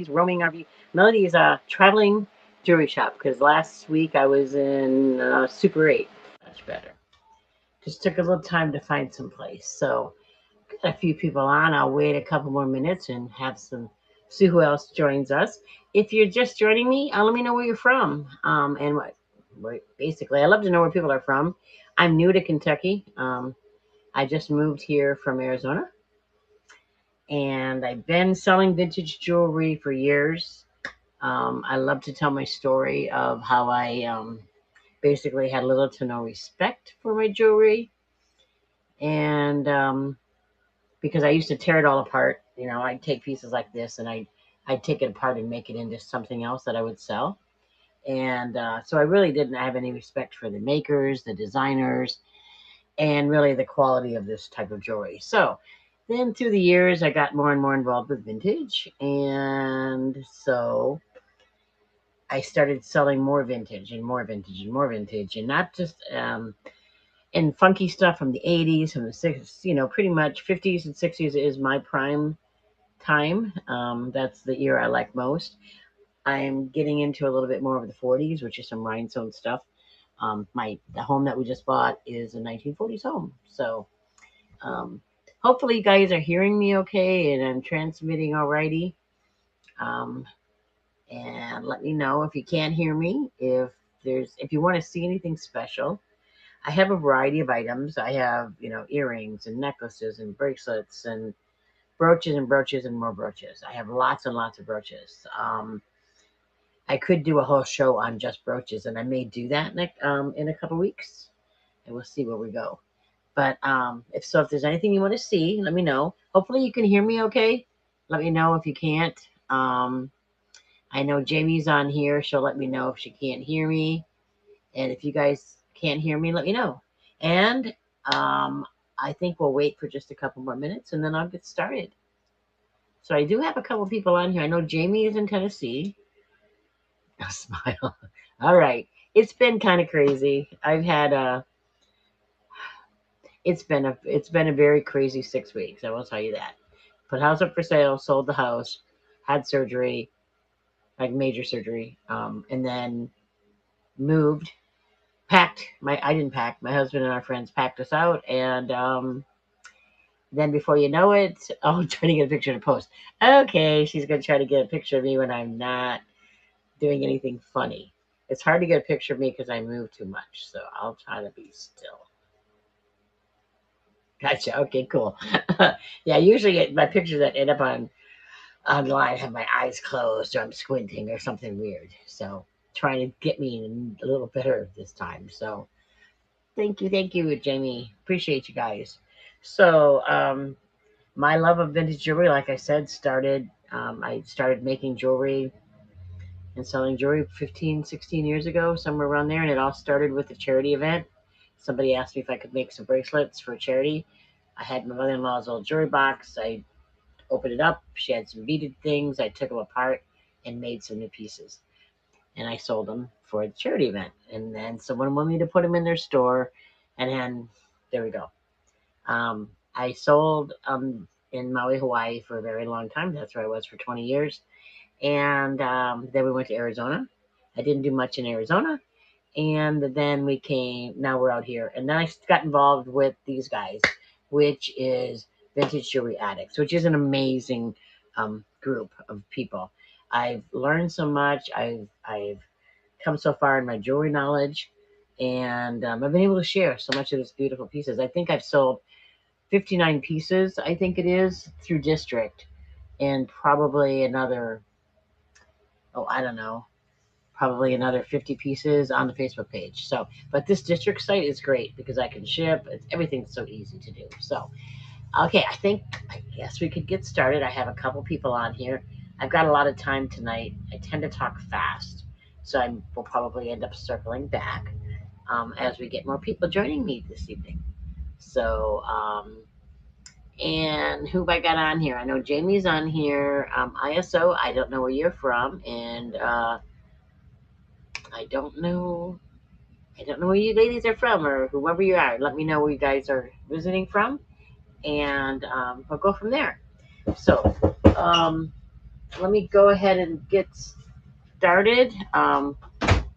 Melody's roaming RV. Melody's a traveling jewelry shop because last week I was in Super 8. Much better. Just took a little time to find some place. So got a few people on. I'll wait a couple more minutes and have some see who else joins us. If you're just joining me, let me know where you're from. And basically, I love to know where people are from. I'm new to Kentucky. I just moved here from Arizona, and I've been selling vintage jewelry for years. I love to tell my story of how I basically had little to no respect for my jewelry, and because I used to tear it all apart. You know, I'd take pieces like this and I'd take it apart and make it into something else that I would sell. And so I really didn't have any respect for the makers, the designers, and really the quality of this type of jewelry. So then through the years, I got more and more involved with vintage. And so I started selling more vintage and more vintage and more vintage, and not just and funky stuff from the 80s, from the 60s, you know, pretty much 50s and 60s is my prime time. That's the era I like most. I'm getting into a little bit more of the 40s, which is some rhinestone stuff. The home that we just bought is a 1940s home. So um, hopefully you guys are hearing me okay and I'm transmitting alrighty. Um, and let me know if you can't hear me. If you want to see anything special, I have a variety of items. I have, you know, earrings and necklaces and bracelets and brooches and more brooches. I have lots and lots of brooches. I could do a whole show on just brooches, and I may do that in a couple weeks, and we'll see where we go. But if there's anything you want to see, let me know. Hopefully, you can hear me okay. Let me know if you can't. I know Jamie's on here. She'll let me know if she can't hear me. And if you guys can't hear me, let me know. And I think we'll wait for just a couple more minutes and then I'll get started. So I do have a couple people on here. I know Jamie is in Tennessee. A smile. All right. It's been kind of crazy. It's been a very crazy 6 weeks. I will tell you that. Put house up for sale, sold the house, had surgery, like major surgery, and then moved, packed. I didn't pack. My husband and our friends packed us out, and then before you know it, oh, I'm trying to get a picture to post. Okay, she's gonna try to get a picture of me when I'm not doing anything funny. It's hard to get a picture of me because I move too much, so I'll try to be still. Gotcha. Okay, cool. Yeah, usually my pictures that end up online have my eyes closed or I'm squinting or something weird. So trying to get me a little better this time. So thank you, Jamie. Appreciate you guys. So my love of vintage jewelry, like I said, started. I started making jewelry and selling jewelry 15, 16 years ago, somewhere around there, and it all started with a charity event. Somebody asked me if I could make some bracelets for a charity. I had my mother-in-law's old jewelry box. I opened it up. She had some beaded things. I took them apart and made some new pieces. And I sold them for the charity event. And then someone wanted me to put them in their store. And then there we go. I sold in Maui, Hawaii for a very long time. That's where I was for 20 years. And then we went to Arizona. I didn't do much in Arizona. And then now we're out here. And then I got involved with these guys, which is Vintage Jewelry Addicts, which is an amazing group of people. I've learned so much. I've come so far in my jewelry knowledge, and I've been able to share so much of these beautiful pieces. I think I've sold 59 pieces, I think it is, through District, and probably another, oh, I don't know, probably another 50 pieces on the Facebook page. So, but this District site is great because I can ship. Everything's so easy to do. So, okay, I guess we could get started. I have a couple people on here. I've got a lot of time tonight. I tend to talk fast, so I will probably end up circling back as we get more people joining me this evening. So, and who have I got on here? I know Jamie's on here. ISO, I don't know where you're from, and I don't know. I don't know where you ladies are from, or whoever you are. Let me know where you guys are visiting from, and we'll go from there. So, um, let me go ahead and get started.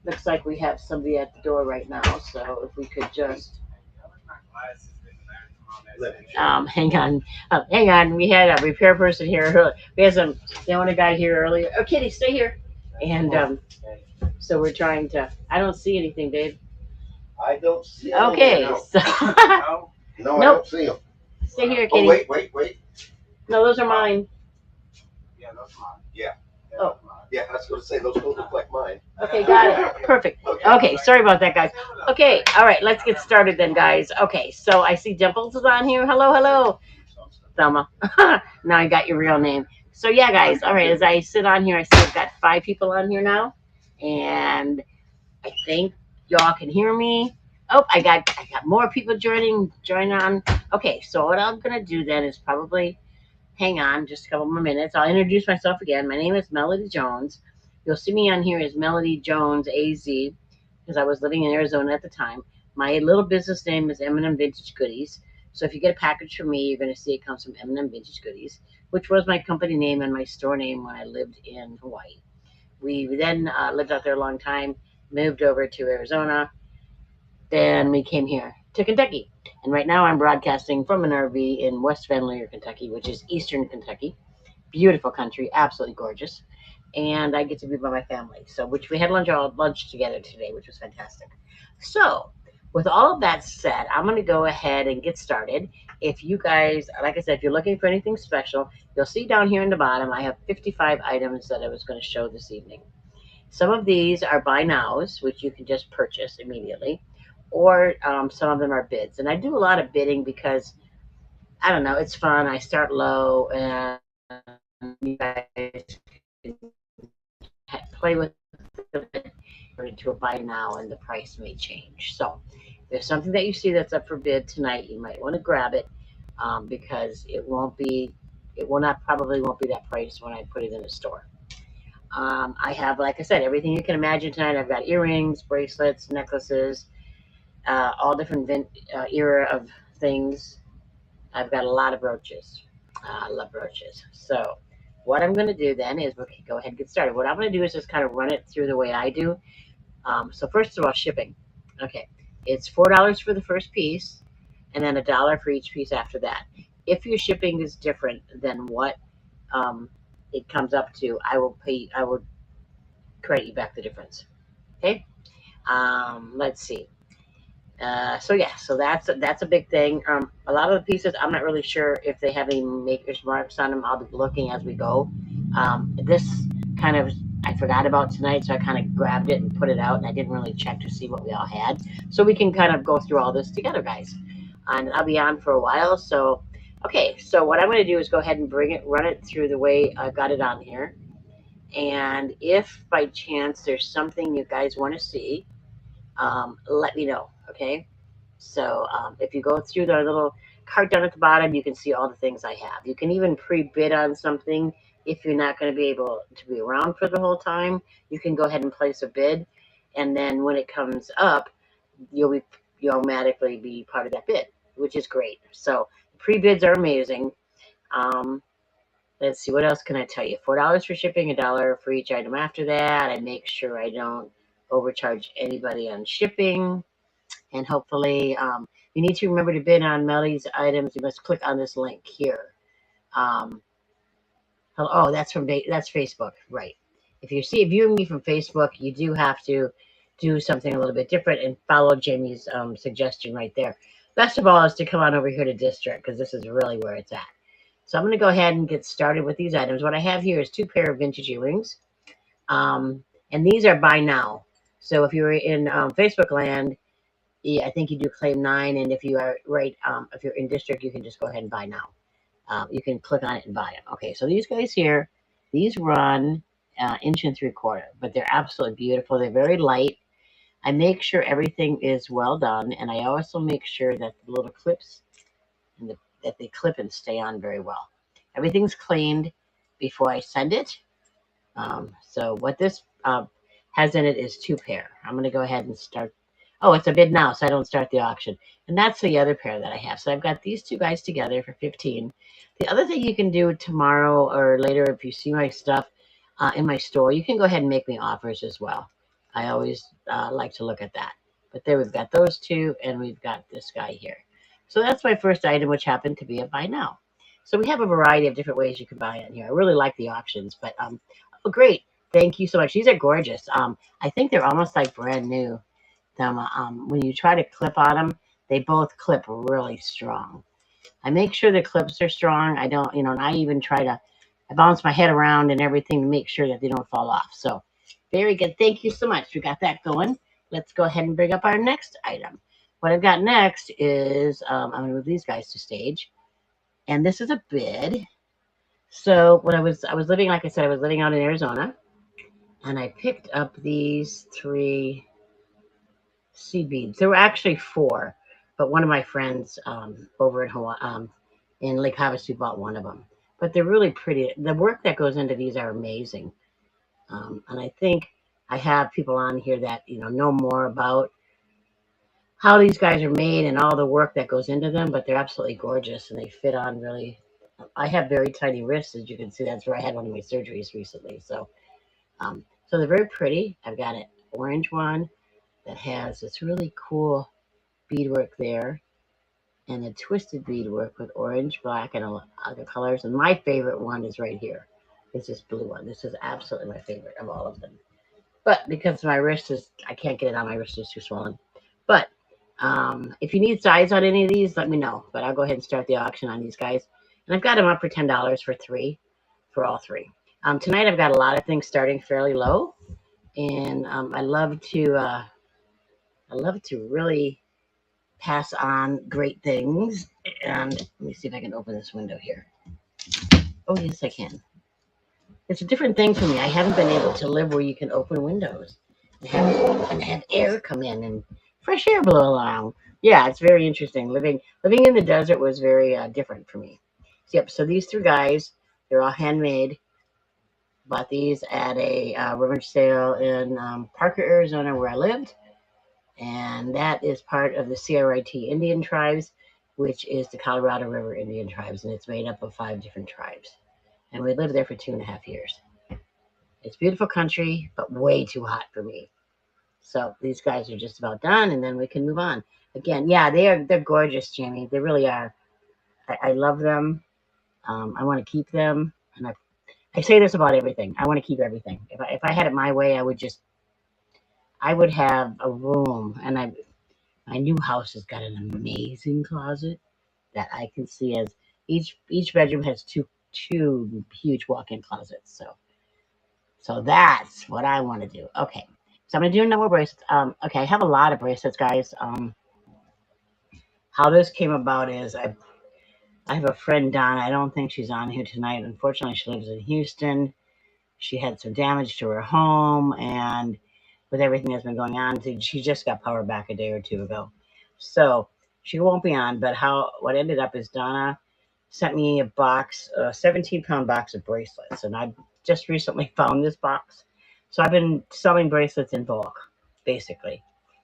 Looks like we have somebody at the door right now, so if we could just hang on. Hang on. We had a repair person here. We had some a guy here earlier. Oh, Kitty, stay here. And so we're trying to. I don't see anything, babe. I don't see him. Okay. No. So, No, I don't see him. Stay here, Oh, Kitty. wait. No, those are mine. Yeah, those are mine. Yeah. Oh. Yeah, I was going to say, those don't look like mine. Okay, got it. Perfect. Okay, sorry about that, guys. Okay, all right, let's get started then, guys. Okay, so I see Dimples is on here. Hello, hello. Thelma. Now I got your real name. So yeah, guys. All right, as I sit on here, I see I've got 5 people on here now, and I think y'all can hear me. Oh, I got more people joining on. Okay, so what I'm gonna do then is probably hang on just a couple more minutes. I'll introduce myself again. My name is Melody Jones. You'll see me on here as Melody Jones AZ because I was living in Arizona at the time. My little business name is M&M Vintage Goodies. So if you get a package from me, you're going to see it comes from M&M Vintage Goodies, which was my company name and my store name when I lived in Hawaii. We then lived out there a long time, moved over to Arizona. Then we came here to Kentucky. And right now I'm broadcasting from an RV in West Van Leer, Kentucky, which is eastern Kentucky. Beautiful country, absolutely gorgeous. And I get to be by my family. So, which we had lunch together today, which was fantastic. So, with all of that said, I'm going to go ahead and get started. If you guys, like I said, if you're looking for anything special, you'll see down here in the bottom, I have 55 items that I was going to show this evening. Some of these are buy nows, which you can just purchase immediately, or some of them are bids. And I do a lot of bidding because I don't know, it's fun. I start low, and you guys can play with it to a buy now, and the price may change. So, if there's something that you see that's up for bid tonight, you might want to grab it because it won't be, it will not probably won't be that price when I put it in the store. I have, like I said, everything you can imagine tonight. I've got earrings, bracelets, necklaces, all different era of things. I've got a lot of brooches. I love brooches. So what I'm going to do then is we'll go ahead and get started. What I'm going to do is just kind of run it through the way I do. So first of all, shipping. Okay, it's $4 for the first piece, and then $1 for each piece after that. If your shipping is different than what it comes up to, I will credit you back the difference. Okay. Let's see. So yeah, so that's a big thing. A lot of the pieces, I'm not really sure if they have any maker's marks on them. I'll be looking as we go. This kind of I forgot about tonight, so I kind of grabbed it and put it out, and I didn't really check to see what we all had. So we can kind of go through all this together, guys. And I'll be on for a while. So okay, so what I'm going to do is go ahead and run it through the way I got it on here. And if by chance there's something you guys want to see, let me know, okay? So if you go through the little cart down at the bottom, you can see all the things I have. You can even pre-bid on something if you're not going to be able to be around for the whole time. You can go ahead and place a bid, and then when it comes up, you'll automatically be part of that bid, which is great. So pre-bids are amazing. Let's see, what else can I tell you? $4 for shipping, $1 for each item after that. I make sure I don't overcharge anybody on shipping. And hopefully, you need to remember to bid on Melody's items. You must click on this link here. Oh, that's Facebook, right? If you're viewing me from Facebook, you do have to do something a little bit different and follow Jamie's suggestion right there. Best of all is to come on over here to District because this is really where it's at. So I'm going to go ahead and get started with these items. What I have here is 2 pair of vintage earrings. And these are buy now. So if you're in Facebook land, yeah, I think you do claim 9. And if you are if you're in District, you can just go ahead and buy now. You can click on it and buy them. Okay, so these guys here, these run 1 3/4 inch, but they're absolutely beautiful. They're very light. I make sure everything is well done, and I also make sure that the little clips and that they clip and stay on very well. Everything's cleaned before I send it. So what this has in it is 2 pair. I'm going to go ahead and start. Oh, it's a bid now, so I don't start the auction. And that's the other pair that I have. So I've got these two guys together for 15. The other thing you can do tomorrow or later, if you see my stuff in my store, you can go ahead and make me offers as well. I always like to look at that. But there we've got those two, and we've got this guy here. So that's my first item, which happened to be a buy now. So we have a variety of different ways you can buy in here. I really like the auctions, but oh, great. Thank you so much. These are gorgeous. I think they're almost like brand new. When you try to clip on them, they both clip really strong. I make sure the clips are strong. I don't, and I even try to, I bounce my head around and everything to make sure that they don't fall off. So very good. Thank you so much. We got that going. Let's go ahead and bring up our next item. What I've got next is I'm going to move these guys to stage, and this is a bid. So when I was living, like I said, I was living out in Arizona, and I picked up these three sea beads. There were actually four, but one of my friends over in Hawaii, in Lake Havasu, bought one of them. But they're really pretty. The work that goes into these are amazing, and I think I have people on here that know more about how these guys are made and all the work that goes into them. But they're absolutely gorgeous, and they fit on really. I have very tiny wrists, as you can see. That's where I had one of my surgeries recently. So they're very pretty. I've got an orange one that has this really cool beadwork there, and a twisted beadwork with orange, black, and other colors. And my favorite one is right here. It's this blue one. This is absolutely my favorite of all of them. But because my wrist is, I can't get it on. My wrist is too swollen. But if you need size on any of these, let me know. But I'll go ahead and start the auction on these guys. And I've got them up for $10 for all three. Tonight I've got a lot of things starting fairly low, and I love to really pass on great things. And let me see if I can open this window here. Oh, yes, I can. It's a different thing for me. I haven't been able to live where you can open windows and have air come in and fresh air blow along. Yeah, it's very interesting. Living in the desert was very different for me. Yep. So these three guys, they're all handmade. Bought these at a rummage sale in Parker, Arizona, where I lived. And that is part of the CRIT Indian tribes, which is the Colorado River Indian tribes, and it's made up of 5 different tribes. And we lived there for 2.5 years. It's beautiful country, but way too hot for me. So these guys are just about done, and then we can move on. Again, yeah, they're gorgeous, Jamie. They really are. I love them. I want to keep them, and I say this about everything. I want to keep everything. If I had it my way, I would have a room, and my new house has got an amazing closet that I can see as each bedroom has two huge walk-in closets. So that's what I want to do. Okay. So I'm gonna do no more bracelets. Okay, I have a lot of bracelets, guys. How this came about is I have a friend, Donna. I don't think she's on here tonight. Unfortunately, she lives in Houston. She had some damage to her home, and with everything that's been going on, she just got power back a day or two ago. So she won't be on. But what ended up is Donna sent me a 17-pound box of bracelets, and I just recently found this box. So I've been selling bracelets in bulk, basically.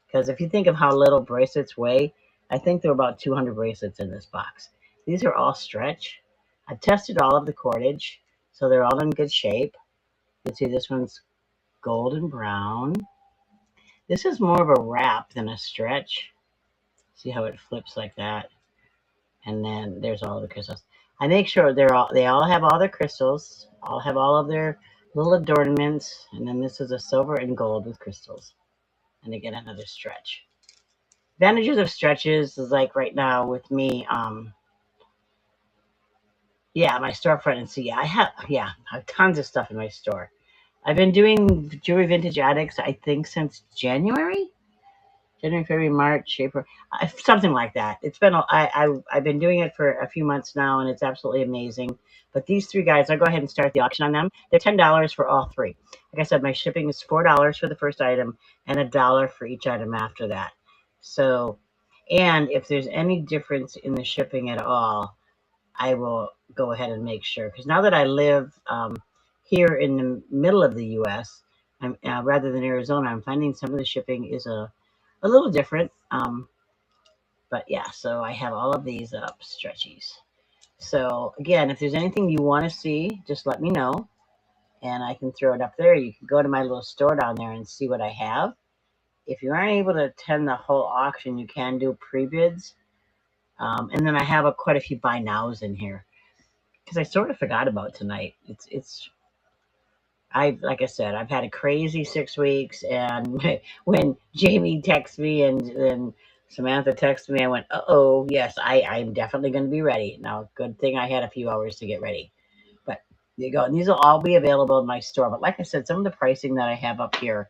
Because if you think of how little bracelets weigh, I think there are about 200 bracelets in this box. These are all stretch. I've tested all of the cordage, so they're all in good shape. You can see this one's golden brown. This is more of a wrap than a stretch. See how it flips like that? And then there's all the crystals. I make sure they all have all their crystals, all have all of their little adornments, and then this is a silver and gold with crystals. And again, another stretch. Advantages of stretches is like right now with me, yeah, my storefront, and see, I have tons of stuff in my store. I've been doing Jewelry Vintage Addicts, I think, since January, February, March, April, something like that. It's been I've been doing it for a few months now, and it's absolutely amazing. But these three guys, I'll go ahead and start the auction on them. They're $10 for all three. Like I said, my shipping is $4 for the first item and $1 for each item after that. So, and if there's any difference in the shipping at all, I will go ahead and make sure. Because now that I live here in the middle of the U.S., rather than Arizona, I'm finding some of the shipping is a a little different. But yeah, so I have all of these up stretchies. So again, if there's anything you want to see, just let me know and I can throw it up there. You can go to my little store down there and see what I have. If you aren't able to attend the whole auction, you can do pre-bids. And then I have quite a few buy nows in here because I sort of forgot about tonight. It's I like I said, I've had a crazy 6 weeks, and when Jamie texted me and then Samantha texted me, I went, "Oh, yes, I'm definitely going to be ready." Now, good thing I had a few hours to get ready. But there you go, and these will all be available in my store. But like I said, some of the pricing that I have up here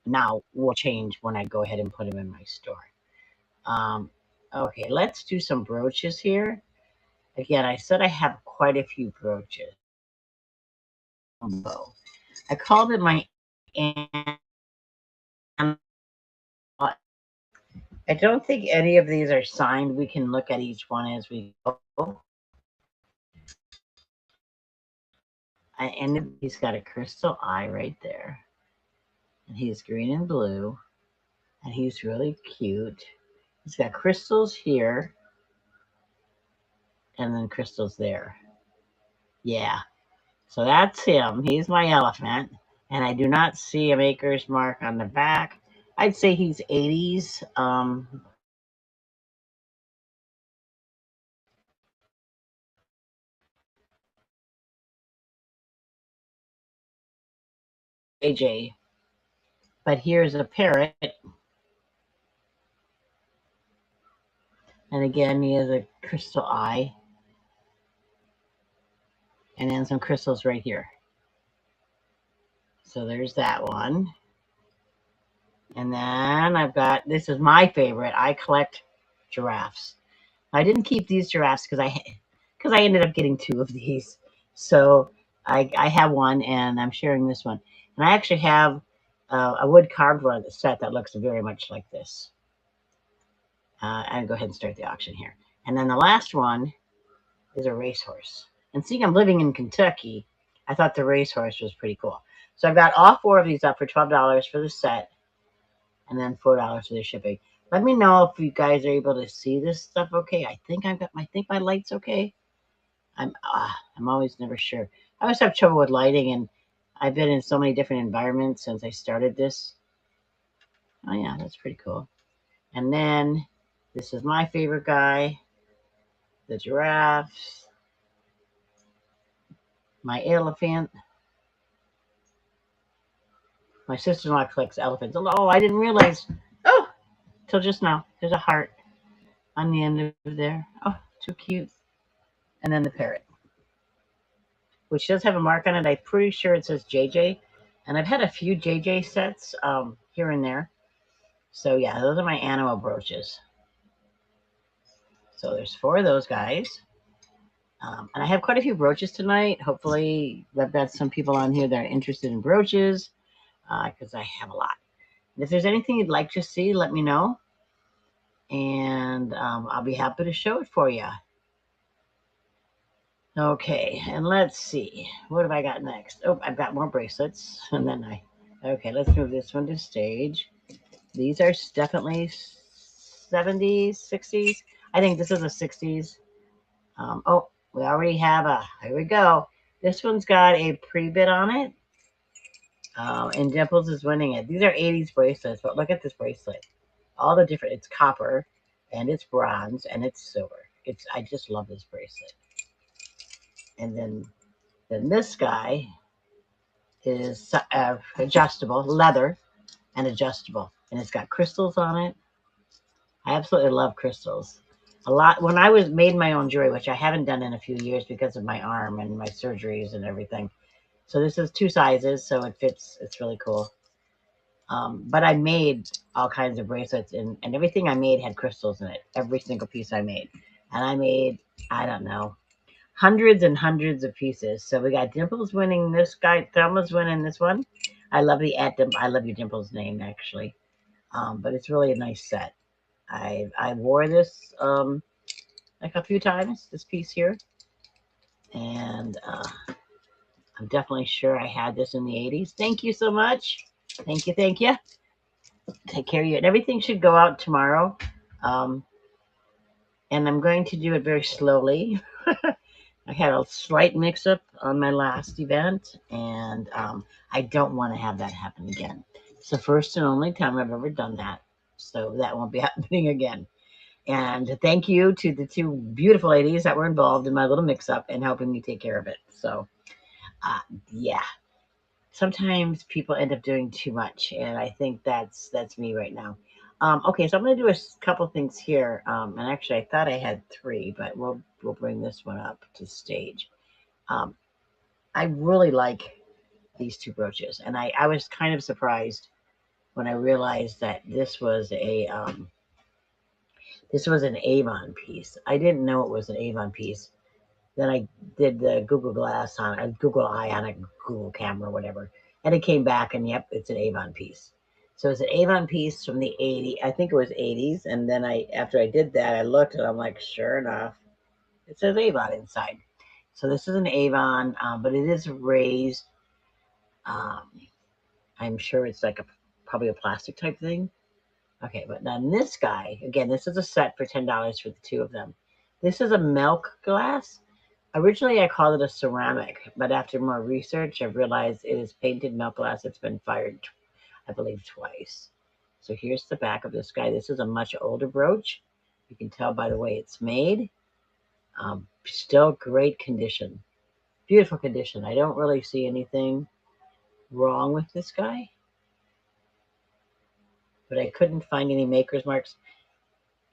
now will change when I go ahead and put them in my store. Um, okay, let's do some brooches here. Again, I said I have quite a few brooches. I called it my I don't think any of these are signed. We can look at each one as we go. And he's got a crystal eye right there. And he's green and blue. And he's really cute. He's got crystals here. And then crystals there. Yeah. So that's him. He's my elephant. And I do not see a maker's mark on the back. I'd say he's 80s. AJ. But here's a parrot. And again, he has a crystal eye. And then some crystals right here. So there's that one. And then I've got, this is my favorite. I collect giraffes. I didn't keep these giraffes because I ended up getting two of these. So I have one and I'm sharing this one. And I actually have a wood carved one set that looks very much like this. I'll go ahead and start the auction here. And then the last one is a racehorse. And seeing I'm living in Kentucky, I thought the racehorse was pretty cool. So I've got all four of these up for $12 for the set, and then $4 for the shipping. Let me know if you guys are able to see this stuff okay. I think my light's okay. I'm always never sure. I always have trouble with lighting, and I've been in so many different environments since I started this. Oh yeah, that's pretty cool. And then this is my favorite guy, the giraffes, my elephant. My sister-in-law collects elephants. Oh, I didn't realize. Oh, till just now. There's a heart on the end of there. Oh, too cute. And then the parrot, which does have a mark on it. I'm pretty sure it says JJ. And I've had a few JJ sets here and there. So yeah, those are my animal brooches. So there's four of those guys. And I have quite a few brooches tonight. Hopefully I've got some people on here that are interested in brooches because I have a lot. And if there's anything you'd like to see, let me know. And I'll be happy to show it for you. Okay, and let's see. What have I got next? Oh, I've got more bracelets. And then okay, let's move this one to stage. These are definitely 70s, 60s. I think this is a 60s. Oh, we already have here we go. This one's got a pre-bid on it. And Dimples is winning it. These are 80s bracelets, but look at this bracelet. All the different, it's copper, and it's bronze, and it's silver. I just love this bracelet. And then this guy is adjustable, leather and adjustable, and it's got crystals on it. I absolutely love crystals. A lot when I made my own jewelry, which I haven't done in a few years because of my arm and my surgeries and everything. So this is two sizes, so it fits. It's really cool. But I made all kinds of bracelets, and everything I made had crystals in it. Every single piece I made, and I made, I don't know, hundreds and hundreds of pieces. So we got Dimples winning this guy. Thelma's winning this one. I love I love your Dimples name actually. But it's really a nice set. I wore this like a few times. This piece here, and I'm definitely sure I had this in the 80s. Thank you so much. Thank you. Thank you. take care of you. And everything should go out tomorrow. Um, and I'm going to do it very slowly. I had a slight mix up on my last event, and I don't want to have that happen again. It's the first and only time I've ever done that. So that won't be happening again. And thank you to the two beautiful ladies that were involved in my little mix up and helping me take care of it. So, uh, yeah, sometimes people end up doing too much, and I think that's me right now. Okay, so I'm going to do a couple things here, and actually I thought I had three, but we'll bring this one up to stage. Um, I really like these two brooches, and I was kind of surprised when I realized that this was an Avon piece. I didn't know it was an Avon piece. Then I did the Google Glass on a Google Eye on a Google camera, whatever, and it came back, and yep, it's an Avon piece. So it's an Avon piece from the '80s. I think it was '80s, and then after I did that, I looked, and I'm like, sure enough, it says Avon inside. So this is an Avon, but it is raised. Um, I'm sure it's like probably a plastic type thing. Okay, but then this guy, again, this is a set for $10 for the two of them. This is a milk glass. Originally, I called it a ceramic, but after more research, I've realized it is painted milk glass. It's been fired, I believe, twice. So here's the back of this guy. This is a much older brooch. You can tell by the way it's made. Still great condition. Beautiful condition. I don't really see anything wrong with this guy, but I couldn't find any maker's marks.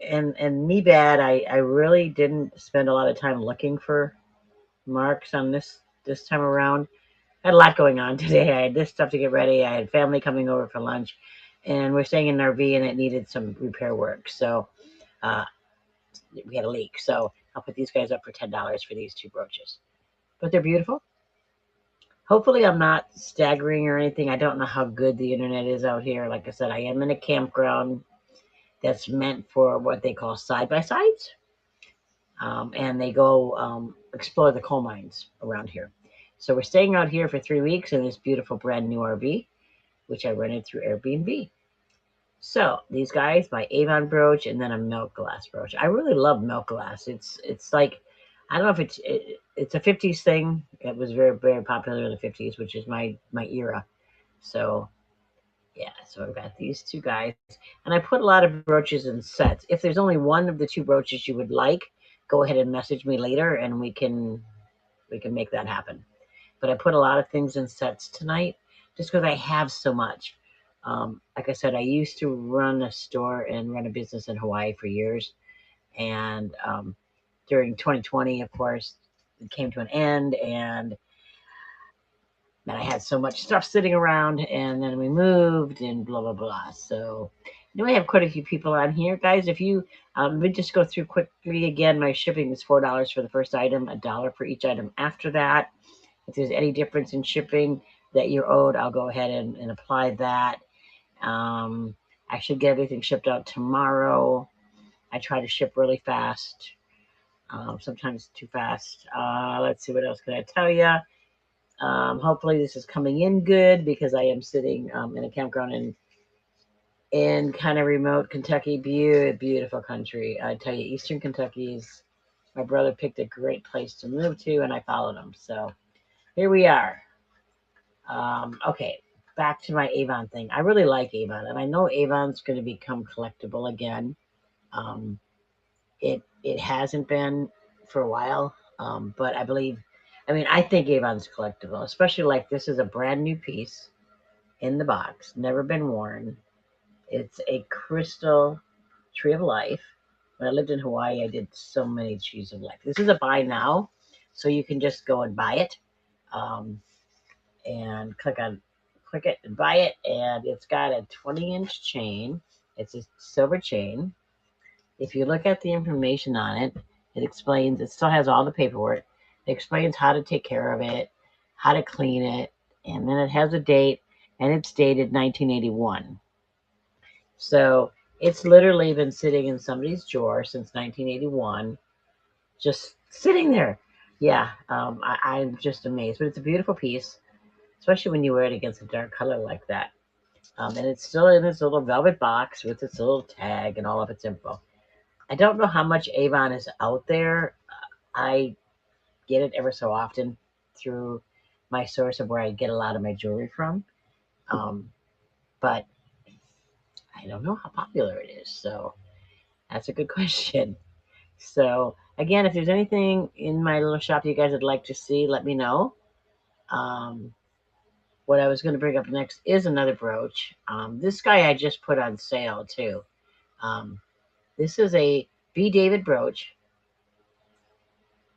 And me bad, I really didn't spend a lot of time looking for marks on this time around. I had a lot going on today. I had this stuff to get ready. I had family coming over for lunch, and we're staying in an RV, and it needed some repair work. So uh, we had a leak. So I'll put these guys up for $10 for these two brooches. But they're beautiful. Hopefully, I'm not staggering or anything. I don't know how good the internet is out here. Like I said, I am in a campground that's meant for what they call side by sides. And they go explore the coal mines around here. So we're staying out here for 3 weeks in this beautiful brand new RV, which I rented through Airbnb. So these guys, my Avon brooch, and then a milk glass brooch. I really love milk glass. It's like I don't know if it's a '50s thing. It was very popular in the '50s, which is my era. So yeah, so I've got these two guys, and I put a lot of brooches in sets. If there's only one of the two brooches you would like, go ahead and message me later, and we can make that happen. But I put a lot of things in sets tonight, just because I have so much. Like I said, I used to run a store and run a business in Hawaii for years, and during 2020, of course, it came to an end, and I had so much stuff sitting around, and then we moved, and blah blah blah. So, I know I have quite a few people on here, guys. If you let me just go through quickly again. My shipping is $4 for the first item, $1 for each item after that. If there's any difference in shipping that you're owed, I'll go ahead and apply that. Um, I should get everything shipped out tomorrow. I try to ship really fast, sometimes too fast. Let's see, what else can I tell you? Hopefully this is coming in good because I am sitting in a campground in kind of remote Kentucky, beautiful country. I tell you, Eastern Kentucky is. My brother picked a great place to move to, and I followed him. So here we are. Okay, back to my Avon thing. I really like Avon, and I know Avon's going to become collectible again. Um, it hasn't been for a while, but I believe. I mean, I think Avon's collectible, especially like this is a brand new piece in the box, never been worn. It's a crystal tree of life. When I lived in Hawaii, I did so many trees of life. This is a buy now, so you can just go and buy it. Um, and click it and buy it, and it's got a 20-inch chain. It's a silver chain. If you look at the information on it, it explains, it still has all the paperwork. It explains how to take care of it, how to clean it, and then it has a date, and it's dated 1981. So it's literally been sitting in somebody's drawer since 1981, just sitting there. Yeah, I'm just amazed. But it's a beautiful piece, especially when you wear it against a dark color like that. And it's still in its little velvet box with its little tag and all of its info. I don't know how much Avon is out there. I get it ever so often through my source of where I get a lot of my jewelry from. Um, but I don't know how popular it is. So that's a good question. So again, if there's anything in my little shop you guys would like to see, let me know. Um, what I was going to bring up next is another brooch. This guy I just put on sale too. Um, this is a B. David brooch,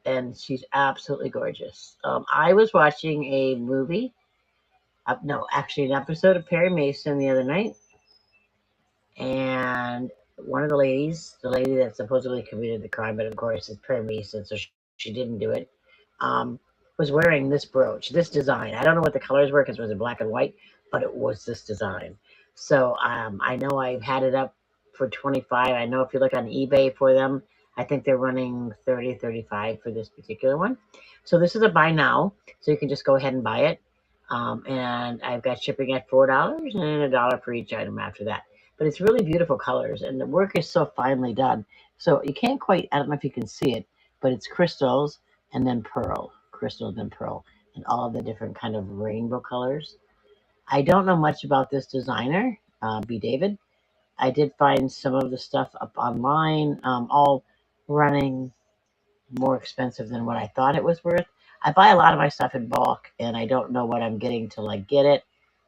and she's absolutely gorgeous. I was watching a movie, no, actually an episode of Perry Mason the other night, and one of the ladies, the lady that supposedly committed the crime, but of course it's Perry Mason, so she didn't do it, um, was wearing this brooch, this design. I don't know what the colors were because it was in black and white, but it was this design. So I know I've had it up for 25. I know if you look on eBay for them, I think they're running 30, 35 for this particular one. So this is a buy now, so you can just go ahead and buy it. And I've got shipping at $4 and $1 for each item after that. But it's really beautiful colors, and the work is so finely done. So you can't quite, I don't know if you can see it, but it's crystals and then pearl, crystal, then pearl, and all of the different kind of rainbow colors. I don't know much about this designer, B. David. I did find some of the stuff up online, all running more expensive than what I thought it was worth. I buy a lot of my stuff in bulk, and I don't know what I'm getting till I get it.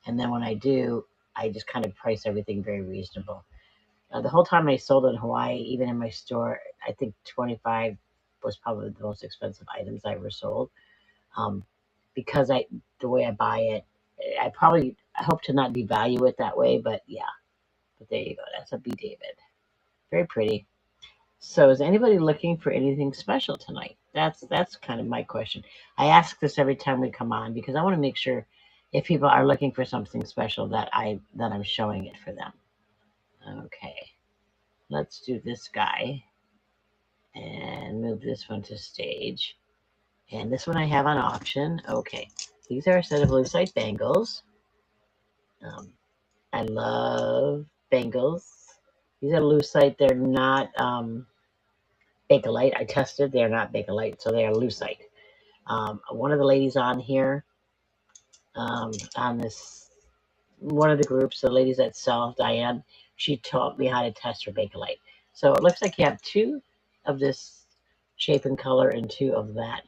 And then when I do, I just kind of price everything very reasonable. The whole time I sold in Hawaii, even in my store, I think 25 was probably the most expensive items I ever sold. Um, because the way I buy it, I hope to not devalue it that way, but yeah. But there you go. That's a B. David. Very pretty. So is anybody looking for anything special tonight? That's kind of my question. I ask this every time we come on because I want to make sure if people are looking for something special that I'm showing it for them. Okay. Let's do this guy and move this one to stage. And this one I have on auction. Okay. These are a set of lucite bangles. Um, I love bangles. These are lucite. They're not Bakelite. I tested. They're not Bakelite, so they are lucite. One of the ladies on here, on this, one of the groups, the ladies that sell, Diane, she taught me how to test for Bakelite. So it looks like you have two of this shape and color and two of that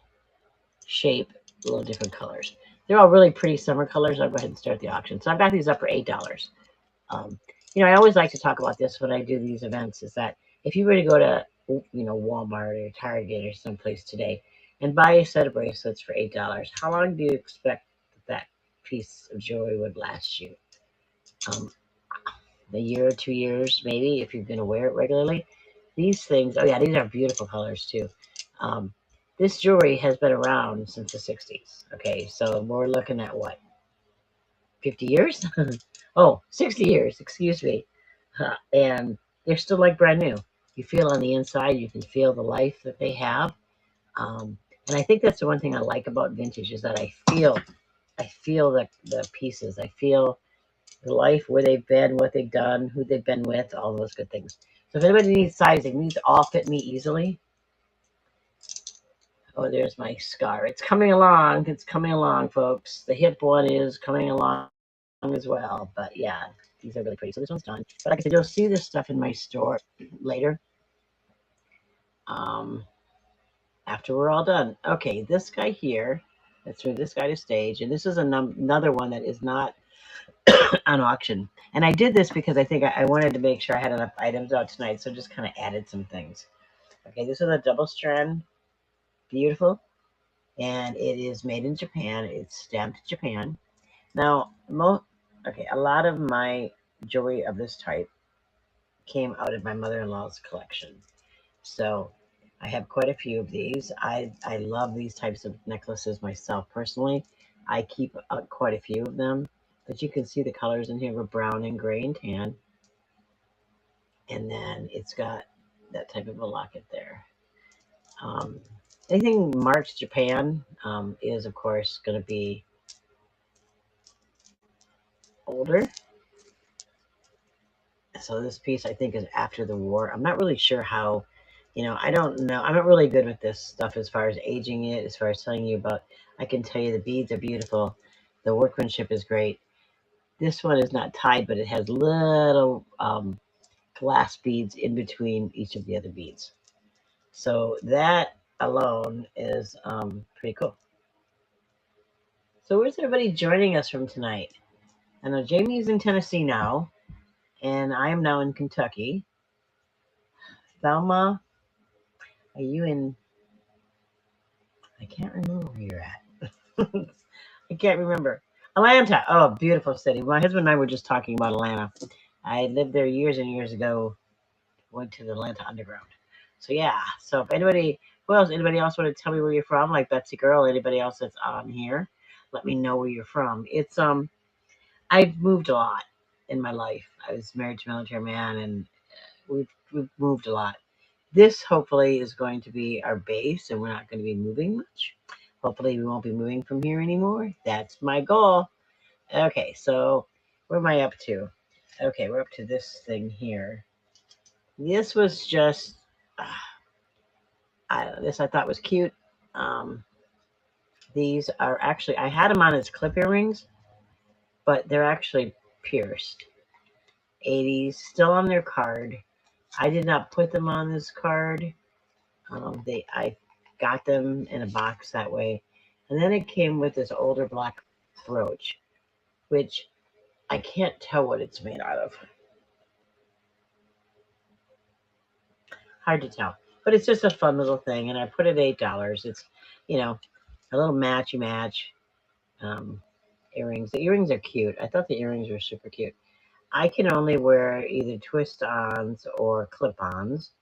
shape, a little different colors. They're all really pretty summer colors. I'll go ahead and start the auction. So I've got these up for $8. Um, I always like to talk about this when I do these events. Is that if you were to go to Walmart or Target or someplace today and buy a set of bracelets for $8, how long do you expect that piece of jewelry would last you? Um, a year or 2 years, maybe, if you're going to wear it regularly. These things, oh yeah, these are beautiful colors too. Um, this jewelry has been around since the 60s. Okay, so we're looking at what, 50 years? Oh, 60 years, excuse me. And they're still like brand new. You feel on the inside, you can feel the life that they have. And I think that's the one thing I like about vintage is that I feel the pieces. I feel the life, where they've been, what they've done, who they've been with, all those good things. So if anybody needs sizing, these all fit me easily. Oh, there's my scar. It's coming along. It's coming along, folks. The hip one is coming along as well. But yeah, these are really pretty. So this one's done. But like I said, you'll see this stuff in my store later. Um, After we're all done. Okay, this guy here. Let's move this guy to stage. And this is another one that is not on auction. And I did this because I think I wanted to make sure I had enough items out tonight. So just kind of added some things. Okay, this is a double strand. Beautiful. And it is made in Japan. It's stamped Japan. Now, okay, a lot of my jewelry of this type came out of my mother-in-law's collection. So I have quite a few of these. I love these types of necklaces myself personally. I keep quite a few of them. But you can see the colors in here were brown and gray and tan. And then it's got that type of a locket there. Um, Anything marked Japan is, of course, going to be older. So this piece I think is after the war. I'm not really sure how, I don't know. I'm not really good with this stuff as far as aging it, as far as telling you about. I can tell you the beads are beautiful. The workmanship is great. This one is not tied, but it has little glass beads in between each of the other beads. So that alone is pretty cool. So where's everybody joining us from tonight? I know Jamie's in Tennessee now, and I am now in Kentucky. Thelma, are you in? I can't remember where you're at. I can't remember. Atlanta. Oh, beautiful city. My husband and I were just talking about Atlanta. I lived there years and years ago. Went to the Atlanta Underground. So yeah. So if anybody, who else? Anybody else want to tell me where you're from? Like Betsy Girl. Anybody else that's on here? Let me know where you're from. It's I've moved a lot in my life. I was married to a military man, and we've moved a lot. This hopefully is going to be our base, and we're not going to be moving much. Hopefully, we won't be moving from here anymore. That's my goal. Okay, so where am I up to? Okay, we're up to this thing here. This was just, this I thought was cute. Um, these are actually, I had them on as clip earrings, but they're actually pierced. 80s, still on their card. I did not put them on this card. I got them in a box that way, and then it came with this older black brooch, which I can't tell what it's made out of. Hard to tell, but it's just a fun little thing, and I put it $8. It's, a little matchy match earrings. The earrings are cute. I thought the earrings were super cute. I can only wear either twist-ons or clip-ons.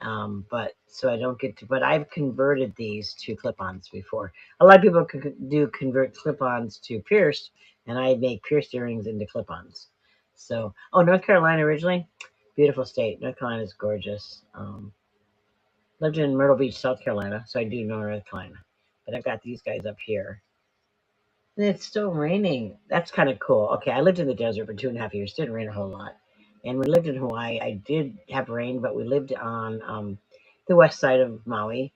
But so I don't get to, but I've converted these to clip-ons before. A lot of people do convert clip-ons to pierced, and I make pierced earrings into clip-ons. So, North Carolina originally, beautiful state. North Carolina is gorgeous. Lived in Myrtle Beach, South Carolina, so I do know North Carolina. But I've got these guys up here. And it's still raining. That's kind of cool. Okay, I lived in the desert for 2.5 years. Didn't rain a whole lot. And we lived in Hawaii. I did have rain, but we lived on the west side of Maui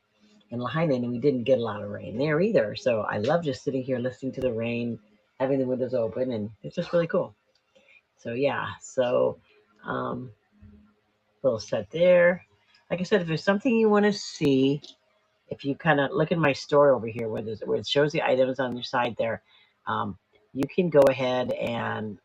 in Lahaina, and we didn't get a lot of rain there either. So I love just sitting here listening to the rain, having the windows open, and it's just really cool. So yeah, so little set there. Like I said, if there's something you want to see, if you kind of look at my store over here where it shows the items on your side there, um, you can go ahead and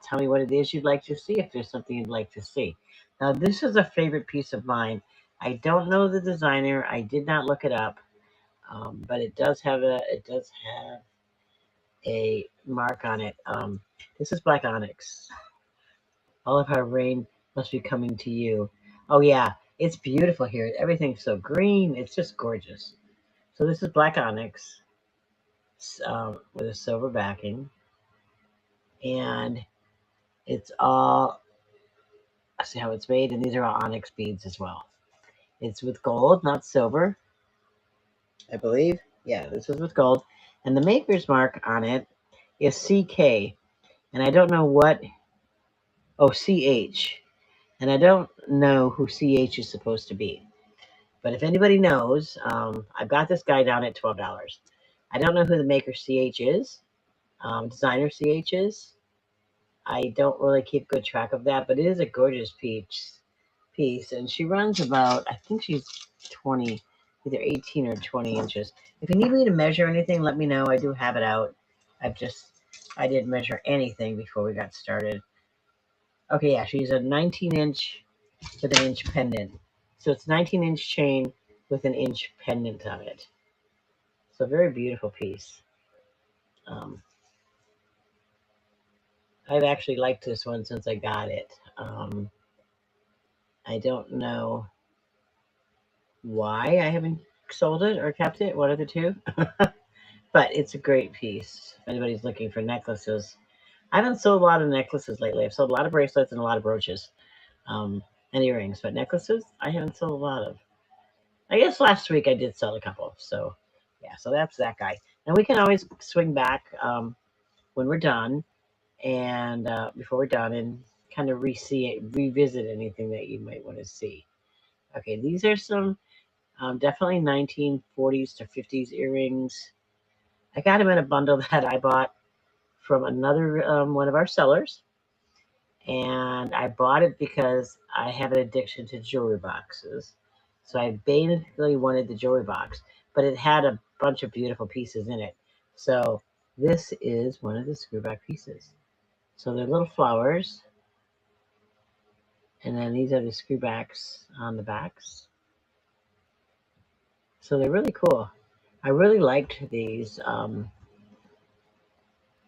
tell me what it is you'd like to see if there's something you'd like to see. Now, this is a favorite piece of mine. I don't know the designer. I did not look it up, but it does have a mark on it. This is black onyx. All of our rain must be coming to you. Oh yeah, it's beautiful here. Everything's so green. It's just gorgeous. So this is black onyx with a silver backing, and it's all. I see how it's made, and these are all onyx beads as well. It's with gold, not silver, I believe. Yeah, this is with gold, and the maker's mark on it is CK, and I don't know what. Oh, CH, and I don't know who CH is supposed to be. But if anybody knows, I've got this guy down at $12. I don't know who the maker CH is, designer CH is. I don't really keep good track of that, but it is a gorgeous piece, and she runs about, I think she's 20, either 18 or 20 inches. If you need me to measure anything, let me know. I do have it out. I didn't measure anything before we got started. Okay, yeah, she's a 19-inch with an inch pendant. So it's 19-inch chain with an inch pendant on it. So very beautiful piece. Um, I've actually liked this one since I got it. I don't know why I haven't sold it or kept it, one of the two. But it's a great piece. If anybody's looking for necklaces, I haven't sold a lot of necklaces lately. I've sold a lot of bracelets and a lot of brooches and earrings, but necklaces I haven't sold a lot of. I guess last week I did sell a couple. So yeah, so that's that guy. And we can always swing back when we're done and before we're done and kind of revisit anything that you might want to see. Okay, these are some definitely 1940s to 50s earrings. I got them in a bundle that I bought from another one of our sellers, and I bought it because I have an addiction to jewelry boxes. So I basically wanted the jewelry box, but it had a bunch of beautiful pieces in it. So this is one of the screwback pieces. So they're little flowers, and then these are the screwbacks on the backs. So they're really cool. I really liked these,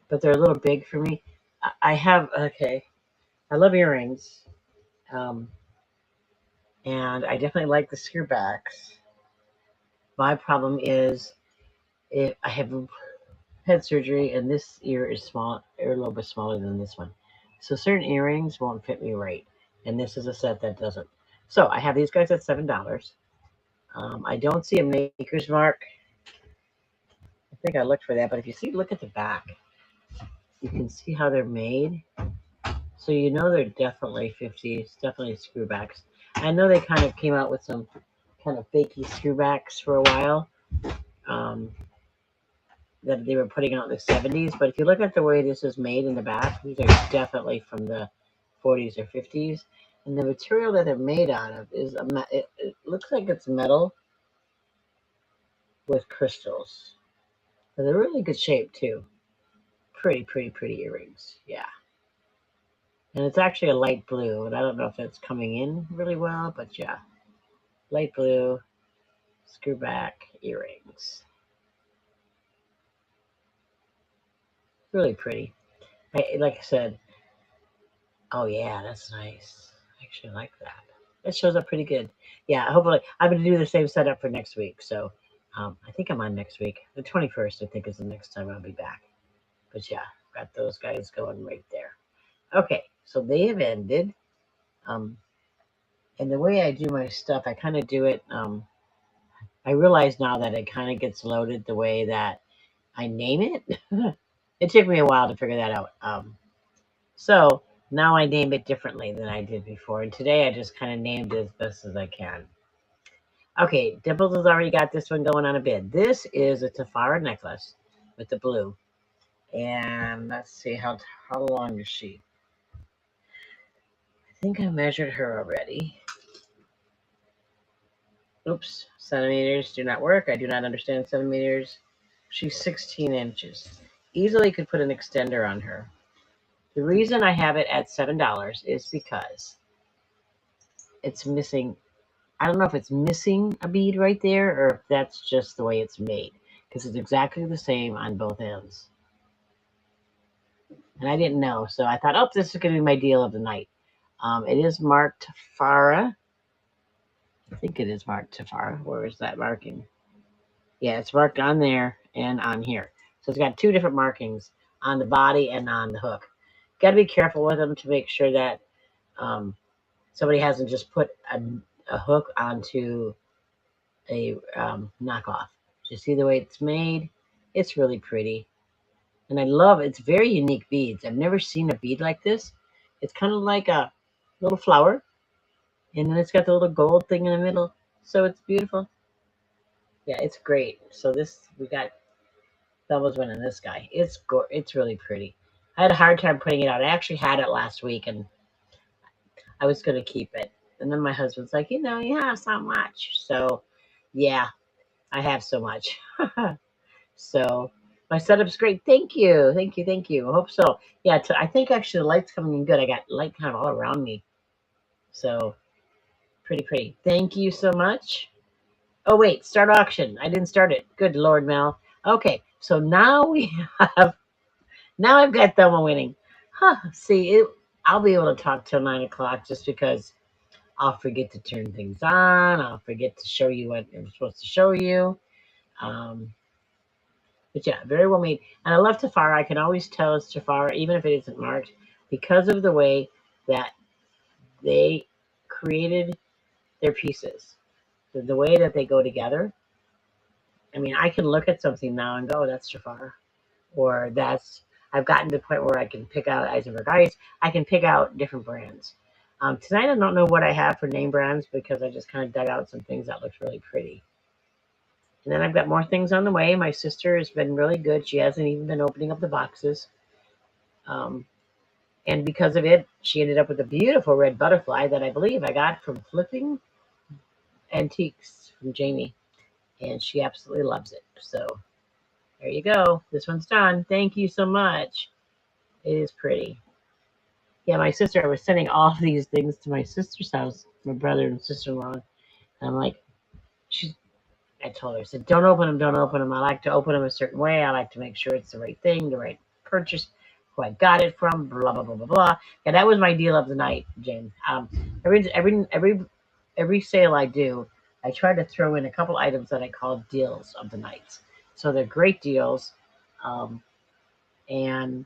but they're a little big for me. I have, okay, I love earrings, um, and I definitely like the screwbacks. My problem is I have had surgery, and this ear is small, or a little bit smaller than this one. So certain earrings won't fit me right, and this is a set that doesn't. So I have these guys at $7. I don't see a maker's mark. I think I looked for that, but if you see, look at the back. You can see how they're made. So you know they're definitely 50s, definitely screwbacks. I know they kind of came out with some kind of fakey screwbacks for a while that they were putting out in the 70s. But if you look at the way this is made in the back, these are definitely from the 40s or 50s. And the material that they're made out of is, it looks like it's metal with crystals. But they're really good shape too. Pretty earrings. Yeah. And it's actually a light blue, and I don't know if that's coming in really well, but yeah. Light blue, screwback earrings. Really pretty. Like I said, oh yeah, that's nice. I actually like that. That shows up pretty good. Yeah, hopefully I'm going to do the same setup for next week. So I think I'm on next week. The 21st, I think, is the next time I'll be back. But yeah, got those guys going right there. Okay, so they have ended. Um, and the way I do my stuff, I kind of do it. I realize now that it kind of gets loaded the way that I name it. It took me a while to figure that out. So now I name it differently than I did before. And today I just kind of named it as best as I can. Okay, Dimples has already got this one going on a bid. This is a Tafara necklace with the blue. And let's see, how long is she? I think I measured her already. Oops, centimeters do not work. I do not understand centimeters. She's 16 inches. Easily could put an extender on her. The reason I have it at $7 is because it's missing. I don't know if it's missing a bead right there or if that's just the way it's made, because it's exactly the same on both ends. And I didn't know, so I thought, oh, this is going to be my deal of the night. It is marked Farah. I think it is marked Tafara. Where is that marking? Yeah, it's marked on there and on here. So it's got two different markings on the body and on the hook. Got to be careful with them to make sure that somebody hasn't just put a hook onto a knockoff. You see the way it's made? It's really pretty. And I love it. It's very unique beads. I've never seen a bead like this. It's kind of like a little flower, and then it's got the little gold thing in the middle. So it's beautiful. Yeah, it's great. So this, we got doubles winning this guy. It's really pretty. I had a hard time putting it out. I actually had it last week, and I was going to keep it. And then my husband's like, you have so much. So, yeah, I have so much. So my setup's great. Thank you. Thank you. Thank you. I hope so. Yeah, I think actually the light's coming in good. I got light kind of all around me. So pretty. Thank you so much. Oh, wait, start auction. I didn't start it. Good Lord, Mel. Okay, so now now I've got Thelma winning. Huh, see, I'll be able to talk till 9 o'clock just because I'll forget to turn things on. I'll forget to show you what I'm supposed to show you. Um, But yeah, very well made. And I love Tafara. I can always tell it's Tafara, even if it isn't marked, because of the way that they created their pieces, the way that they go together. I mean, I can look at something now and go, that's Tafara. Or I've gotten to the point where I can pick out Eisenberg Ice. I can pick out different brands. Tonight I don't know what I have for name brands because I just kind of dug out some things that looked really pretty. And then I've got more things on the way. My sister has been really good. She hasn't even been opening up the boxes. Um, and because of it, she ended up with a beautiful red butterfly that I believe I got from Flipping Antiques from Jamie. And she absolutely loves it. So there you go. This one's done. Thank you so much. It is pretty. Yeah, my sister, I was sending all of these things to my sister's house, my brother and sister-in-law. And I'm like, she's I told her, I said, don't open them, don't open them. I like to open them a certain way. I like to make sure it's the right thing, the right purchase, who I got it from, blah, blah, blah, blah, blah. Yeah, that was my deal of the night, James. Every sale I do, I try to throw in a couple items that I call deals of the night. So they're great deals. Um, and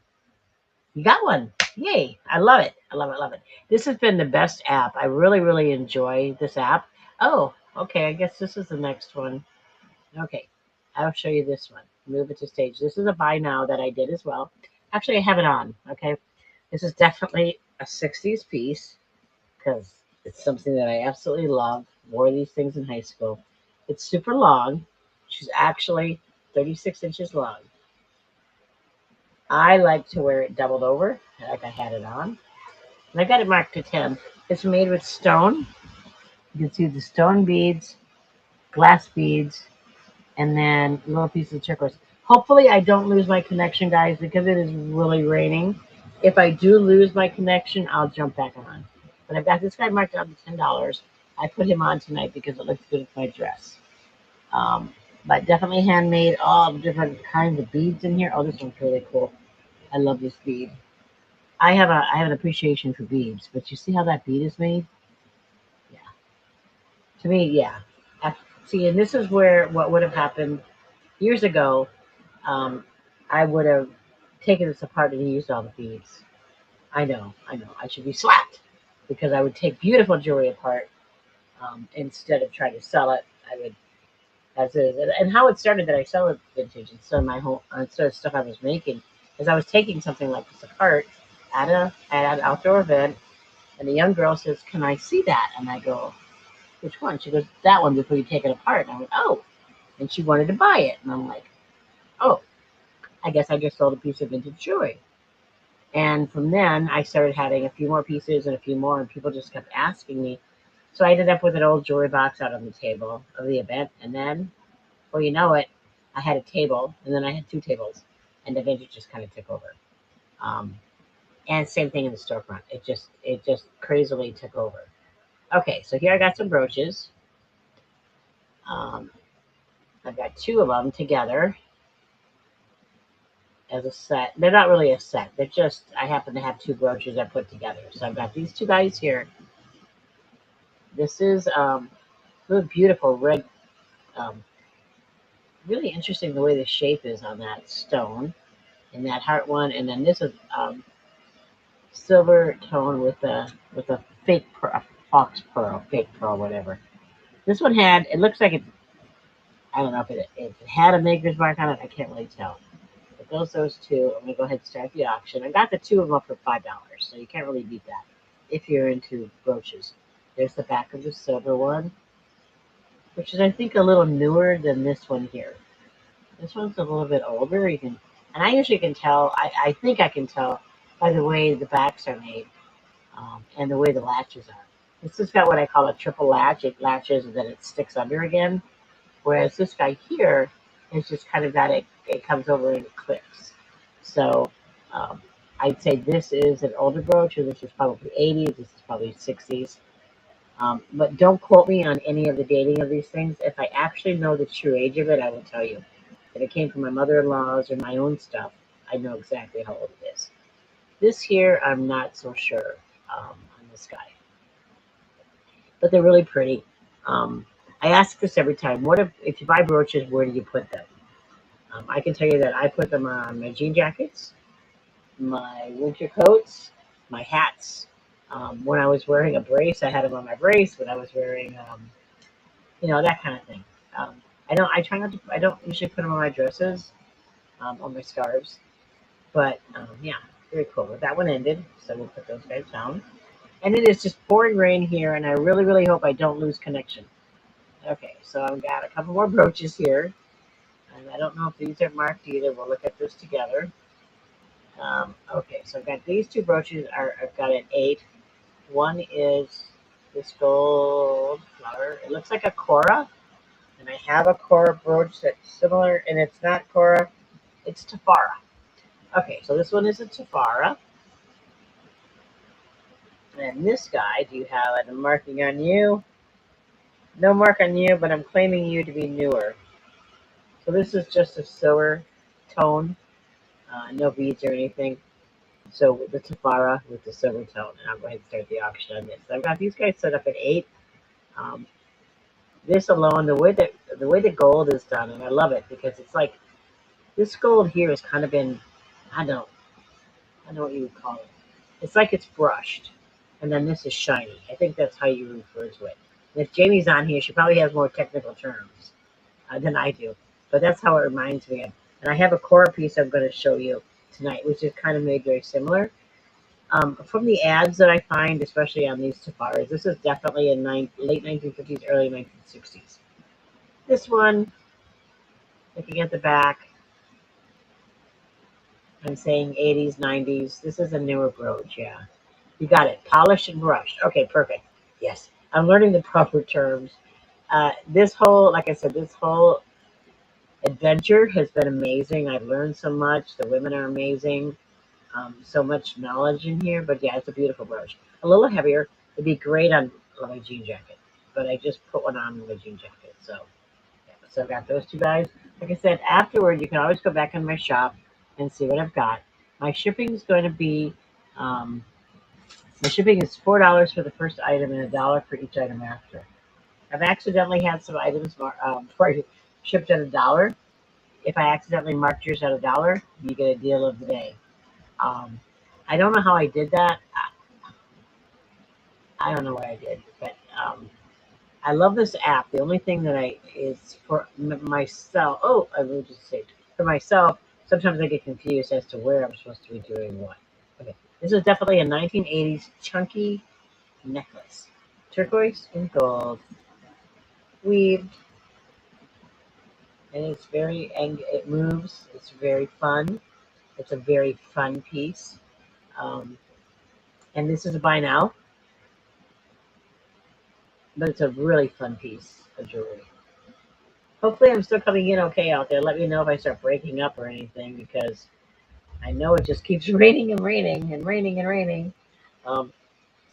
you got one. Yay. I love it. I love it. Love it. This has been the best app. I really, really enjoy this app. Oh, okay. I guess this is the next one. Okay, I'll show you this one. Move it to stage. This is a buy now that I did as well. Actually, I have it on. Okay, this is definitely a 60s piece because it's something that I absolutely love. Wore these things in high school. It's super long. She's actually 36 inches long. I like to wear it doubled over, like I had it on. And I got it marked to 10. It's made with stone. You can see the stone beads, glass beads, and then a little piece of turquoise. Hopefully, I don't lose my connection, guys, because it is really raining. If I do lose my connection, I'll jump back on. But I've got this guy marked down to $10. I put him on tonight because it looks good with my dress. But definitely handmade, all the different kinds of beads in here. Oh, this one's really cool. I love this bead. I have an appreciation for beads, but you see how that bead is made? Yeah. To me, yeah. See, and this is where what would have happened years ago. I would have taken this apart and used all the beads. I know. I should be slapped because I would take beautiful jewelry apart instead of trying to sell it. I would, as is. And how it started that I sell it vintage instead of my whole, instead of stuff I was making, is I was taking something like this apart at an outdoor event, and the young girl says, "Can I see that?" And I go, "Which one?" She goes, "That one before you take it apart." And I went, "Oh," and she wanted to buy it, and I'm like, "Oh, I guess I just sold a piece of vintage jewelry." And from then, I started having a few more pieces and a few more, and people just kept asking me. So I ended up with an old jewelry box out on the table of the event. And then, well, you know it, I had a table, and then I had two tables, and the vintage just kind of took over. Um, and same thing in the storefront. It just crazily took over. Okay, so here I got some brooches. Um, I've got two of them together as a set. They're not really a set. They're just I happen to have two brooches I put together. So I've got these two guys here. This is really beautiful red. Um, really interesting the way the shape is on that stone and that heart one. And then this is silver tone with a fox pearl, fake pearl, whatever. This one had. It looks like it. I don't know if it had a maker's mark on it. I can't really tell. But those two. I'm gonna go ahead and start the auction. I got the two of them up for $5, so you can't really beat that if you're into brooches. There's the back of the silver one, which is I think a little newer than this one here. This one's a little bit older. You can, and I usually can tell. I think I can tell by the way the backs are made and the way the latches are. This has got what I call a triple latch. It latches and then it sticks under again. Whereas this guy here has just kind of got it. It comes over and it clicks. So um, I'd say this is an older brooch, or this is probably 80s. This is probably 60s. But don't quote me on any of the dating of these things. If I actually know the true age of it, I will tell you. If it came from my mother-in-law's or my own stuff, I know exactly how old it is. This here, I'm not so sure on this guy, but they're really pretty. Um, I ask this every time. What if you buy brooches, where do you put them? I can tell you that I put them on my jean jackets, my winter coats, my hats. When I was wearing a brace, I had them on my brace. When I was wearing, that kind of thing. I don't. I try not to. I don't usually put them on my dresses, on my scarves. But yeah, very cool. But that one ended, so we'll put those guys down. And it is just pouring rain here, and I really, really hope I don't lose connection. Okay, so I've got a couple more brooches here, and I don't know if these are marked either. We'll look at this together. Okay, so I've got these two brooches. I've got an 8. One is this gold flower. It looks like a Cora, and I have a Cora brooch that's similar, and it's not Cora, it's Tafara. Okay, so this one is a Tafara. And this guy, do you have a marking on you? No mark on you, but I'm claiming you to be newer. So this is just a silver tone, no beads or anything. So the Tafara with the silver tone, and I'll go ahead and start the auction on this. I've got these guys set up at 8. Um, this alone, the way the gold is done, and I love it because it's like this gold here has kind of been, I don't know what you would call it. It's like it's brushed, and then this is shiny. I think that's how you refer to it. And if Jamie's on here, she probably has more technical terms than I do, but that's how it reminds me of. And I have a core piece I'm going to show you tonight, which is kind of made very similar. From the ads that I find, especially on these Tafaras, this is definitely a late 1950s, early 1960s. This one, looking at the back, I'm saying 80s, 90s. This is a newer brooch, yeah. You got it. Polished and brushed. Okay, perfect. Yes. I'm learning the proper terms. This whole, like I said, this whole adventure has been amazing. I've learned so much. The women are amazing. So much knowledge in here. But yeah, it's a beautiful brooch. A little heavier. It'd be great on my jean jacket. But I just put one on my jean jacket. So, yeah. So I've got those two guys. Like I said, afterward, you can always go back in my shop and see what I've got. My shipping is going to be um, the shipping is $4 for the first item and $1 for each item after. I've accidentally had some items shipped at $1. If I accidentally marked yours at $1, you get a deal of the day. Um, I don't know how I did that. I don't know what I did, but I love this app. The only thing that I is for myself. Oh, I will just say for myself. Sometimes I get confused as to where I'm supposed to be doing what. Okay, this is definitely a 1980s chunky necklace, turquoise and gold, weaved, and it's very it moves. It's very fun. It's a very fun piece. Um, and this is a buy now, but it's a really fun piece of jewelry. Hopefully, I'm still coming in okay out there. Let me know if I start breaking up or anything because I know it just keeps raining and raining and raining and raining. Um,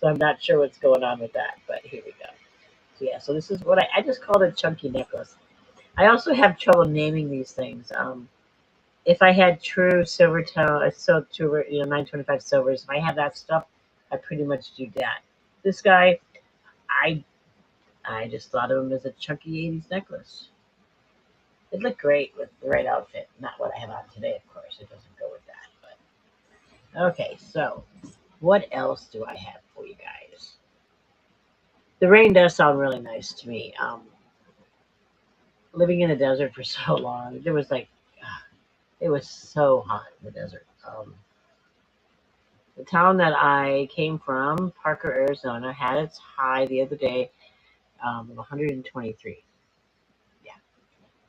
so I'm not sure what's going on with that, but here we go. So yeah, so this is what I just called a chunky necklace. I also have trouble naming these things. If I had true silver tone, so true, 925 silvers. If I have that stuff, I pretty much do that. This guy, I I just thought of him as a chunky 80s necklace. It looked great with the right outfit. Not what I have on today, of course. It doesn't go with that. But okay, so what else do I have for you guys? The rain does sound really nice to me. Living in the desert for so long, there was like, it was so hot in the desert. The town that I came from, Parker, Arizona, had its high the other day of 123. Yeah.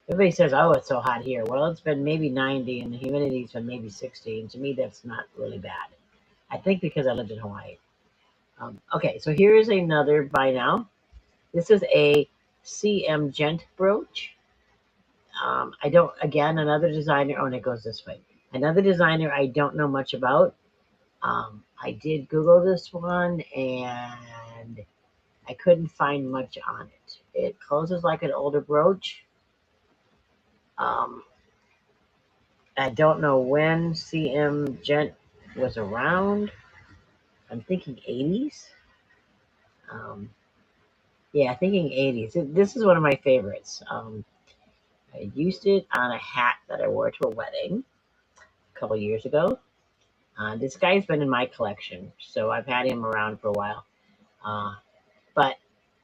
Everybody says, oh, it's so hot here. Well, it's been maybe 90 and the humidity's been maybe 60. And to me, that's not really bad. I think because I lived in Hawaii. Okay, so here is another buy now. This is a CM Gent brooch. I don't, again, another designer. Oh, and it goes this way. Another designer I don't know much about. I did Google this one and I couldn't find much on it. It closes like an older brooch. Um, I don't know when CM Gent was around. I'm thinking 80s. Um, yeah, thinking 80s. This is one of my favorites. I used it on a hat that I wore to a wedding a couple years ago. This guy's been in my collection, so I've had him around for a while. Uh, but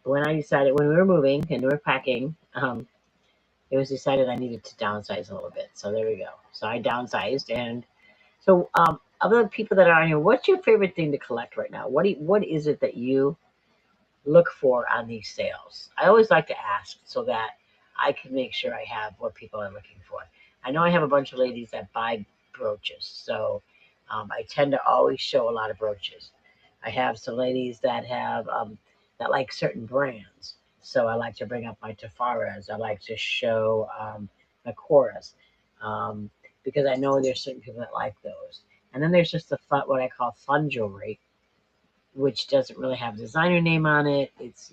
when we were moving and we were packing, it was decided I needed to downsize a little bit. So there we go. So I downsized and So, other people that are on here, what's your favorite thing to collect right now? What is it that you look for on these sales? I always like to ask so that I can make sure I have what people are looking for. I know I have a bunch of ladies that buy brooches, so I tend to always show a lot of brooches. I have some ladies that have that like certain brands, so I like to bring up my Tafaras. I like to show my Coras um, because I know there's certain people that like those. And then there's just the fun, what I call fun jewelry, which doesn't really have a designer name on it. It's,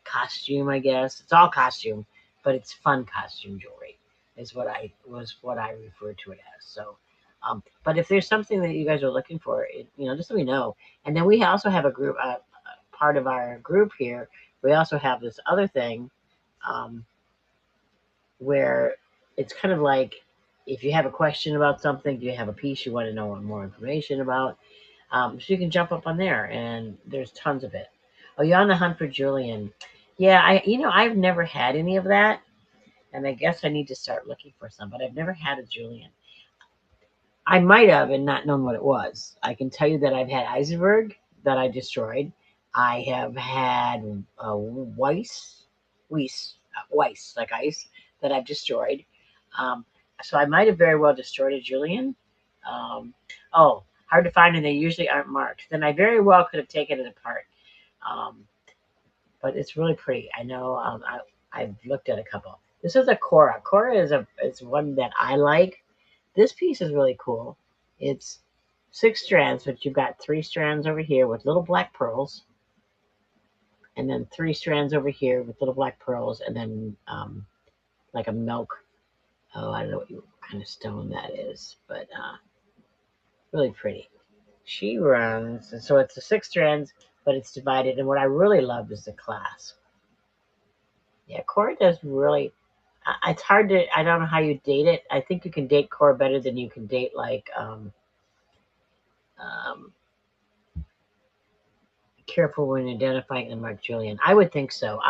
costume, I guess. It's all costume, but it's fun costume jewelry is what I refer to it as. So, but if there's something that you guys are looking for, just let me know. And then we also have a group, part of our group here. We also have this other thing um, where it's kind of like if you have a question about something, you have a piece you want to know more information about, so you can jump up on there, and there's tons of it. Oh, you're on the hunt for Julian. Yeah, I've never had any of that, and I guess I need to start looking for some. But I've never had a Julian. I might have and not known what it was. I can tell you that I've had Eisenberg that I destroyed. I have had Weiss, like ice, that I've destroyed. Um, so I might have very well destroyed a Julian. Um, oh, hard to find, and they usually aren't marked. Then I very well could have taken it apart. Um, but it's really pretty. I know. I've looked at a couple. This is a Cora. Cora is one that I like. This piece is really cool. It's 6 strands, but you've got 3 strands over here with little black pearls, and then 3 strands over here with little black pearls, and then like a milk. Oh, I don't know what kind of stone that is, but really pretty. She runs, and so it's the 6 strands, but it's divided. And what I really love is the clasp. Yeah, Cora does really. It's hard to. I don't know how you date it. I think you can date Cora better than you can date like um, careful when identifying unmarked Julian. I would think so.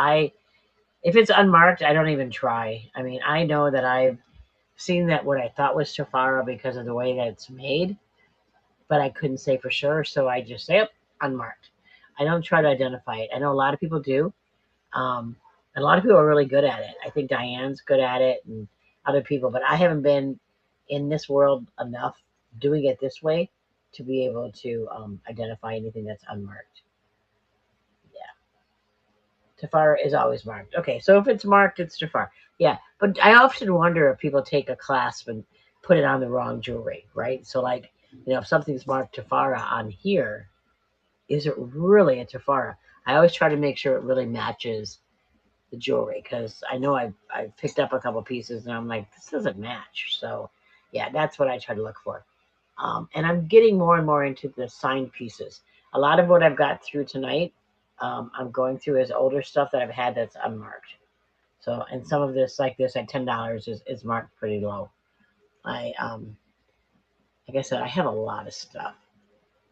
If it's unmarked, I don't even try. I mean, I know that I've seen that what I thought was Tafara because of the way that it's made, but I couldn't say for sure, so I just say, "Yep, unmarked." I don't try to identify it. I know a lot of people do, and a lot of people are really good at it. I think Diane's good at it, and other people, but I haven't been in this world enough doing it this way to be able to identify anything that's unmarked. Yeah. Tafara is always marked. Okay, so if it's marked, it's Tafara. Yeah, but I often wonder if people take a clasp and put it on the wrong jewelry, right? So, like, if something's marked Tafara on here, is it really a Tafara? I always try to make sure it really matches the jewelry because I know I picked up a couple pieces and I'm like, this doesn't match. So, yeah, that's what I try to look for. And I'm getting more and more into the signed pieces. A lot of what I've got through tonight, I'm going through is older stuff that I've had that's unmarked. So, and some of this, like this at $10, is marked pretty low. I, like I said, I have a lot of stuff.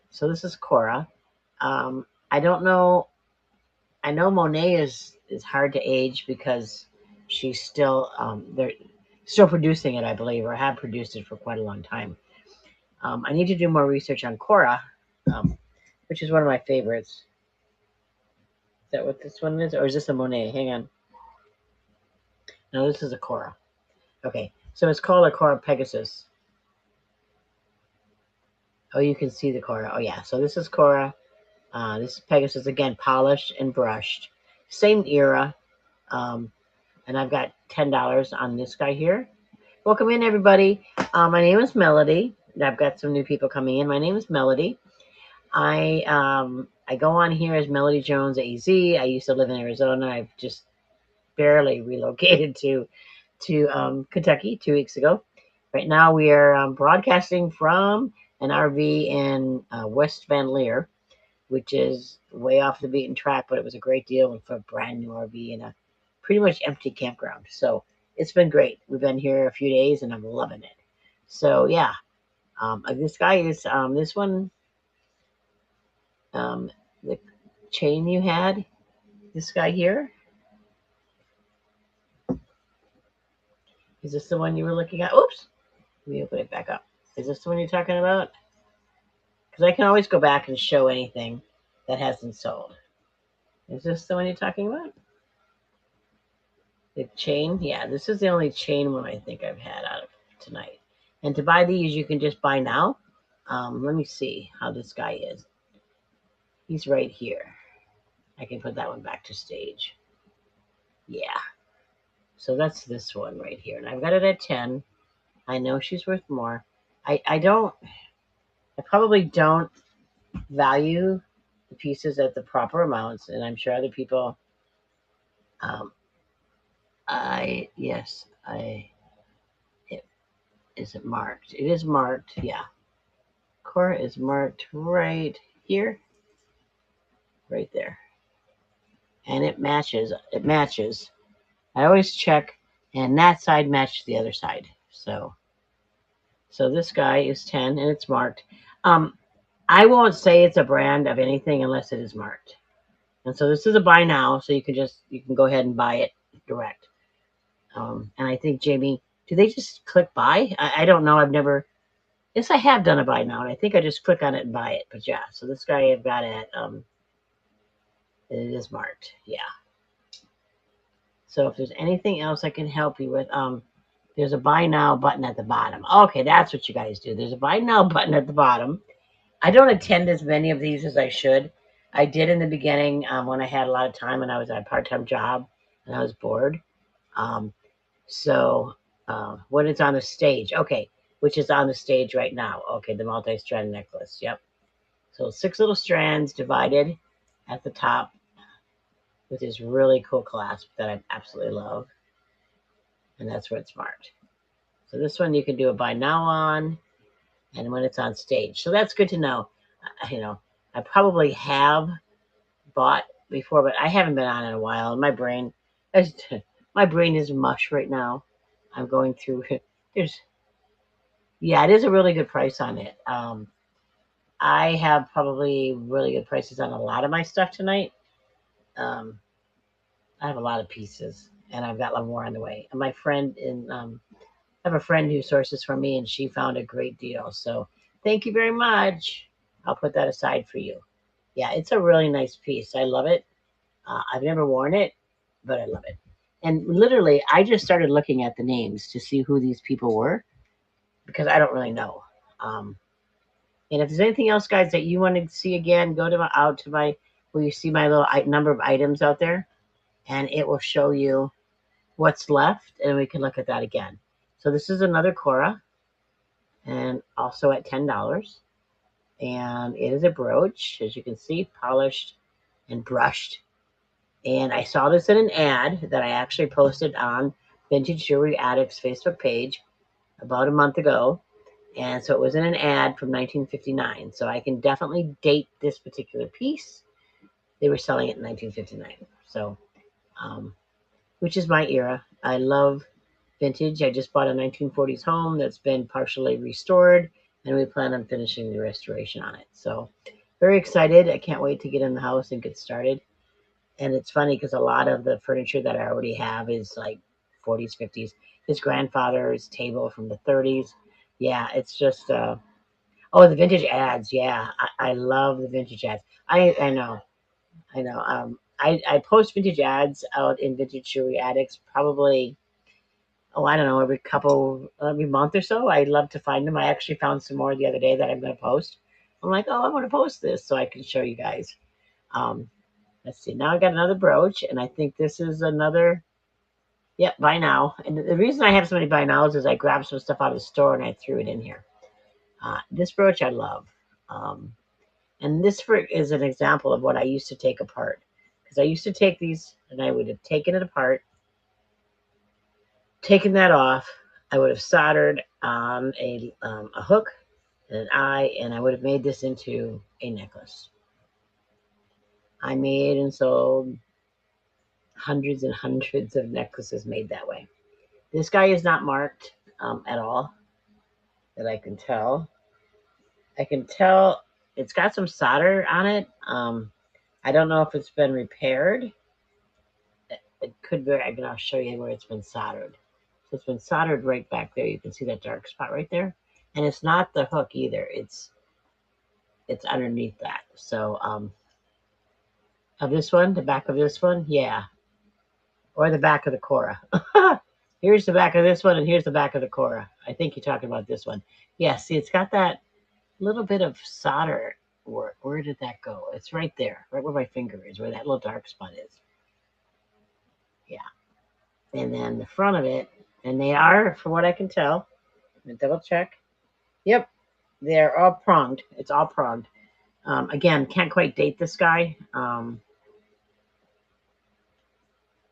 So this is Cora. I don't know. I know Monet is hard to age because she's still they're still producing it, I believe, or have produced it for quite a long time. I need to do more research on Cora, um, which is one of my favorites. Is that what this one is, or is this a Monet? Hang on. No, this is a Cora. Okay, so it's called a Cora Pegasus. Oh, you can see the Cora. Oh yeah, so this is Cora. This is Pegasus again, polished and brushed. Same era. Um, and I've got $10 on this guy here. Welcome in, everybody. My name is Melody. I've got some new people coming in. My name is Melody. I go on here as Melody Jones AZ. I used to live in Arizona. I've just barely relocated to Kentucky 2 weeks ago. Right now, we are broadcasting from an RV in West Van Leer, which is way off the beaten track, but it was a great deal for a brand new RV in a pretty much empty campground. So it's been great. We've been here a few days and I'm loving it. So yeah, this guy is this one, um, the chain you had, this guy here. Is this the one you were looking at? Oops, let me open it back up. Is this the one you're talking about? Because I can always go back and show anything that hasn't sold. Is this the one you're talking about? The chain? Yeah, this is the only chain one I think I've had out of tonight. And to buy these, you can just buy now. Let me see how this guy is. He's right here. I can put that one back to stage. Yeah. So that's this one right here. And I've got it at 10. I know she's worth more. I probably don't value the pieces at the proper amounts. And I'm sure other people, um, it, is it marked? It is marked. Yeah. Cora is marked right here, right there. And it matches. It matches. I always check, and that side matches the other side. So this guy is 10 and it's marked. Um, I won't say it's a brand of anything unless it is marked. And so this is a buy now, so you can go ahead and buy it direct. And I think Jamie, do they just click buy? I don't know. I've never. Yes, I have done a buy now, and I think I just click on it and buy it. But yeah, so this guy I've got at it is marked. Yeah. So if there's anything else I can help you with, there's a buy now button at the bottom. Okay, that's what you guys do. There's a buy now button at the bottom. I don't attend as many of these as I should. I did in the beginning when I had a lot of time and I was at a part-time job and I was bored. Um, so when it's on the stage, okay, which is on the stage right now. Okay, the multi-strand necklace. Yep. So 6 little strands divided at the top with this really cool clasp that I absolutely love, and that's where it's marked. So this one you can do a buy now on, and when it's on stage. So that's good to know. You know, I probably have bought before, but I haven't been on in a while. And my brain is mush right now. I'm going through it. There's Yeah, it is a really good price on it. I have probably really good prices on a lot of my stuff tonight. Um, I have a lot of pieces, and I've got a lot more on the way. And my friend I have a friend who sources for me, and she found a great deal. So thank you very much. I'll put that aside for you. Yeah, it's a really nice piece. I love it. I've never worn it, but I love it. And literally, I just started looking at the names to see who these people were because I don't really know. Um, and if there's anything else, guys, that you want to see again, go to out to my where you see my little number of items out there, and it will show you what's left, and we can look at that again. So this is another Cora, and also at $10. And it is a brooch, as you can see, polished and brushed. And I saw this in an ad that I actually posted on Vintage Jewelry Addicts Facebook page about a month ago. And so it was in an ad from 1959. So I can definitely date this particular piece. They were selling it in 1959. So, which is my era. I love vintage. I just bought a 1940s home that's been partially restored, and we plan on finishing the restoration on it. So, very excited. I can't wait to get in the house and get started. And it's funny because a lot of the furniture that I already have is like 40s, 50s. His grandfather's table from the 30s. Yeah, it's just oh, the vintage ads. Yeah, I love the vintage ads. I know, I know. I post vintage ads out in Vintage Jewelry Addicts probably, oh, I don't know, every month or so. I love to find them. I actually found some more the other day that I'm going to post. I'm like, oh, I want to post this so I can show you guys. Um, let's see. Now I got another brooch, and I think this is another. Yep, buy now. And the reason I have so many buy nows is I grabbed some stuff out of the store and I threw it in here. This brooch I love. Um, and this is an example of what I used to take apart. Because I used to take these and I would have taken it apart, taken that off. I would have soldered on a hook and an eye, and I would have made this into a necklace. I made and sold hundreds and hundreds of necklaces made that way. This guy is not marked at all that I can tell. I can tell it's got some solder on it. I don't know if it's been repaired. It could be. I'll show you where it's been soldered. So it's been soldered right back there. You can see that dark spot right there. And it's not the hook either. It's underneath that. So of this one, the back of this one, yeah, or the back of the Cora. Here's the back of this one, and here's the back of the Cora. I think you're talking about this one. Yeah, see, it's got that little bit of solder work. Where did that go? It's right there, right where my finger is, where that little dark spot is. Yeah. And then the front of it, and they are, from what I can tell, double check. Yep, they're all pronged. It's all pronged. Again, can't quite date this guy.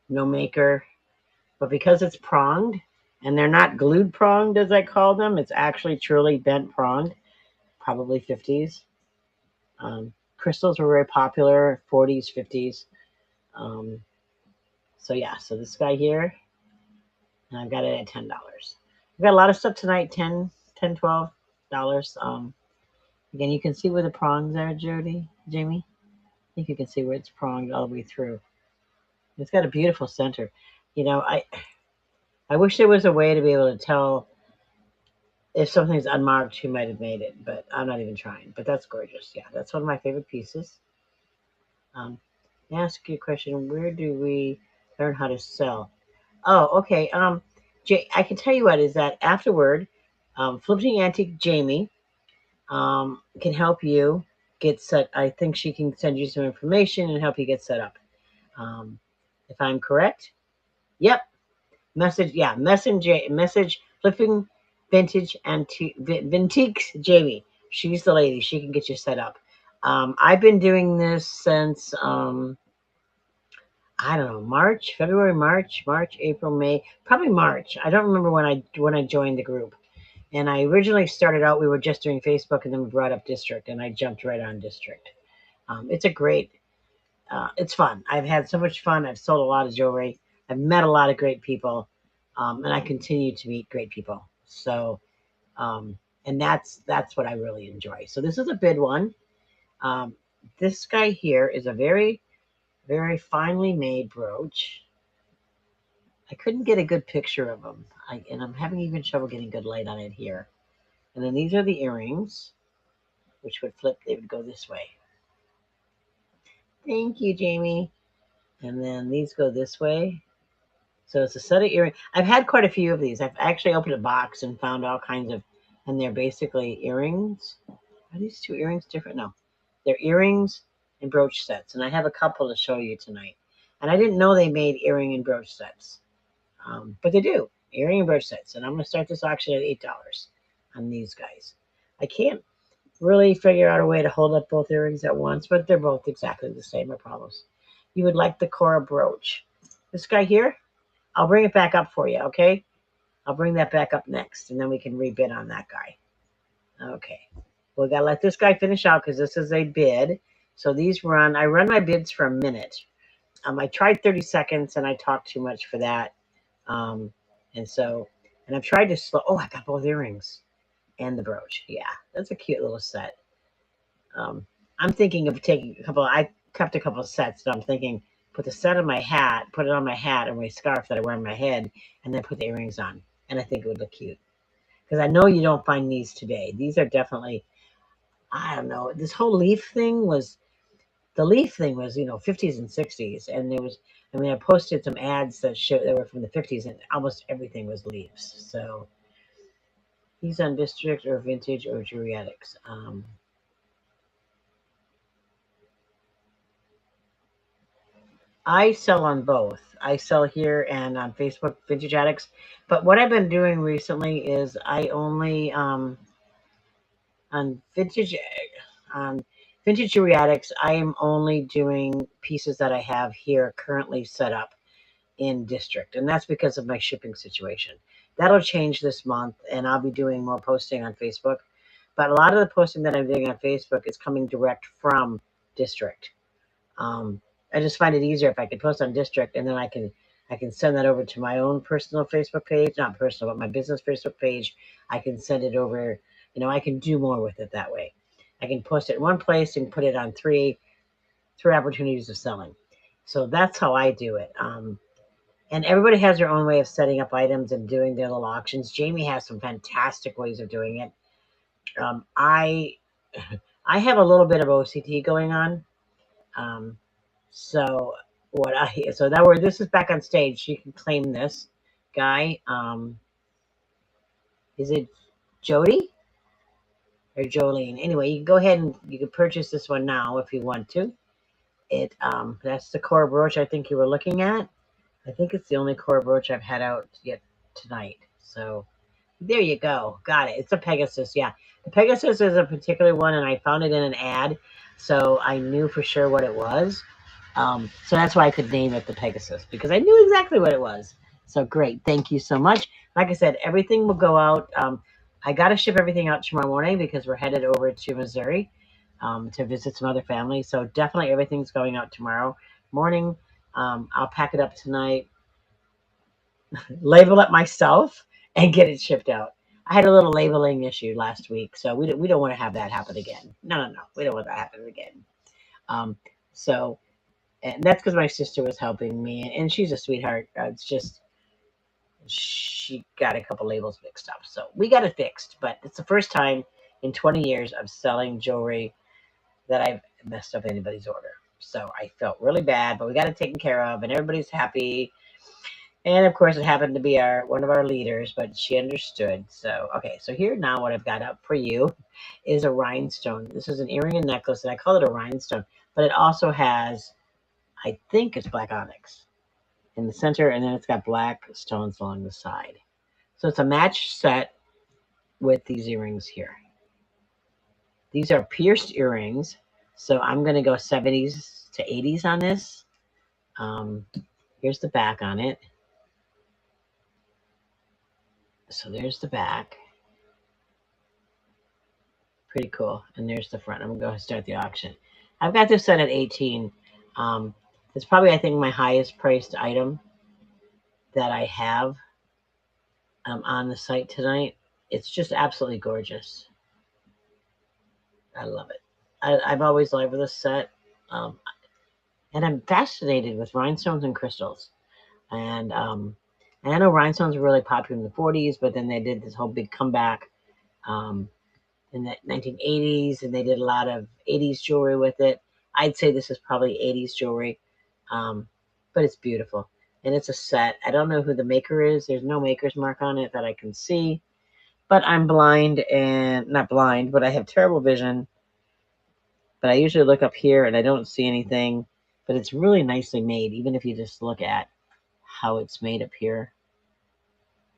No maker, but because it's pronged, and they're not glued pronged as I call them, it's actually truly bent pronged. Probably 50s. Crystals were very popular, 40s, 50s. Um, so yeah, so this guy here, and I've got it at $10. We've got a lot of stuff tonight, 10 $12. Again, you can see where the prongs are, Jamie. I think you can see where it's pronged all the way through. It's got a beautiful center. You know, I wish there was a way to be able to tell if something's unmarked who might have made it, but I'm not even trying. But that's gorgeous. Yeah, that's one of my favorite pieces. Ask you a question. Where do we learn how to sell? Oh, okay. I can tell you what is that afterward, Flipping Antique Jamie can help you get set. I think she can send you some information and help you get set up. If I'm correct. Yep. Message Flipping Vintiques Jamie. She's the lady. She can get you set up. I've been doing this since I don't know, February, March, April, May, probably March. I don't remember when I joined the group. And I originally started out, we were just doing Facebook, and then we brought up District, and I jumped right on District. It's a great, it's fun. I've had so much fun. I've sold a lot of jewelry. I've met a lot of great people, and I continue to meet great people. So, and that's what I really enjoy. So this is a bid one. Um, this guy here is a very, very finely made brooch. I couldn't get a good picture of him, and I'm having even trouble getting good light on it here. And then these are the earrings, which would flip. They would go this way. Thank you, Jamie. And then these go this way. So it's a set of earrings. I've had quite a few of these. I've actually opened a box and found all kinds of, and they're basically earrings. Are these two earrings different? No, they're earrings and brooch sets. And I have a couple to show you tonight. And I didn't know they made earring and brooch sets, but they do. Earring and brooch sets. And I'm going to start this auction at $8 on these guys. I can't really figure out a way to hold up both earrings at once, but they're both exactly the same, I promise. You would like the Cora brooch. This guy here, I'll bring it back up for you, okay? I'll bring that back up next, and then we can rebid on that guy. Okay. We got to let this guy finish out because this is a bid. So I run my bids for a minute. I tried 30 seconds, and I talked too much for that. And I've tried to slow. Oh, I got both earrings and the brooch. Yeah, that's a cute little set. I'm thinking of taking a couple. I kept a couple of sets, so I'm thinking put the set on my hat, put it on my hat and my scarf that I wear on my head, and then put the earrings on. And I think it would look cute because I know you don't find these today. These are definitely, I don't know. This whole leaf thing was 50s and 60s, and there was. I mean, I posted some ads that were from the 50s, and almost everything was leaves. So these on District or Vintage or Geriatrics. I sell on both. I sell here and on Facebook, Vintage Addicts. But what I've been doing recently is I only on Vintage Jewelry Addicts. I am only doing pieces that I have here currently set up in District, and that's because of my shipping situation. That'll change this month, and I'll be doing more posting on Facebook. But a lot of the posting that I'm doing on Facebook is coming direct from District. Um, I just find it easier if I can post on District, and then I can send that over to my own personal Facebook page, not personal, but my business Facebook page. I can send it over. I can do more with it that way. I can post it in one place and put it on three opportunities of selling. So that's how I do it. And everybody has their own way of setting up items and doing their little auctions. Jamie has some fantastic ways of doing it. I I have a little bit of OCT going on. Um, so this is back on stage. You can claim this guy. Is it Jody or Jolene? Anyway, you can go ahead and you can purchase this one now if you want to. That's the core brooch I think you were looking at. I think it's the only core brooch I've had out yet tonight. So there you go. Got it. It's a Pegasus. Yeah. The Pegasus is a particular one, and I found it in an ad. So I knew for sure what it was. So that's why I could name it the Pegasus, because I knew exactly what it was. So great. Thank you so much. Like I said, everything will go out. I got to ship everything out tomorrow morning because we're headed over to Missouri to visit some other family. So definitely everything's going out tomorrow morning. I'll pack it up tonight, label it myself, and get it shipped out. I had a little labeling issue last week, so we don't want to have that happen again. No. We don't want that happen again. Um, so, and that's because my sister was helping me, and she's a sweetheart. It's just she got a couple labels mixed up. So we got it fixed, but it's the first time in 20 years of selling jewelry that I've messed up anybody's order. So I felt really bad, but we got it taken care of, and everybody's happy. And of course, it happened to be one of our leaders, but she understood. So okay, so here now, what I've got up for you is a rhinestone. This is an earring and necklace, and I call it a rhinestone, but it also has, I think it's black onyx in the center, and then it's got black stones along the side. So it's a match set with these earrings here. These are pierced earrings, so I'm going to go 70s to 80s on this. Here's the back on it. So there's the back. Pretty cool. And there's the front. I'm going to go start the auction. I've got this set at 18. It's probably, I think, my highest priced item that I have on the site tonight. It's just absolutely gorgeous. I love it. I've always loved this set. And I'm fascinated with rhinestones and crystals. And I know rhinestones were really popular in the 40s, but then they did this whole big comeback in the 1980s, and they did a lot of 80s jewelry with it. I'd say this is probably 80s jewelry, but it's beautiful. And it's a set. I don't know who the maker is. There's no maker's mark on it that I can see. But I'm blind, and not blind, but I have terrible vision. But I usually look up here and I don't see anything. But it's really nicely made, even if you just look at how it's made up here.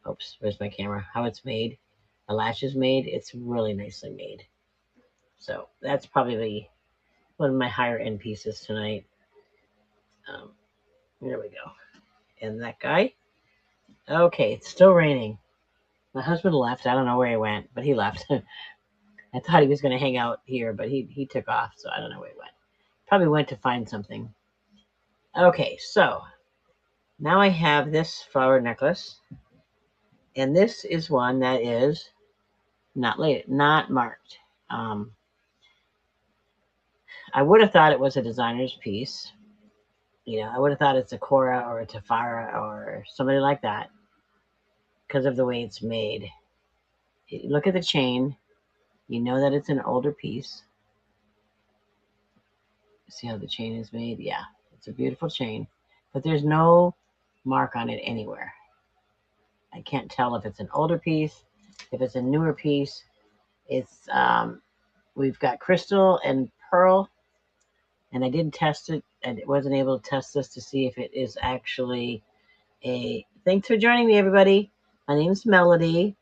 Oops, where's my camera? How it's made. The latch is made. It's really nicely made. So that's probably one of my higher end pieces tonight. There we go. And that guy. Okay, it's still raining. My husband left. I don't know where he went, but he left. I thought he was going to hang out here, but he took off, so I don't know where he went. Probably went to find something. Okay, so now I have this flower necklace, and this is one that is not marked. I would have thought it was a designer's piece. I would have thought it's a Cora or a Tafara or somebody like that because of the way it's made. Look at the chain. You know that it's an older piece. See how the chain is made? Yeah, it's a beautiful chain, but there's no mark on it anywhere. I can't tell if it's an older piece, if it's a newer piece. It's we've got crystal and pearl, and I didn't test it, and wasn't able to test this to see if it is actually a. Thanks for joining me, everybody. My name is Melody.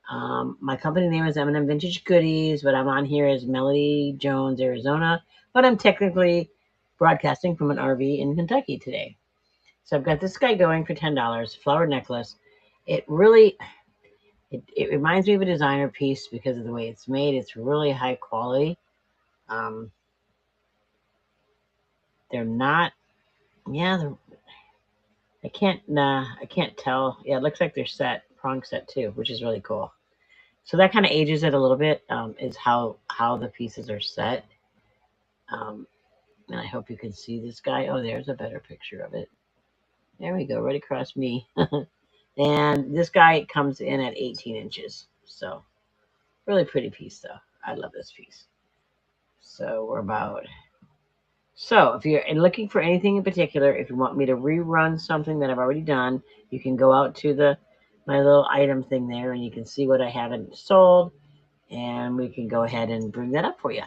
My company name is M&M Vintage Goodies, but I'm on here as Melody Jones, Arizona. But I'm technically broadcasting from an RV in Kentucky today. So I've got this guy going for $10, flower necklace. It really, it reminds me of a designer piece because of the way it's made. It's really high quality. They're not, yeah, I can't tell. Yeah, it looks like they're prong set too, which is really cool. So that kind of ages it a little bit, is how the pieces are set. And I hope you can see this guy. Oh, there's a better picture of it. There we go, right across me. And this guy comes in at 18 inches. So Really pretty piece, though. I love this piece. So we're about. So if you're looking for anything in particular, if you want me to rerun something that I've already done, you can go out to my little item thing there, and you can see what I haven't sold, and we can go ahead and bring that up for you.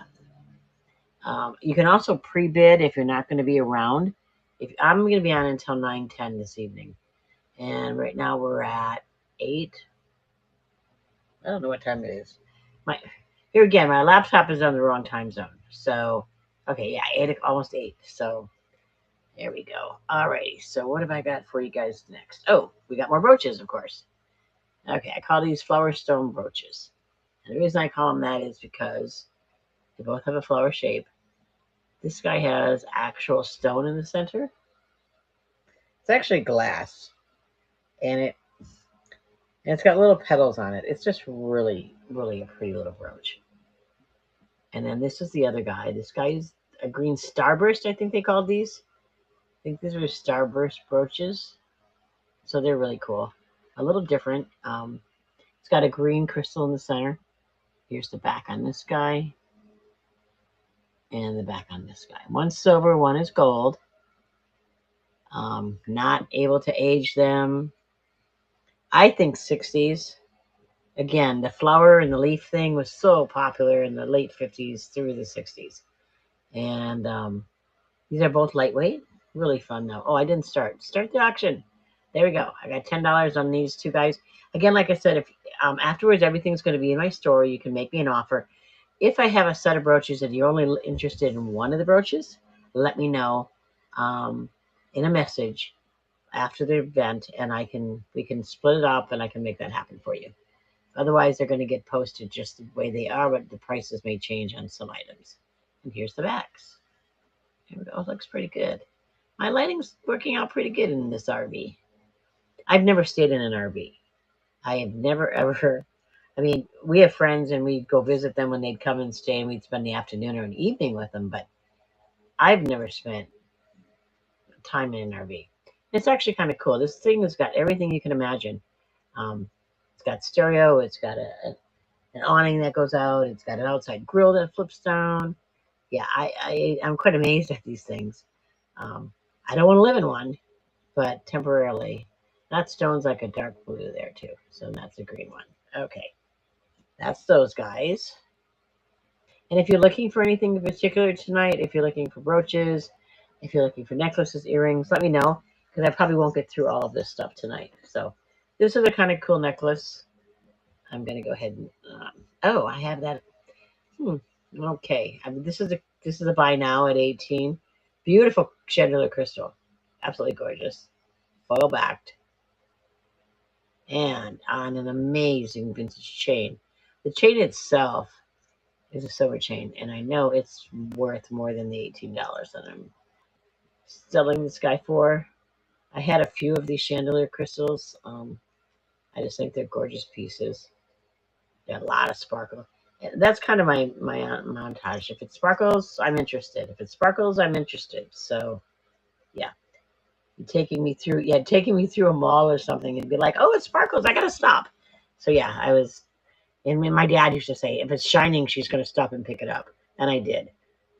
You can also pre-bid if you're not going to be around. If I'm going to be on until 9:10 this evening, and right now we're at 8. I don't know what time it is. My Here again, my laptop is on the wrong time zone. So, okay, yeah, 8, almost 8. So there we go. Alrighty. So what have I got for you guys next? Oh, we got more brooches, of course. Okay, I call these flower stone brooches. And the reason I call them that is because they both have a flower shape. This guy has actual stone in the center. It's actually glass, and it's got little petals on it. It's just really, really a pretty little brooch. And then this is the other guy. This guy is a green starburst, I think they called these. I think these were starburst brooches. So they're really cool. A little different. It's got a green crystal in the center. Here's the back on this guy. And the back on this guy. One's silver, one is gold. Not able to age them. I think 60s. Again, the flower and the leaf thing was so popular in the late 50s through the 60s. And these are both lightweight. Really fun, though. Oh, I didn't start. Start the auction. There we go. I got $10 on these two guys. Again, like I said, if afterwards everything's going to be in my store, you can make me an offer. If I have a set of brooches and you're only interested in one of the brooches, let me know in a message after the event, and we can split it up, and I can make that happen for you. Otherwise, they're going to get posted just the way they are, but the prices may change on some items. And here's the backs. Here we go. It looks pretty good. My lighting's working out pretty good in this RV. I've never stayed in an RV. I have never ever. I mean, we have friends and we'd go visit them when they'd come and stay, and we'd spend the afternoon or an evening with them. But I've never spent time in an RV. It's actually kind of cool. This thing has got everything you can imagine. Um, it's got stereo. It's got an awning that goes out. It's got an outside grill that flips down. Yeah, I'm quite amazed at these things. Um, I don't want to live in one, but temporarily. That stone's like a dark blue there too, so that's a green one. Okay, that's those guys. And if you're looking for anything in particular tonight, if you're looking for brooches, if you're looking for necklaces, earrings, let me know because I probably won't get through all of this stuff tonight. So this is a kind of cool necklace. I'm gonna go ahead and oh, I have that. Okay, this is a buy now at 18. Beautiful chandelier crystal, absolutely gorgeous, foil backed, and on an amazing vintage chain. The chain itself is a silver chain, and I know it's worth more than the $18 that I'm selling this guy for. I had a few of these chandelier crystals. I just think they're gorgeous pieces. They have a lot of sparkle. And that's kind of my montage. If it sparkles, I'm interested. If it sparkles, I'm interested. So yeah, taking me through a mall or something and be like, oh, it sparkles. I gotta stop. So yeah, I was. And my dad used to say, if it's shining, she's going to stop and pick it up. And I did.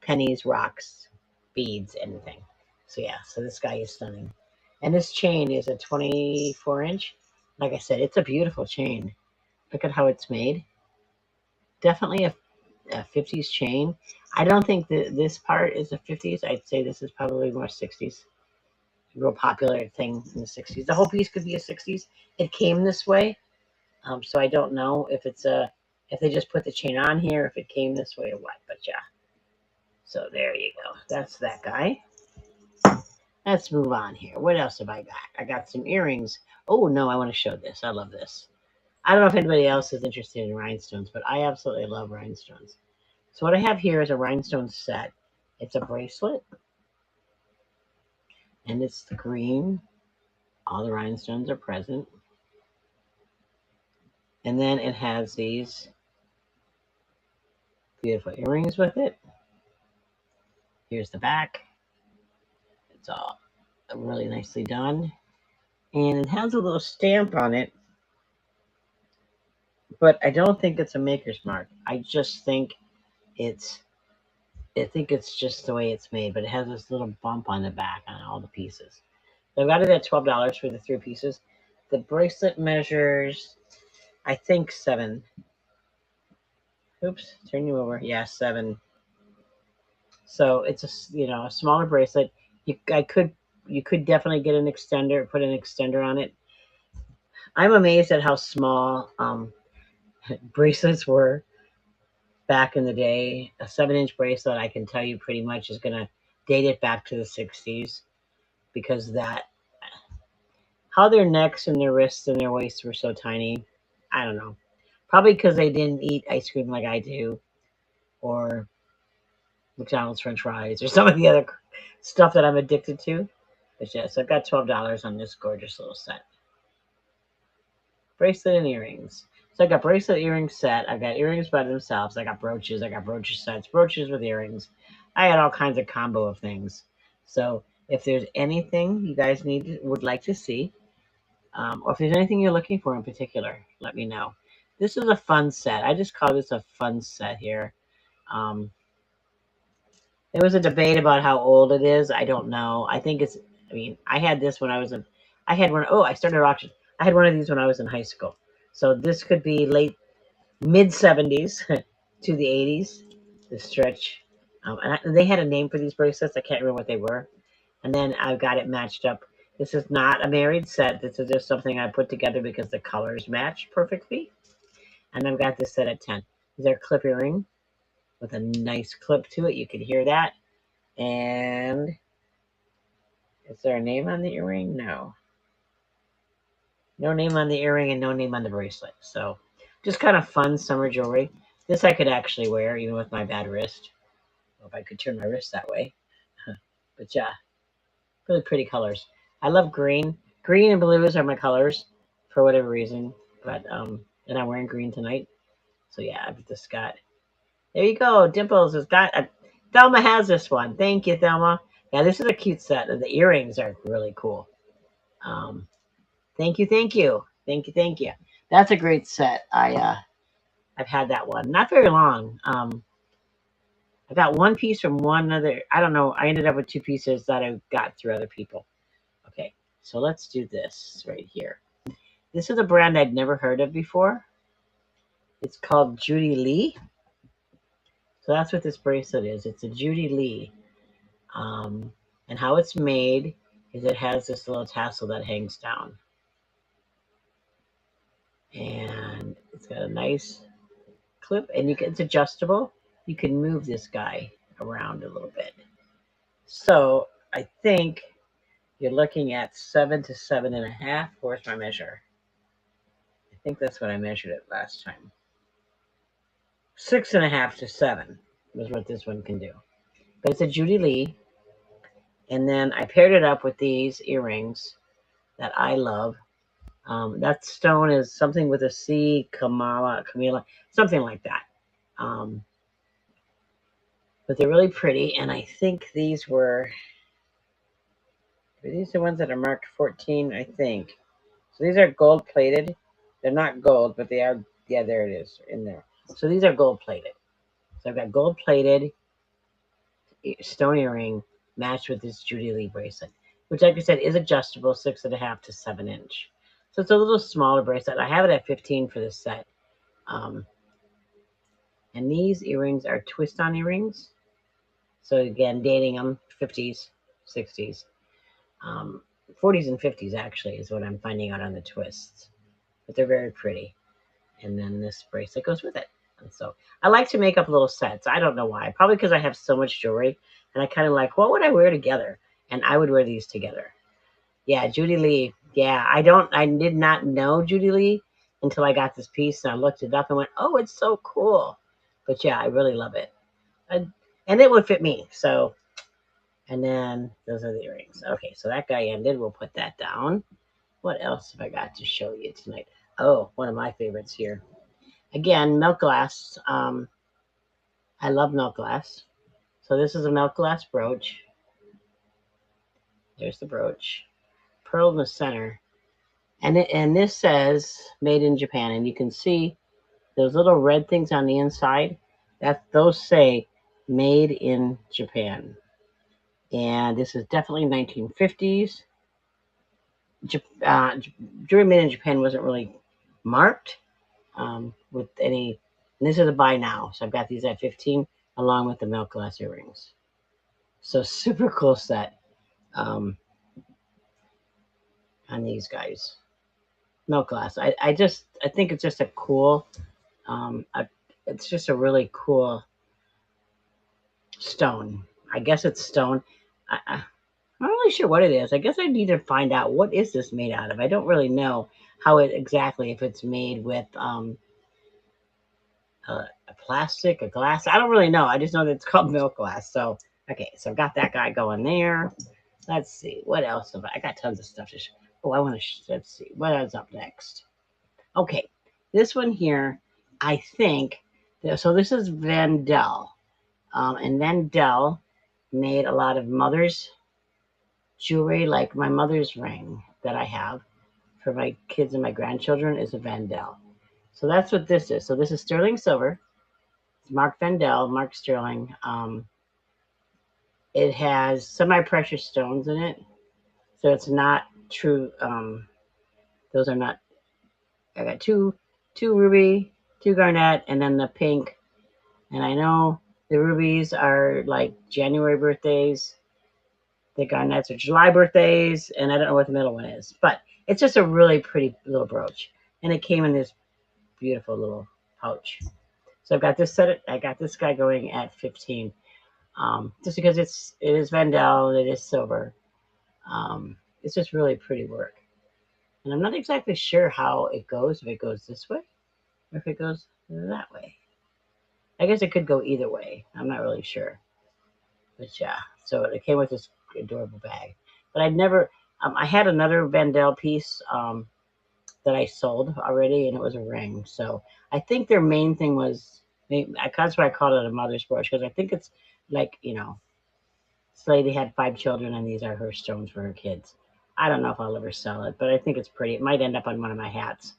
Pennies, rocks, beads, anything. So yeah, so this guy is stunning. And this chain is a 24-inch. Like I said, it's a beautiful chain. Look at how it's made. Definitely a 50s chain. I don't think that this part is a 50s. I'd say this is probably more 60s. Real popular thing in the 60s. The whole piece could be a 60s. It came this way. So I don't know if they just put the chain on here, if it came this way or what. But yeah. So there you go. That's that guy. Let's move on here. What else have I got? I got some earrings. Oh no, I want to show this. I love this. I don't know if anybody else is interested in rhinestones, but I absolutely love rhinestones. So what I have here is a rhinestone set. It's a bracelet, and it's the green. All the rhinestones are present. And then it has these beautiful earrings with it. Here's the back. It's all really nicely done. And it has a little stamp on it but I don't think it's a maker's mark. I just think it's just the way it's made, but it has this little bump on the back on all the pieces. So I got it at $12 for the 3 pieces. The bracelet measures, I think, 7. Oops, turn you over. Yeah, 7. So it's a smaller bracelet. You could definitely get an extender, put an extender on it. I'm amazed at how small bracelets were back in the day. A 7-inch bracelet, I can tell you pretty much, is gonna date it back to the 60s because that how their necks and their wrists and their waists were so tiny. I don't know. Probably because they didn't eat ice cream like I do, or McDonald's French fries, or some of the other stuff that I'm addicted to. But yes, I've got $12 on this gorgeous little set. Bracelet and earrings. So I got bracelet earring set. I got earrings by themselves. I got brooches. I got brooches sets. Brooches with earrings. I had all kinds of combo of things. So if there's anything you guys would like to see, or if there's anything you're looking for in particular, let me know. This is a fun set. I just call this a fun set here. Um, there was a debate about how old it is. I don't know. I think it's. I mean, I had this when I was in. I had one. Oh, I started auction. I had one of these when I was in high school. So this could be late mid 70s to the 80s. The stretch. And they had a name for these bracelets. I can't remember what they were. And then I've got it matched up. This is not a married set. This is just something I put together because the colors match perfectly. And I've got this set at 10. These are clip earring with a nice clip to it. You can hear that. And is there a name on the earring? No. No name on the earring and no name on the bracelet. So just kind of fun summer jewelry. This I could actually wear even with my bad wrist. If I could turn my wrist that way. But yeah, really pretty colors. I love green. Green and blues are my colors for whatever reason. But and I'm wearing green tonight. So yeah, I've just got. There you go. Dimples has got. Thelma has this one. Thank you, Thelma. Yeah, this is a cute set. The earrings are really cool. Um, thank you, thank you, thank you, thank you. That's a great set. I've had that one. Not very long. I got one piece from one other. I don't know. I ended up with 2 pieces that I got through other people. Okay, so let's do this right here. This is a brand I'd never heard of before. It's called Judy Lee. So that's what this bracelet is. It's a Judy Lee. Um, and how it's made is it has this little tassel that hangs down. And it's got a nice clip, and it's adjustable. You can move this guy around a little bit. So I think you're looking at 7 to 7.5. Where's my measure? I think that's what I measured it last time. 6.5 to 7 is what this one can do. But it's a Judy Lee. And then I paired it up with these earrings that I love. That stone is something with a C, Camila, something like that. Um, but they're really pretty. And I think these were the ones that are marked 14, I think. So these are gold plated. They're not gold, but they are, yeah, there it is in there. So these are gold plated. So I've got gold plated stone earring matched with this Judy Lee bracelet, which, like I said, is adjustable, 6.5 to 7 inch. So it's a little smaller bracelet. I have it at 15 for this set. Um, and these earrings are twist on earrings. So again, dating them 50s, 60s, 40s and 50s actually is what I'm finding out on the twists. But they're very pretty. And then this bracelet goes with it. And so I like to make up little sets. I don't know why. Probably because I have so much jewelry, and I kind of like, what would I wear together? And I would wear these together. Yeah, Judy Lee. Yeah, I did not know Judy Lee until I got this piece and I looked it up and went, oh, it's so cool. But yeah, I really love it. And it would fit me. So, and then those are the earrings. Okay, so that guy ended. We'll put that down. What else have I got to show you tonight? Oh, one of my favorites here. Again, milk glass. I love milk glass. So this is a milk glass brooch. There's the brooch. Pearl in the center. And this says made in Japan. And you can see those little red things on the inside, those say made in Japan. And this is definitely 1950s. Jewelry made in Japan wasn't really marked with any. And this is a buy now. So I've got these at 15 along with the milk glass earrings. So super cool set um, on these guys. Milk glass. I think it's just a cool. Um, a, it's just a really cool stone. I guess it's stone. I'm not really sure what it is. I guess I need to find out what is this made out of. I don't really know how it exactly, if it's made with a plastic, a glass. I don't really know. I just know that it's called milk glass. So okay, so I've got that guy going there. Let's see what else have I got. Tons of stuff to show. Oh, I want to. Let's see what is up next. Okay, this one here, I think. So this is Vandel, and Vandel made a lot of mother's jewelry, like my mother's ring that I have for my kids and my grandchildren is a Vandel. So that's what this is. So this is sterling silver. It's Mark Vandel, Mark Sterling. It has semi-precious stones in it, so it's not true. Those are not. I got two ruby, two garnet, and then the pink. And I know the rubies are like January birthdays. The garnets are July birthdays, and I don't know what the middle one is, but it's just a really pretty little brooch, and it came in this beautiful little pouch. So I've got this set. I got this guy going at 15, just because it is Vandel, it is silver. It's just really pretty work, and I'm not exactly sure how it goes. If it goes this way, or if it goes that way. I guess it could go either way. I'm not really sure, but yeah. So it came with this adorable bag, but I'd never. I had another Vandel piece that I sold already, and it was a ring. So I think their main thing was, that's why I called it a mother's brooch, because I think it's like, this lady had 5 children, and these are her stones for her kids. I don't know if I'll ever sell it, but I think it's pretty. It might end up on one of my hats,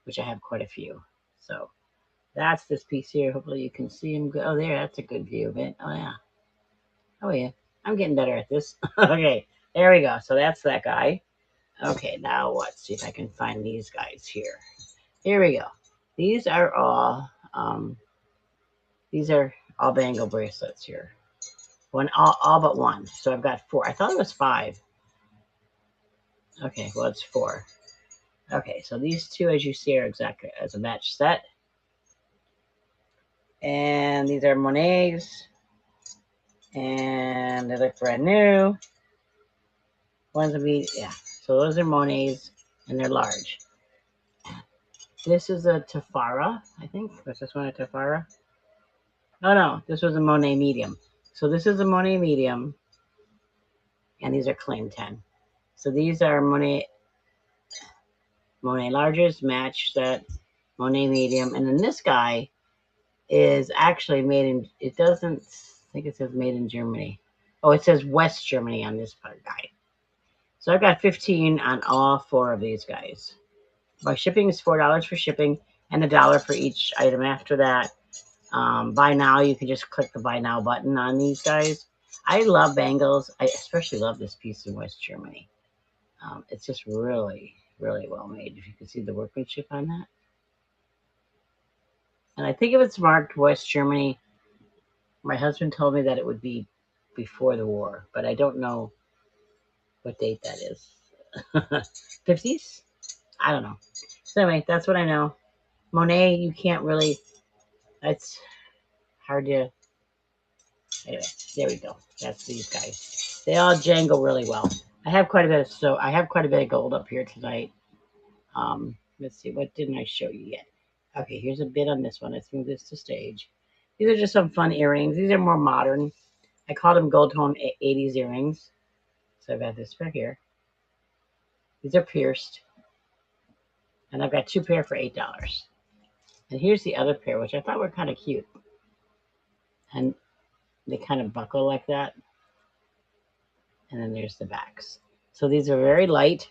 which I have quite a few. So that's this piece here. Hopefully you can see him. Oh, there, that's a good view of it. Oh yeah. Oh yeah. I'm getting better at this. Okay, there we go. So that's that guy. Okay, now what? See if I can find these guys here. Here we go. These are all bangle bracelets here. All but one. So I've got 4. I thought it was 5. Okay, well it's 4. Okay, so these two, as you see, are exactly as a match set. And these are Monets, and they look brand new. One's a yeah. So those are Monets, and they're large. This is a Tafara, I think. Was this one a Tafara? Oh no, this was a Monet medium. So this is a Monet medium, and these are claim 10. So these are Monet largest, match set, Monet medium, and then this guy is actually made in. It doesn't. I think it says made in Germany. Oh, it says West Germany on this part guy. So I've got 15 on all 4 of these guys. My shipping is $4 for shipping, and $1 for each item after that. Buy now, you can just click the buy now button on these guys. I love bangles. I especially love this piece in West Germany. It's just really, really well made. If you can see the workmanship on that. And I think if it's marked West Germany, my husband told me that it would be before the war, but I don't know what date that is. 50s? I don't know. So anyway, that's what I know. Monet, you can't really, it's hard to, anyway, there we go. That's these guys. They all jangle really well. I have quite a bit of gold up here tonight. Let's see, what didn't I show you yet? Okay, here's a bit on this one. Let's move this to stage. These are just some fun earrings. These are more modern. I call them gold tone 80s earrings. So I've got this right here. These are pierced. And I've got 2 pair for $8. And here's the other pair, which I thought were kind of cute. And they kind of buckle like that. And then there's the backs. So these are very light.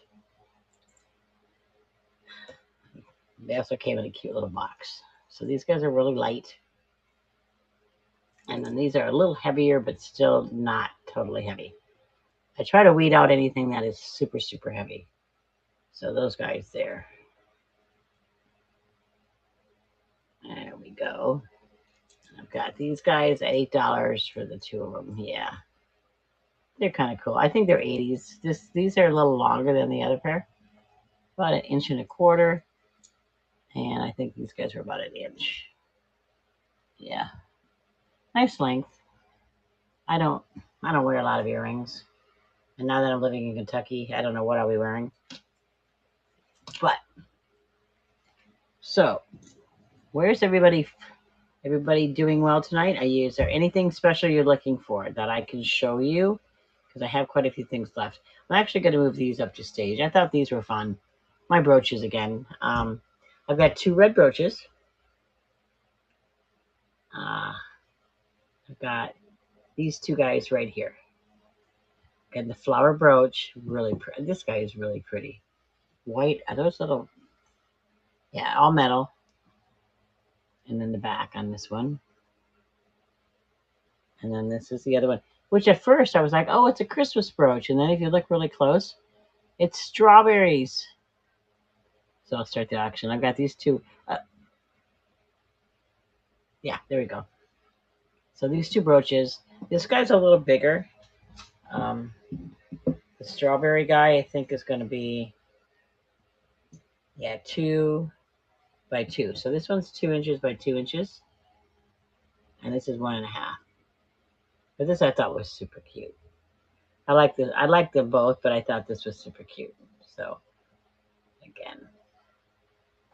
They also came in a cute little box. So these guys are really light. And then these are a little heavier, but still not totally heavy. I try to weed out anything that is super, super heavy. So those guys there. There we go. I've got these guys at $8 for the two of them. Yeah. They're kind of cool. I think they're 80s. These are a little longer than the other pair. About 1.25 inches. And I think these guys are about 1 inch. Yeah. Nice length. I don't wear a lot of earrings. And now that I'm living in Kentucky, I don't know what I'll be wearing. But so where's everybody? Everybody doing well tonight? Is there anything special you're looking for that I can show you? Because I have quite a few things left. I'm actually going to move these up to stage. I thought these were fun. My brooches again. I've got 2 red brooches. I've got these 2 guys right here. Got the flower brooch. Really pretty. This guy is really pretty. White. Are those little? Yeah, all metal. And then the back on this one. And then this is the other one, which at first I was like, oh, it's a Christmas brooch. And then if you look really close, it's strawberries. So I'll start the auction. I've got these 2. Yeah, there we go. So these 2 brooches. This guy's a little bigger. The strawberry guy, I think, is going to be, 2 by 2. So this one's 2 inches by 2 inches. And this is 1.5. But this I thought was super cute. I like this. I like them both, but I thought this was super cute. So again,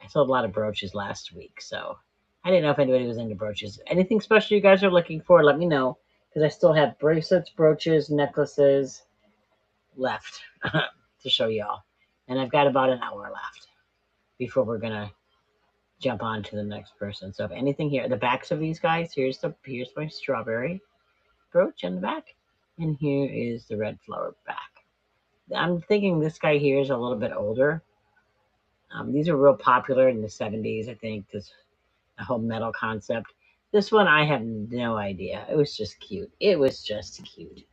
I sold a lot of brooches last week, so I didn't know if anybody was into brooches. Anything special you guys are looking for, let me know, because I still have bracelets, brooches, necklaces left to show y'all. And I've got about an hour left before we're going to jump on to the next person. So if anything here, the backs of these guys, here's my strawberry brooch on the back, and here is the red flower back. I'm thinking this guy here is a little bit older. These are real popular in the 70s, I think, the whole metal concept. This one, I have no idea. It was just cute. It was just cute.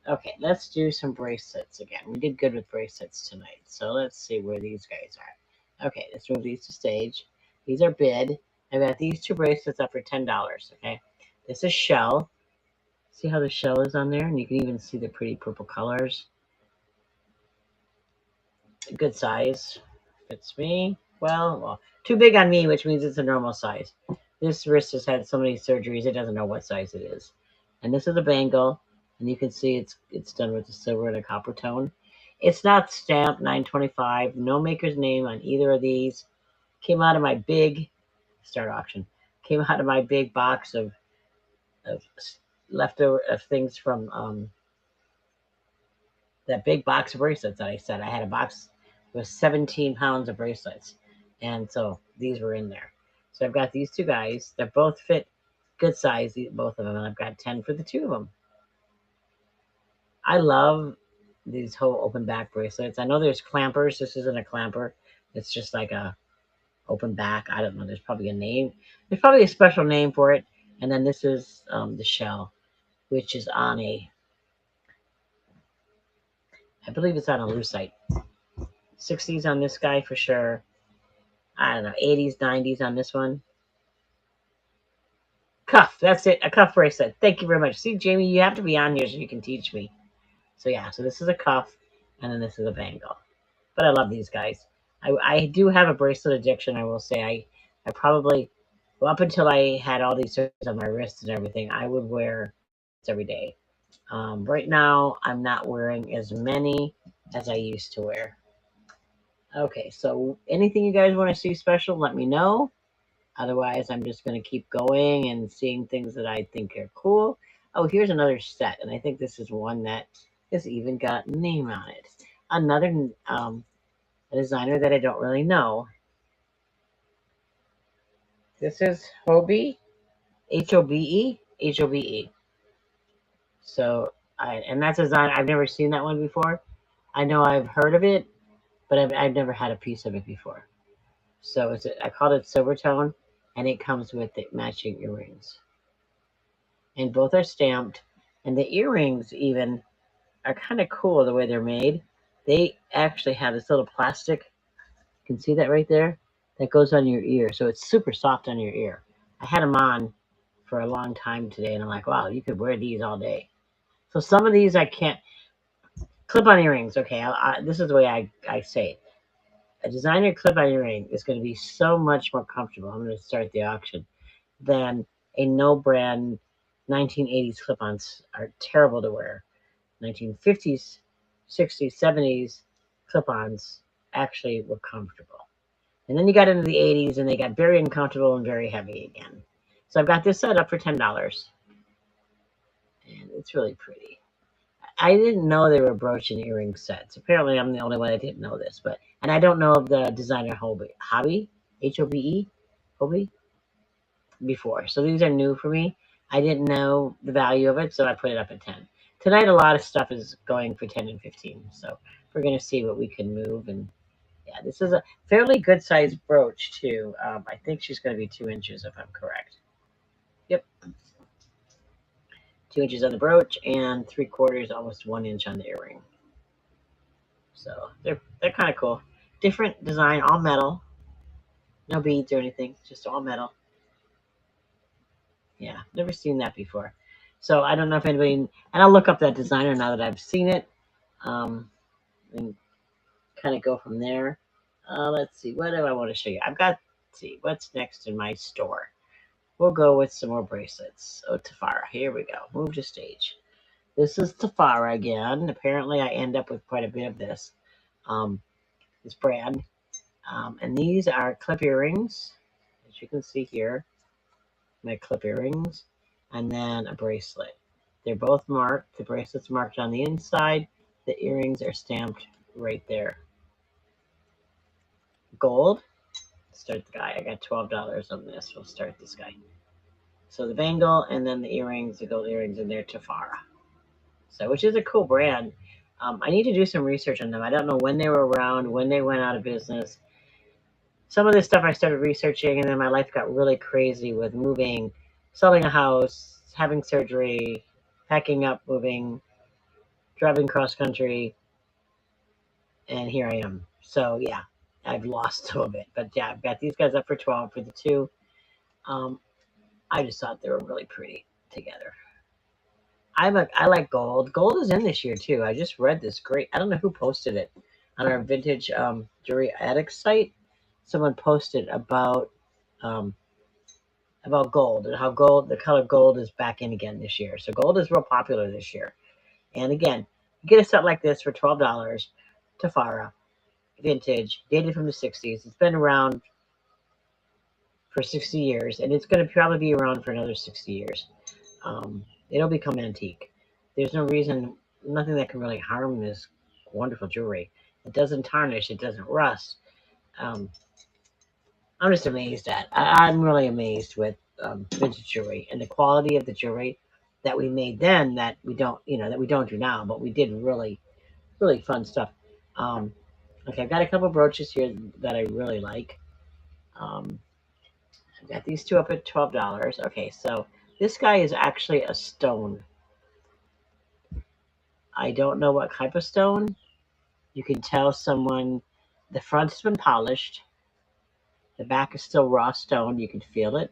Okay, let's do some bracelets again. We did good with bracelets tonight. So let's see where these guys are. Okay, let's move these to stage. These are bid. I've got these 2 bracelets up for $10, okay? This is shell. See how the shell is on there? And you can even see the pretty purple colors. Good size. Fits me. Well, too big on me, which means it's a normal size. This wrist has had so many surgeries, it doesn't know what size it is. And this is a bangle, and you can see it's done with a silver and a copper tone. It's not stamped 925. No maker's name on either of these. Came out of my big start auction. Came out of my big box of leftover of things from that big box of bracelets that I said. I had a box with 17 pounds of bracelets. And so these were in there. So I've got these 2 guys. They both fit good size, both of them. And I've got 10 for the 2 of them. I love these whole open back bracelets. I know there's clampers. This isn't a clamper. It's just like a open back. I don't know. There's probably a name. There's probably a special name for it. And then this is the shell, which is on I believe it's on a lucite. 60s on this guy for sure. I don't know, 80s, 90s on this one. Cuff, that's it, a cuff bracelet. Thank you very much. See, Jamie, you have to be on here so you can teach me. So yeah, so this is a cuff, and then this is a bangle. But I love these guys. I do have a bracelet addiction, I will say. I probably, well, up until I had all these surgeries on my wrists and everything, I would wear every day. Right now, I'm not wearing as many as I used to wear. Okay, so anything you guys want to see special, let me know. Otherwise, I'm just going to keep going and seeing things that I think are cool. Oh, here's another set, and I think this is one that has even got a name on it. Another a designer that I don't really know. This is Hobie, Hobe, Hobe. So, and that's a design I've never seen that one before. I know I've heard of it, but I've never had a piece of it before. So I called it Silvertone, and it comes with the matching earrings. And both are stamped, and the earrings even are kind of cool the way they're made. They actually have this little plastic. You can see that right there? That goes on your ear, so it's super soft on your ear. I had them on for a long time today, and I'm like, wow, you could wear these all day. So some of these I can't. Clip-on earrings, okay, this is the way I say it. A designer clip-on earring is going to be so much more comfortable. I'm going to start the auction than a no-brand 1980s clip-ons are terrible to wear. 1950s, 60s, 70s clip-ons actually were comfortable. And then you got into the 80s and they got very uncomfortable and very heavy again. So I've got this set up for $10. And it's really pretty. I didn't know they were brooch and earring sets. Apparently I'm the only one that didn't know this. And I don't know of the designer Hobie, Hobe, Hobie, before. So these are new for me. I didn't know the value of it, so I put it up at 10. Tonight a lot of stuff is going for 10 and 15. So we're going to see what we can move. And yeah, this is a fairly good sized brooch too. I think she's going to be 2 inches if I'm correct. Yep. 2 inches on the brooch and 3/4, almost 1 inch on the earring. So they're kind of cool. Different design, all metal. No beads or anything, just all metal. Yeah, never seen that before. So I don't know if anybody, and I'll look up that designer now that I've seen it, and kind of go from there. Let's see, what do I want to show you? Let's see, what's next in my store? We'll go with some more bracelets. Oh, Tafara, here we go. Move to stage. This is Tafara again. Apparently I end up with quite a bit of this brand. And these are clip earrings, as you can see here, my clip earrings, and then a bracelet. They're both marked. The bracelet's marked on the inside. The earrings are stamped right there. Gold. Start the guy. I got $12 on this. We'll start this guy. So the bangle and then the earrings, the gold earrings, and they're Tafara. So, which is a cool brand. I need to do some research on them. I don't know when they were around, when they went out of business. Some of this stuff I started researching, and then my life got really crazy with moving, selling a house, having surgery, packing up, moving, driving cross country, and here I am. So yeah, I've lost some of it, but yeah, I've got these guys up for 12 for the 2. I just thought they were really pretty together. I like gold. Gold is in this year too. I just read this great. I don't know who posted it on our vintage jewelry addict site. Someone posted about gold and how the color gold is back in again this year. So gold is real popular this year. And again, you get a set like this for $12. Tafara, vintage, dated from the 60s. It's been around for 60 years, and it's going to probably be around for another 60 years. It'll become antique. There's no reason, nothing that can really harm this wonderful jewelry. It doesn't tarnish. It doesn't rust. I'm just amazed at. I'm really amazed with vintage jewelry and the quality of the jewelry that we made then that we don't, that we don't do now, but we did really, really fun stuff. Okay, I've got a couple brooches here that I really like. I've got these 2 up at $12. Okay, so this guy is actually a stone. I don't know what type of stone. You can tell the front's been polished. The back is still raw stone. You can feel it.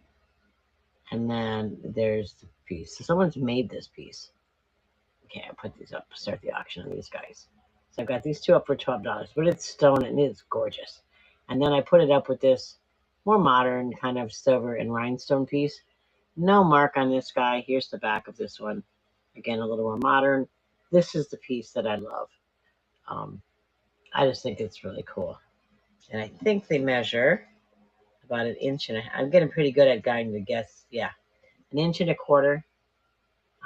And then there's the piece. So someone's made this piece. Okay, I'll put these up, start the auction on these guys. So I've got these 2 up for $12, but it's stone and it's gorgeous. And then I put it up with this more modern kind of silver and rhinestone piece. No mark on this guy. Here's the back of this one. Again, a little more modern. This is the piece that I love. I just think it's really cool. And I think they measure about 1.5 inches. I'm getting pretty good at guiding the guests. Yeah, 1.25 inches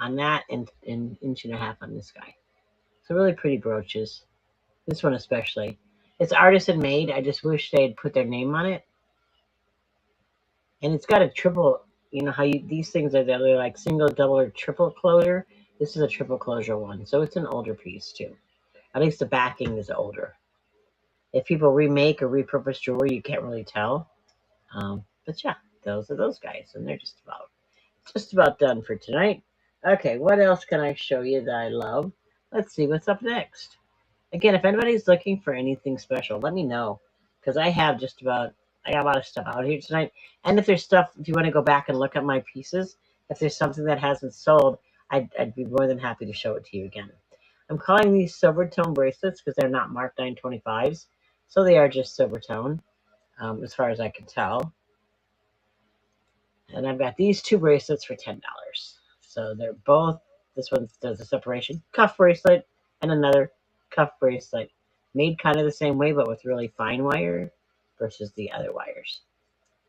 on that and 1.5 inches on this guy. So really pretty brooches. This one especially. It's artisan made. I just wish they'd put their name on it. And it's got a triple, how these things are, they're like single, double, or triple closure. This is a triple closure one. So it's an older piece too. At least the backing is older. If people remake or repurpose jewelry, you can't really tell. But yeah, those are those guys, and they're just about done for tonight. Okay, what else can I show you that I love? Let's see what's up next. Again, if anybody's looking for anything special, let me know, because I got a lot of stuff out here tonight. And if there's stuff, if you want to go back and look at my pieces, if there's something that hasn't sold, I'd be more than happy to show it to you again. I'm calling these silver tone bracelets because they're not marked 925s, so they are just silver tone, as far as I can tell. And I've got these two bracelets for $10. So they're both, this one does a separation cuff bracelet and another cuff bracelet, made kind of the same way, but with really fine wire versus the other wires.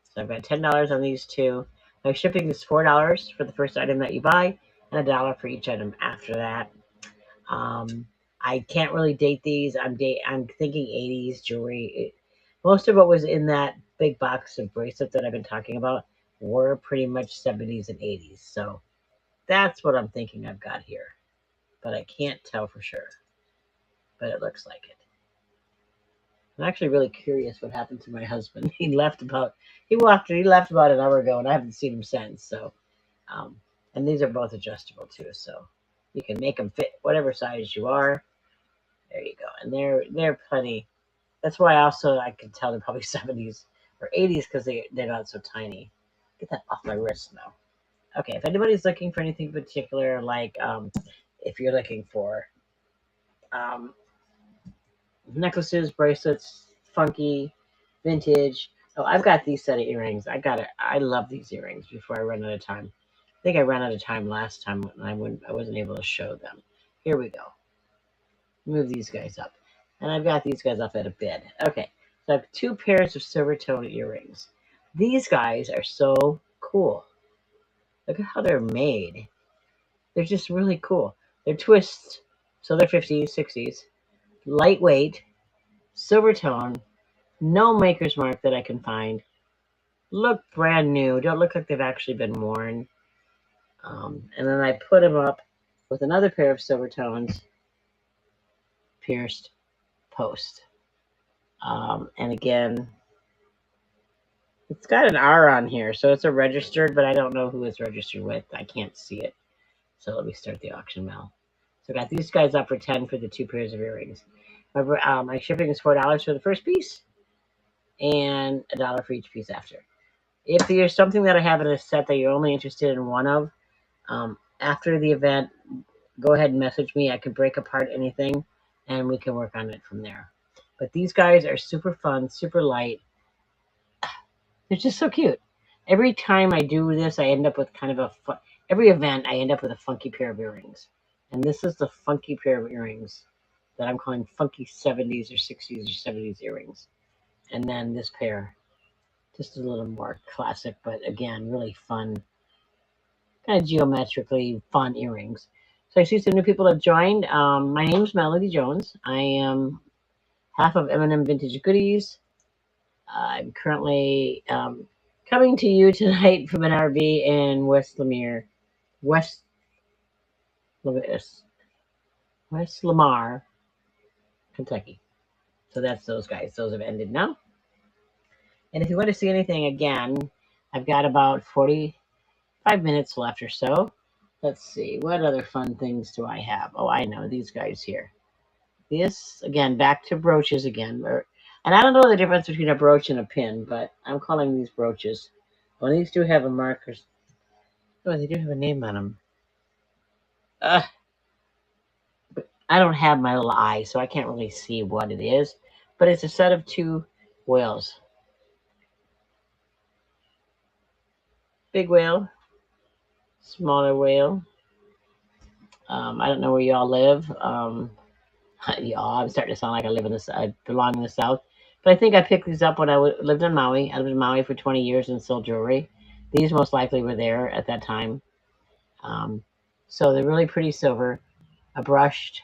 So I've got $10 on these two. My shipping is $4 for the first item that you buy, and $1 for each item after that. I can't really date these. I'm thinking 80s jewelry. Most of what was in that big box of bracelets that I've been talking about were pretty much 70s and 80s. So that's what I'm thinking I've got here. But I can't tell for sure. But it looks like it. I'm actually really curious what happened to my husband. He left about an hour ago, and I haven't seen him since. So, and these are both adjustable too, so you can make them fit whatever size you are. There you go, and they're plenty. That's why I can tell they're probably 70s or 80s because they're not so tiny. Get that off my wrist now. Okay, if anybody's looking for anything particular, like if you're looking for um, necklaces, bracelets, funky, vintage. Oh, I've got these set of earrings. I love these earrings before I run out of time. I think I ran out of time last time when I wasn't able to show them. Here we go. Move these guys up. And I've got these guys up at a bid. Okay, so I have two pairs of silver tone earrings. These guys are so cool. Look at how they're made. They're just really cool. They're twists, so they're 50s, 60s. Lightweight, silver tone, no maker's mark that I can find. Look brand new. Don't look like they've actually been worn. And then I put them up with another pair of silver tones, pierced post. And again, it's got an R on here, so it's a registered, but I don't know who it's registered with. I can't see it. So let me start the auction now. So I got these guys up for 10 for the two pairs of earrings. My shipping is $4 for the first piece and $1 for each piece after. If there's something that I have in a set that you're only interested in one of, after the event, go ahead and message me. I can break apart anything and we can work on it from there. But these guys are super fun, super light. They're just so cute. Every time I do this, I end up with every event, I end up with a funky pair of earrings. And this is the funky pair of earrings that I'm calling funky 70s or 60s or 70s earrings. And then this pair, just a little more classic, but again, really fun, kind of geometrically fun earrings. So I see some new people have joined. My name is Melody Jones. I am half of M&M Vintage Goodies. I'm currently coming to you tonight from an RV in West Lamar, Kentucky. So that's those guys. Those have ended now. And if you want to see anything again, I've got about 45 minutes left or so. Let's see. What other fun things do I have? Oh, I know. These guys here. This, again, back to brooches again. And I don't know the difference between a brooch and a pin, but I'm calling these brooches. Well, these do have a marker. Oh, they do have a name on them. But I don't have my little eye, so I can't really see what it is. But it's a set of two whales. Big whale, smaller whale. I don't know where y'all live. Y'all, I'm starting to sound like I belong in the South. But I think I picked these up when I lived in Maui. I lived in Maui for 20 years and sold jewelry. These most likely were there at that time. So they're really pretty silver, a brushed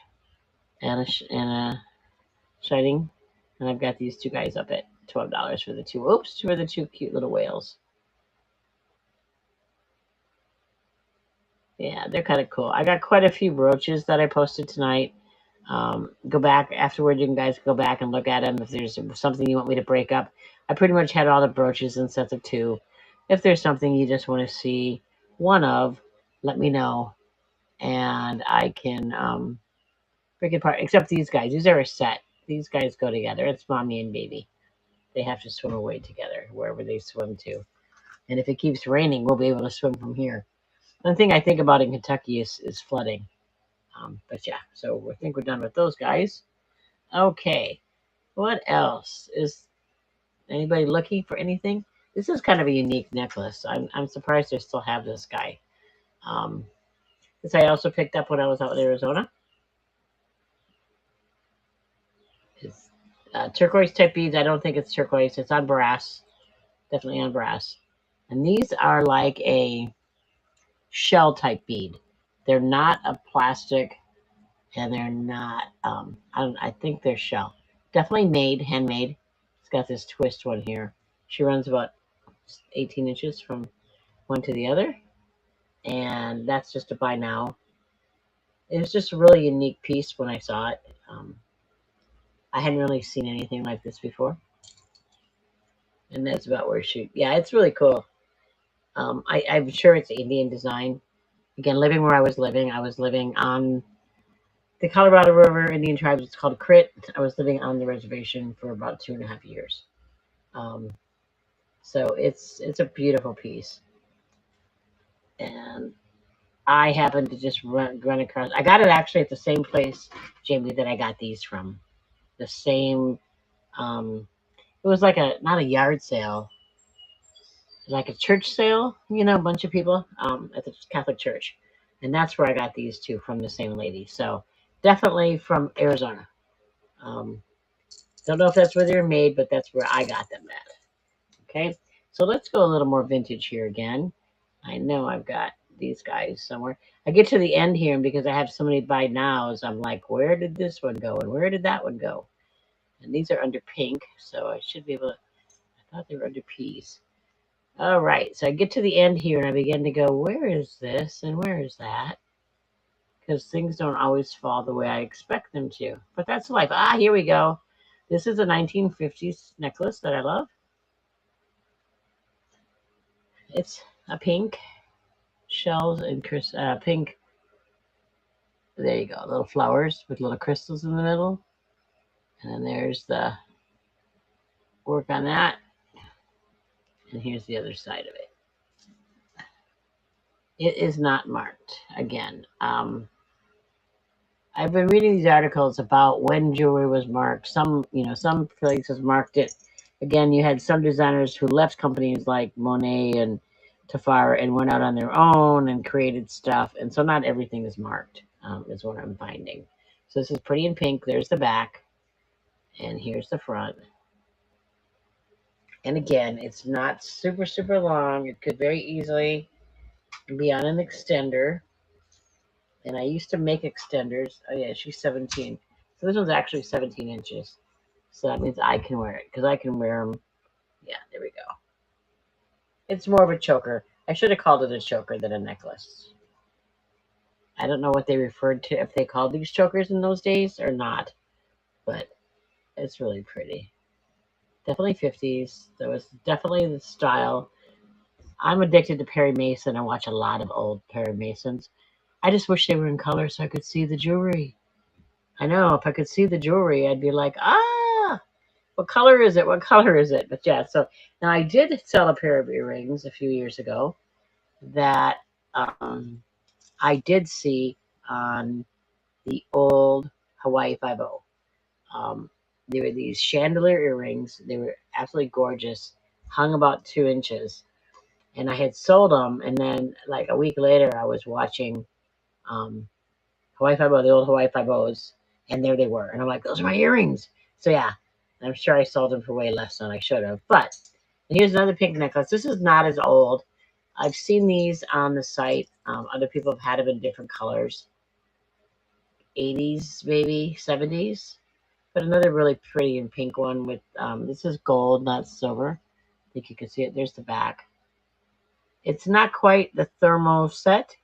and a shining. And I've got these two guys up at $12 for the two. Oops, for the two cute little whales. Yeah, they're kind of cool. I got quite a few brooches that I posted tonight. Go back afterward. You can guys go back and look at them if there's something you want me to break up. I pretty much had all the brooches in sets of two. if there's something you just want to see one of, let me know, and I can break it apart. Except these guys, these are a set. These guys go together. It's mommy and baby. They have to swim away together wherever they swim to. And if it keeps raining, we'll be able to swim from here. One thing I think about in Kentucky is flooding. But yeah, so I think we're done with those guys. Okay, what else? Is anybody looking for anything? This is kind of a unique necklace. I'm surprised they still have this guy. Um, this I also picked up when I was out in Arizona. It's turquoise type beads. I don't think it's turquoise. It's on brass, definitely on brass. And these are like a shell type bead. They're not a plastic, and they're not. I think they're shell. Definitely made, handmade. It's got this twist one here. She runs about 18 inches from one to the other, and that's just a buy now. It was just a really unique piece when I saw it. I hadn't really seen anything like this before, and that's about where she. Yeah, it's really cool. I'm sure it's Indian design. Again, living where I was living on the Colorado River Indian tribes. It's called Crit. I was living on the reservation for about 2.5 years. Um, so it's a beautiful piece, and I happened to just run across. I got it actually at the same place, Jamie, that I got these from. The same. Um, it was like a not a yard sale, like a church sale. You know, a bunch of people at the Catholic church, and that's where I got these two from the same lady. So definitely from Arizona. Um, don't know if that's where they're made, but that's where I got them at. Okay, so let's go a little more vintage here again. I know I've got these guys somewhere. I get to the end here, and because I have so many buy nows, I'm like, where did this one go, and where did that one go? And these are under pink, so I should be able to. I thought they were under peas. All right, so I get to the end here, and I begin to go, where is this, and where is that? Because things don't always fall the way I expect them to. But that's life. Ah, here we go. This is a 1950s necklace that I love. It's a pink shells and pink. There you go, little flowers with little crystals in the middle. And then there's the work on that. And here's the other side of it. It is not marked again. I've been reading these articles about when jewelry was marked. Some places marked it. Again, you had some designers who left companies like Monet and Tafara and went out on their own and created stuff. And so not everything is marked, is what I'm finding. So this is pretty in pink. There's the back, and here's the front. And again, it's not super, super long. It could very easily be on an extender. And I used to make extenders. Oh, yeah, she's 17. So this one's actually 17 inches. So that means I can wear it because I can wear them. Yeah, there we go. It's more of a choker. I should have called it a choker than a necklace. I don't know what they referred to, if they called these chokers in those days or not, but it's really pretty. Definitely 50s. There was definitely the style. I'm addicted to Perry Mason. I watch a lot of old Perry Masons. I just wish they were in color so I could see the jewelry. I know if I could see the jewelry, I'd be like, what color is it? What color is it? But yeah, so now I did sell a pair of earrings a few years ago that I did see on the old Hawaii 50. Um, they were these chandelier earrings. They were absolutely gorgeous, hung about 2 inches. And I had sold them. And then, like a week later, I was watching um, Hawaii 50, the old Hawaii 50s, and there they were. And I'm like, those are my earrings. So yeah, I'm sure I sold them for way less than I should have. But here's another pink necklace. This is not as old. I've seen these on the site. Other people have had them in different colors. 80s, maybe 70s. But another really pretty and pink one with, this is gold, not silver. I think you can see it. There's the back. It's not quite the thermo set,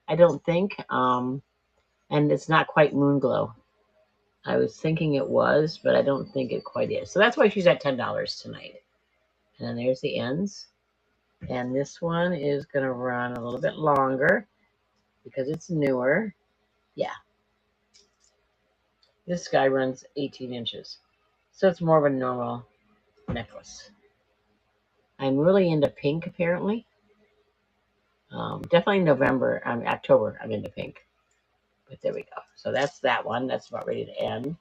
I don't think. And it's not quite moon glow. I was thinking it was, but I don't think it quite is. So that's why she's at $10 tonight. And then there's the ends. And this one is going to run a little bit longer because it's newer. Yeah. This guy runs 18 inches. So it's more of a normal necklace. I'm really into pink, apparently. Definitely November, October, I'm into pink. But there we go. So that's that one. That's about ready to end.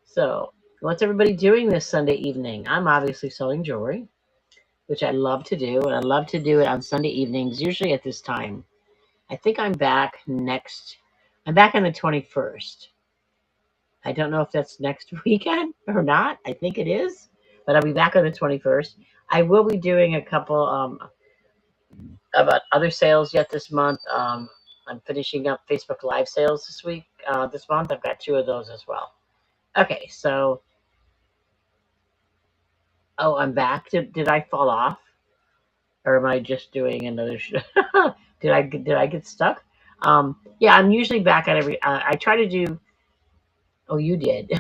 So, what's everybody doing this Sunday evening? I'm obviously selling jewelry, which I love to do. And I love to do it on Sunday evenings, usually at this time. I think I'm back on the 21st. I don't know if that's next weekend or not. I think it is, but I'll be back on the 21st. I will be doing a couple about other sales yet this month. I'm finishing up Facebook Live sales this week. This month, I've got 2 of those as well. Okay, so I'm back. Did I fall off, or am I just doing another show? did I get stuck? Yeah, I'm usually back at every. I try to do. Oh, you did.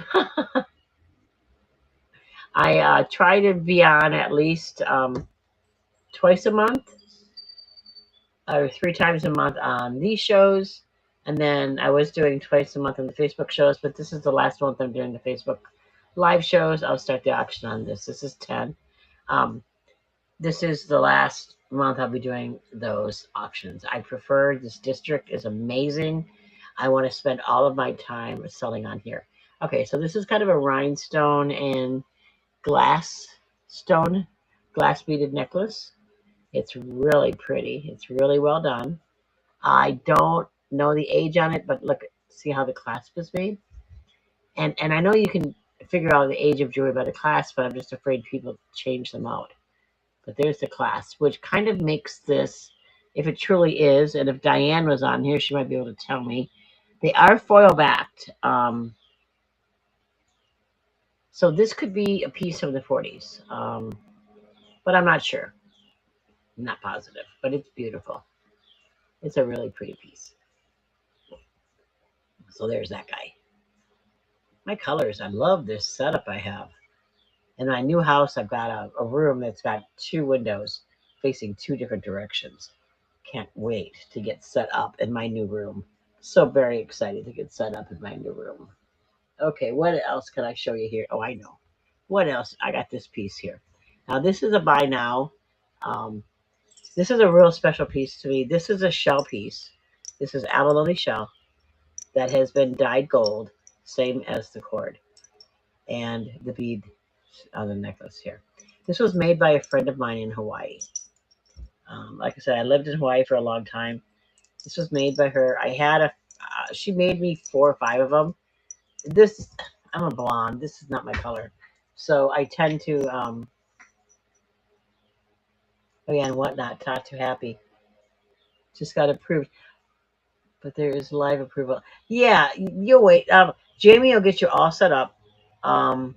I try to be on at least twice a month or 3 times a month on these shows. And then I was doing twice a month on the Facebook shows, but this is the last month I'm doing the Facebook live shows. I'll start the auction on this. This is 10. Um, this is the last month I'll be doing those auctions. I prefer this district is amazing. I want to spend all of my time selling on here. Okay, so this is kind of a rhinestone and glass stone, glass beaded necklace. It's really pretty. It's really well done. I don't know the age on it, but look, see how the clasp is made. And I know you can figure out the age of jewelry by the clasp, but I'm just afraid people change them out. But there's the clasp, which kind of makes this, if it truly is, and if Diane was on here, she might be able to tell me. They are foil backed. So this could be a piece of the 40s, but I'm not sure. I'm not positive, but it's beautiful. It's a really pretty piece. So there's that guy. My colors, I love this setup I have. In my new house, I've got a room that's got 2 windows facing 2 different directions. Can't wait to get set up in my new room. So very excited to get set up in my new room. Okay, what else can I show you here? Oh, I know. What else? I got this piece here. Now, this is a buy now. Um, this is a real special piece to me. This is a shell piece. This is abalone shell that has been dyed gold, same as the cord and the bead on the necklace here. This was made by a friend of mine in Hawaii. Like I said, I lived in Hawaii for a long time. This was made by her. She made me 4 or 5 of them. This, I'm a blonde. This is not my color. So I tend to, oh yeah, and whatnot, not too happy. Just got approved. But there is live approval. Yeah, you'll wait. Jamie will get you all set up on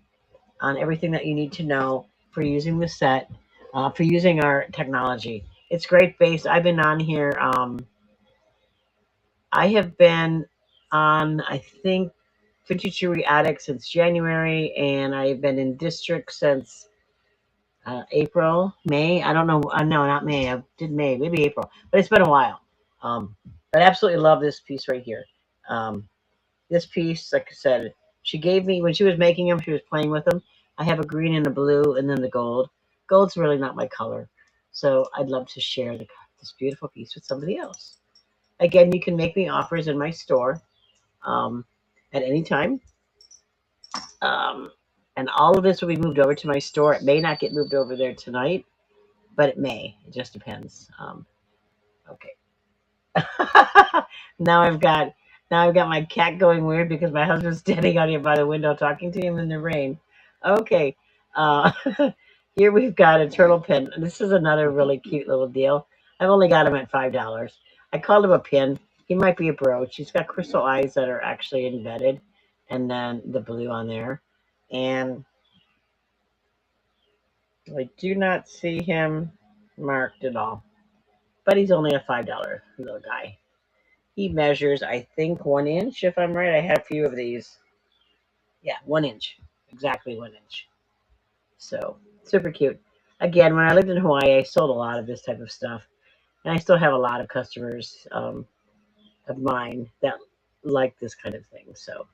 everything that you need to know for using the set, for using our technology. It's great base. I've been on here. I have been on, I think, 52 Attic since January, and I've been in District since April, May. I don't know. No, not May. I did May, maybe April, but it's been a while. Um, but I absolutely love this piece right here. Um, this piece, like I said, she gave me when she was making them. She was playing with them. I have a green and a blue, and then the gold. Gold's really not my color, so I'd love to share this beautiful piece with somebody else. Again, you can make me offers in my store um, at any time. Um, and all of this will be moved over to my store. It may not get moved over there tonight, but it may. It just depends. Okay. now I've got now I've got my cat going weird because my husband's standing out here by the window talking to him in the rain. Okay. Uh, here we've got a turtle pin. This is another really cute little deal. I've only got him at $5. I called him a pin. He might be a brooch. He's got crystal eyes that are actually embedded, and then the blue on there. And I do not see him marked at all. But he's only a $5 little guy. He measures, I think, 1 inch, if I'm right. I had a few of these. Yeah, 1 inch. Exactly 1 inch. So, super cute. again, when I lived in Hawaii, I sold a lot of this type of stuff, and I still have a lot of customers of mine that like this kind of thing. So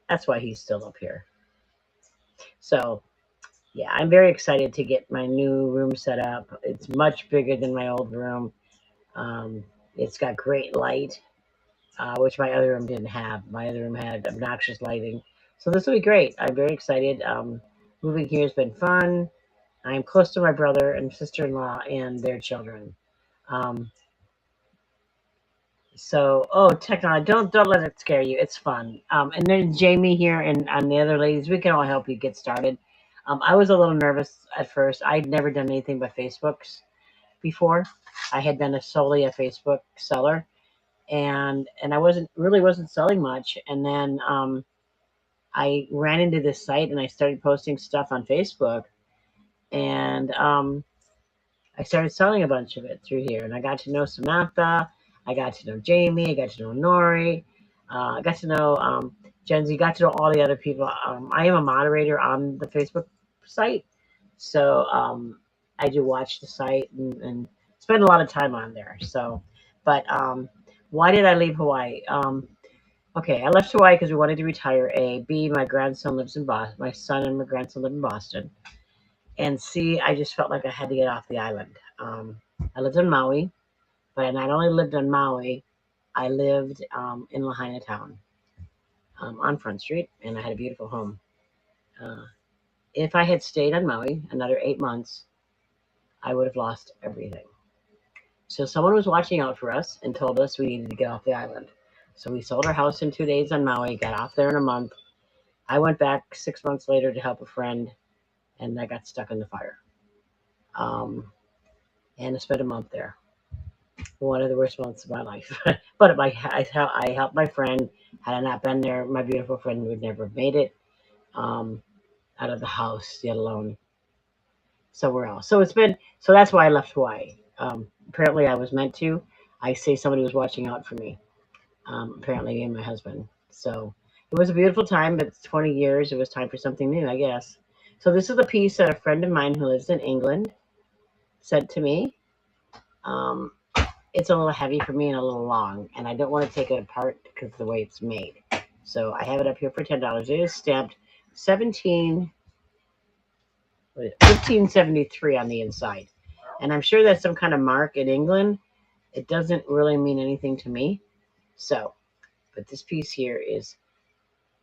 that's why he's still up here. So yeah, I'm very excited to get my new room set up. It's much bigger than my old room. Um, it's got great light, which my other room didn't have. My other room had obnoxious lighting. So this will be great. I'm very excited. Moving here has been fun. I'm close to my brother and sister-in-law and their children. Um, oh, technology, don't let it scare you. It's fun. And then Jamie here and the other ladies, we can all help you get started. I was a little nervous at first. I'd never done anything but Facebooks before. I had been solely a Facebook seller, and I wasn't selling much. And then I ran into this site and I started posting stuff on Facebook, and I started selling a bunch of it through here, and I got to know Samantha. I got to know Jamie. I got to know Nori. I got to know Jenzy. Got to know all the other people. I am a moderator on the Facebook site, so I do watch the site and spend a lot of time on there. So, but why did I leave Hawaii? Okay, I left Hawaii because we wanted to retire. A, B, my grandson lives in Boston. My son and my grandson live in Boston. And C, I just felt like I had to get off the island. I lived in Maui, but I not only lived on Maui, I lived in Lahaina town on Front Street, and I had a beautiful home. Uh, if I had stayed on Maui another 8 months, I would have lost everything. So someone was watching out for us and told us we needed to get off the island. So we sold our house in 2 days on Maui, got off there in a month. I went back 6 months later to help a friend, and I got stuck in the fire. Um, and I spent a month there. One of the worst months of my life. But I helped my friend. Had I not been there, my beautiful friend would never have made it um, out of the house, yet alone somewhere else. So that's why I left Hawaii. Apparently, I was meant to. I say somebody was watching out for me. Apparently, me and my husband. So it was a beautiful time, but it's 20 years. It was time for something new, I guess. So this is a piece that a friend of mine who lives in England sent to me. Um, it's a little heavy for me and a little long, and I don't want to take it apart because of the way it's made. So I have it up here for $10. It is stamped 17, 1573 on the inside, and I'm sure that's some kind of mark in England. It doesn't really mean anything to me. So, but this piece here is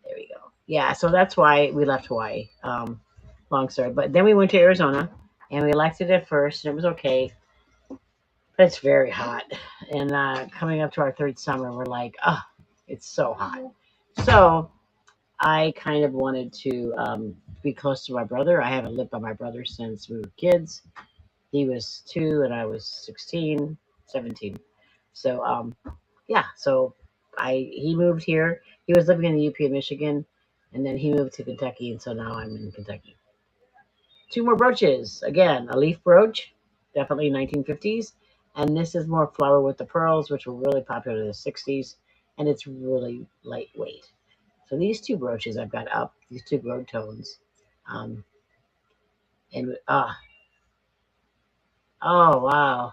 there. We go. Yeah, so that's why we left Hawaii. Long story, but then we went to Arizona, and we liked it at first, and it was okay. But it's very hot. And coming up to our third summer, we're like, oh, it's so hot. So I kind of wanted to be close to my brother. I haven't lived by my brother since we were kids. He was 2 and I was 16, 17. So yeah, so he moved here. He was living in the UP of Michigan, and then he moved to Kentucky, and so now I'm in Kentucky. Two more brooches. Again, a leaf brooch, definitely 1950s. And this is more flower with the pearls, which were really popular in the 60s. And it's really lightweight. So these two brooches I've got up, these two gold tones. Um, and oh, wow.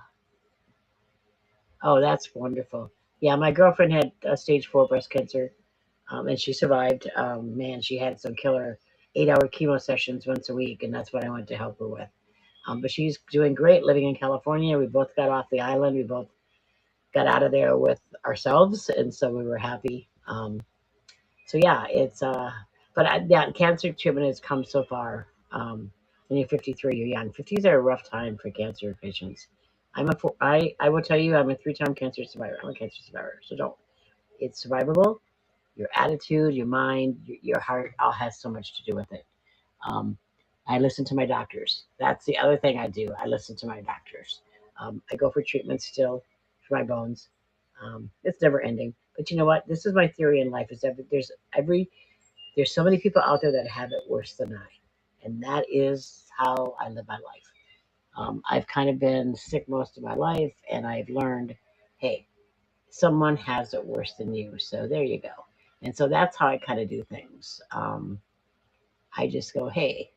Oh, that's wonderful. Yeah, my girlfriend had stage 4 breast cancer, and she survived. Man, she had some killer 8-hour chemo sessions once a week, and that's what I went to help her with. But she's doing great living in California. We both got off the island. We both got out of there with ourselves, and so we were happy. So yeah, but yeah, cancer treatment has come so far. When you're 53, you're young. 50s are a rough time for cancer patients. I will tell you, I'm a 3-time cancer survivor. I'm a cancer survivor, so don't. It's survivable. Your attitude, your mind, your heart, all has so much to do with it. Um, I listen to my doctors. That's the other thing I do. I listen to my doctors. I go for treatment still for my bones. It's never ending. But you know what? This is my theory in life: is that there's so many people out there that have it worse than I, and that is how I live my life. I've kind of been sick most of my life, and I've learned, hey, someone has it worse than you. So there you go. And so that's how I kind of do things. I just go, hey,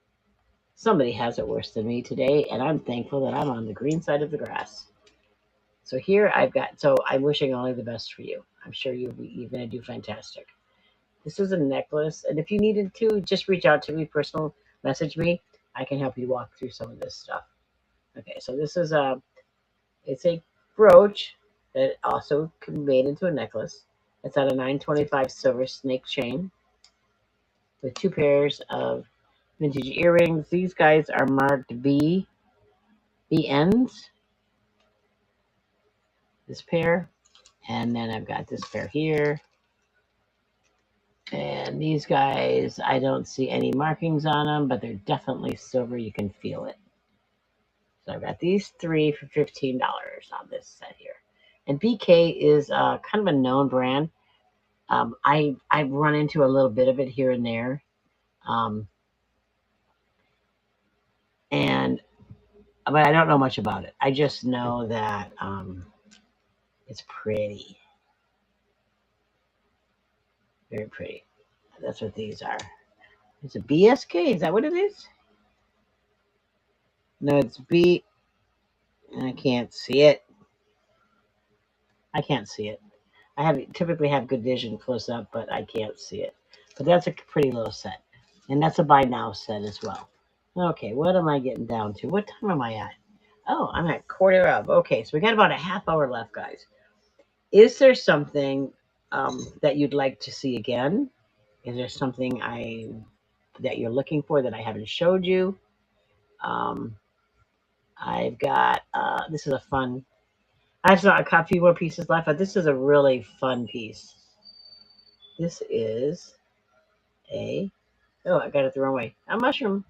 Somebody has it worse than me today, and I'm thankful that I'm on the green side of the grass. So here I've got, so I'm wishing only the best for you. I'm sure you're going to do fantastic. This is a necklace, and if you needed to, just reach out to me, personal message me. I can help you walk through some of this stuff. Okay, so this is it's a brooch that also can be made into a necklace. It's on a 925 silver snake chain with two pairs of vintage earrings. These guys are marked B ends. This pair, and then I've got this pair here. And these guys, I don't see any markings on them, but they're definitely silver. You can feel it. So I've got these three for $15 on this set here. And BK is kind of a known brand. I've run into a little bit of it here and there. Um, and but I don't know much about it. I just know that it's pretty. Very pretty. That's what these are. It's a BSK. Is that what it is? No, it's B. I can't see it. I can't see it. Typically have good vision close up, but I can't see it. But that's a pretty little set. And that's a buy now set as well. Okay, what am I getting down to? What time am I at? Oh, I'm at quarter of. Okay, so we got about a half hour left, guys. Is there something that you'd like to see again? Is there something that you're looking for that I haven't showed you? Um, I've got this is a fun. I've got a few more pieces left, but this is a really fun piece. This is a I got it the wrong way. A mushroom.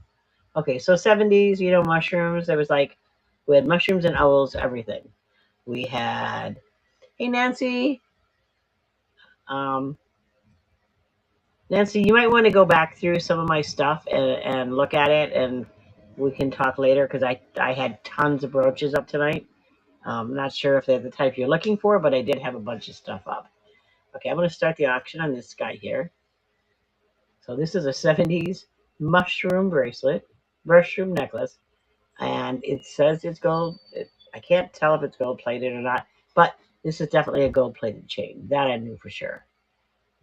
Okay, so 70s, mushrooms. There was we had mushrooms and owls, everything. We had hey Nancy, um, Nancy, you might want to go back through some of my stuff and look at it, and we can talk later because I had tons of brooches up tonight. Not sure if they're the type you're looking for, but I did have a bunch of stuff up. Okay, I'm going to start the auction on this guy here. So this is a 70s mushroom mushroom necklace, and it says it's gold. I can't tell if it's gold plated or not, but this is definitely a gold plated chain. That I knew for sure.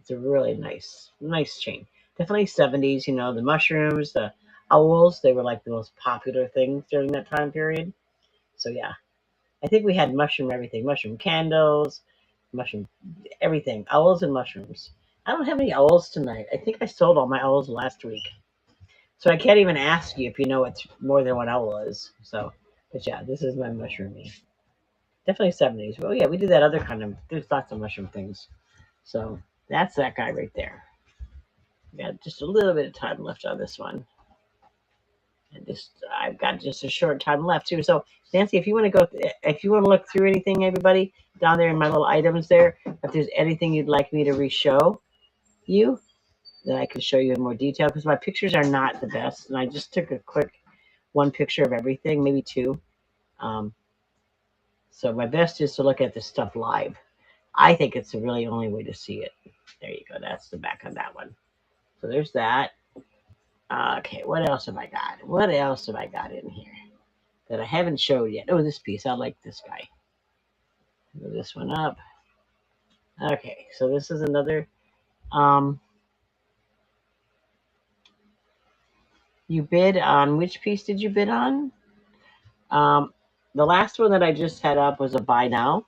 It's a really nice chain. Definitely 70s, the mushrooms, the owls, they were like the most popular things during that time period. So yeah, I think we had mushroom everything, mushroom candles, mushroom everything, owls and mushrooms. I don't have any owls tonight. I think I sold all my owls last week. So I can't even ask you if you know what's more than one owl is. So, but yeah, this is my mushroomy. Definitely 70s. Well, yeah, we did that other kind of, there's lots of mushroom things. So that's that guy right there. We got just a little bit of time left on this one. And I've got just a short time left too. So Nancy, if you want to if you want to look through anything, everybody down there in my little items there, if there's anything you'd like me to re-show you, then I can show you in more detail because my pictures are not the best, and I just took a quick one picture of everything, maybe two. Um, so my best is to look at this stuff live. I think it's the really only way to see it. There you go. That's the back on that one. So there's that. Okay, what else have I got? What else have I got in here that I haven't showed yet? Oh, this piece. I like this guy. Move this one up. Okay, so this is another. You bid on which piece did you bid on? The last one that I just had up was a buy now.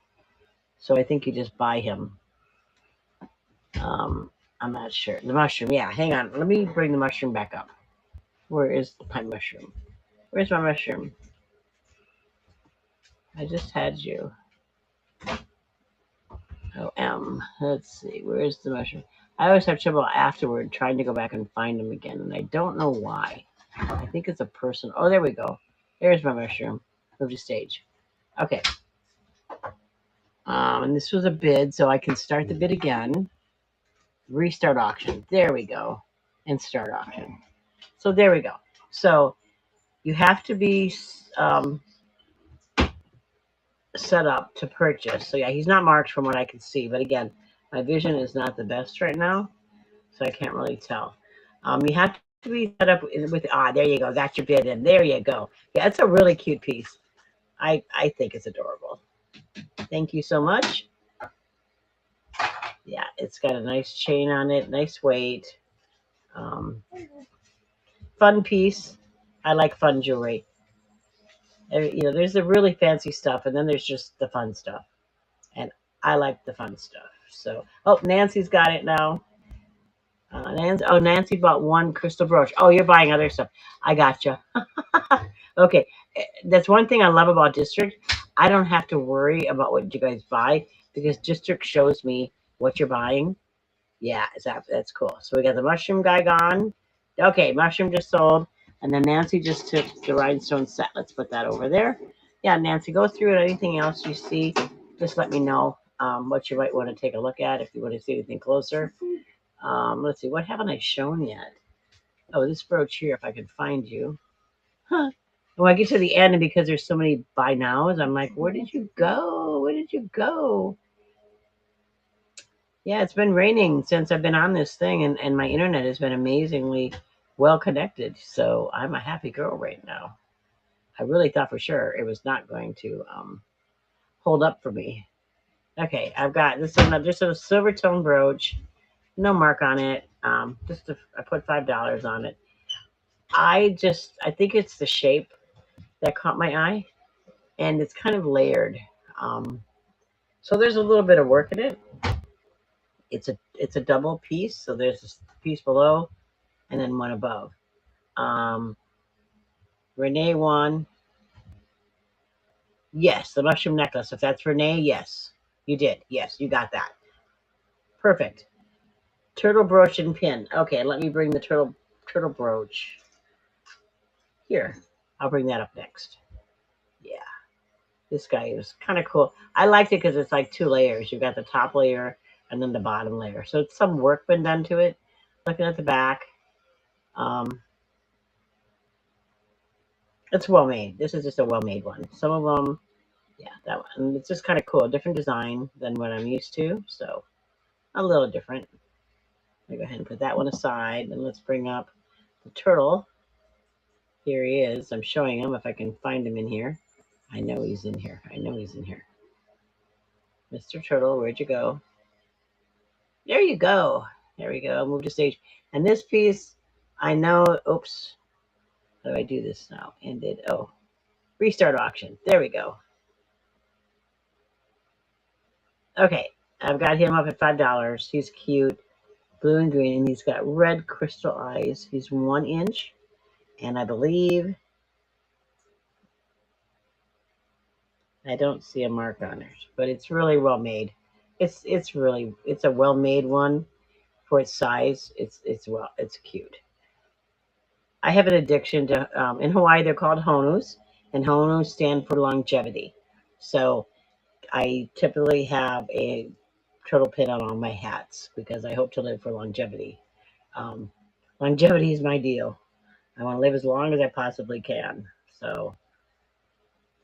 So I think you just buy him. I'm not sure. The mushroom. Yeah, hang on. Let me bring the mushroom back up. Where is my mushroom? Where's my mushroom? I just had you. Let's see. Where's the mushroom? I always have trouble afterward trying to go back and find them again, and I don't know why. I think it's a person. Oh, there we go. There's my mushroom. Move to stage. Okay. And this was a bid, so I can start the bid again. Restart auction. There we go. And start auction. So there we go. So you have to be set up to purchase. So yeah, he's not marked from what I can see. But again, my vision is not the best right now, so I can't really tell. You have to be set up with, there you go, got your bid in. There you go. Yeah, it's a really cute piece. I think it's adorable. Thank you so much. Yeah, it's got a nice chain on it, nice weight. Fun piece. I like fun jewelry. There's the really fancy stuff, and then there's just the fun stuff. And I like the fun stuff. So, oh, Nancy's got it now. Nancy bought one crystal brooch. Oh, you're buying other stuff. I gotcha. Okay, that's one thing I love about District. I don't have to worry about what you guys buy because District shows me what you're buying. Yeah, that's cool. So we got the mushroom guy gone. Okay, mushroom just sold. And then Nancy just took the rhinestone set. Let's put that over there. Yeah, Nancy, go through it. Anything else you see, just let me know what you might want to take a look at if you want to see anything closer. Let's see, what haven't I shown yet? Oh, this brooch here, if I can find you. Huh. When I get to the end, and because there's so many buy nows, I'm like, where did you go? Where did you go? Yeah, it's been raining since I've been on this thing, and my internet has been amazingly well connected. So I'm a happy girl right now. I really thought for sure it was not going to hold up for me. Okay, I've got this is just a silver tone brooch, no mark on it. I put $5 on it. I think it's the shape that caught my eye, and it's kind of layered. Um, so there's a little bit of work in it. It's a double piece, so there's this piece below and then one above. Um, Renee won. Yes, the mushroom necklace. If that's Renee, yes, you did. Yes, you got that. Perfect. Turtle brooch and pin. Okay, let me bring the turtle brooch here. I'll bring that up next. Yeah, this guy is kind of cool. I liked it because it's like two layers. You've got the top layer and then the bottom layer. So it's some work been done to it. Looking at the back, um, it's well made. This is just a well made one. Some of them, yeah, that one. It's just kind of cool. Different design than what I'm used to. So a little different. Let me go ahead and put that one aside. And let's bring up the turtle. Here he is. I'm showing him if I can find him in here. I know he's in here. I know he's in here. Mr. Turtle, where'd you go? There you go. There we go. Move to stage. And this piece, I know. Oops. How do I do this now? Ended. Oh, restart auction. There we go. Okay. I've got him up at $5. He's cute. Blue and green. And he's got red crystal eyes. He's 1 inch. And I believe I don't see a mark on it, but it's really well made. It's a well made one for its size. It's cute. I have an addiction to in Hawaii they're called honus, and honus stand for longevity. So I typically have a turtle pin on all my hats because I hope to live for longevity. Um, Longevity is my deal. I want to live as long as I possibly can. So,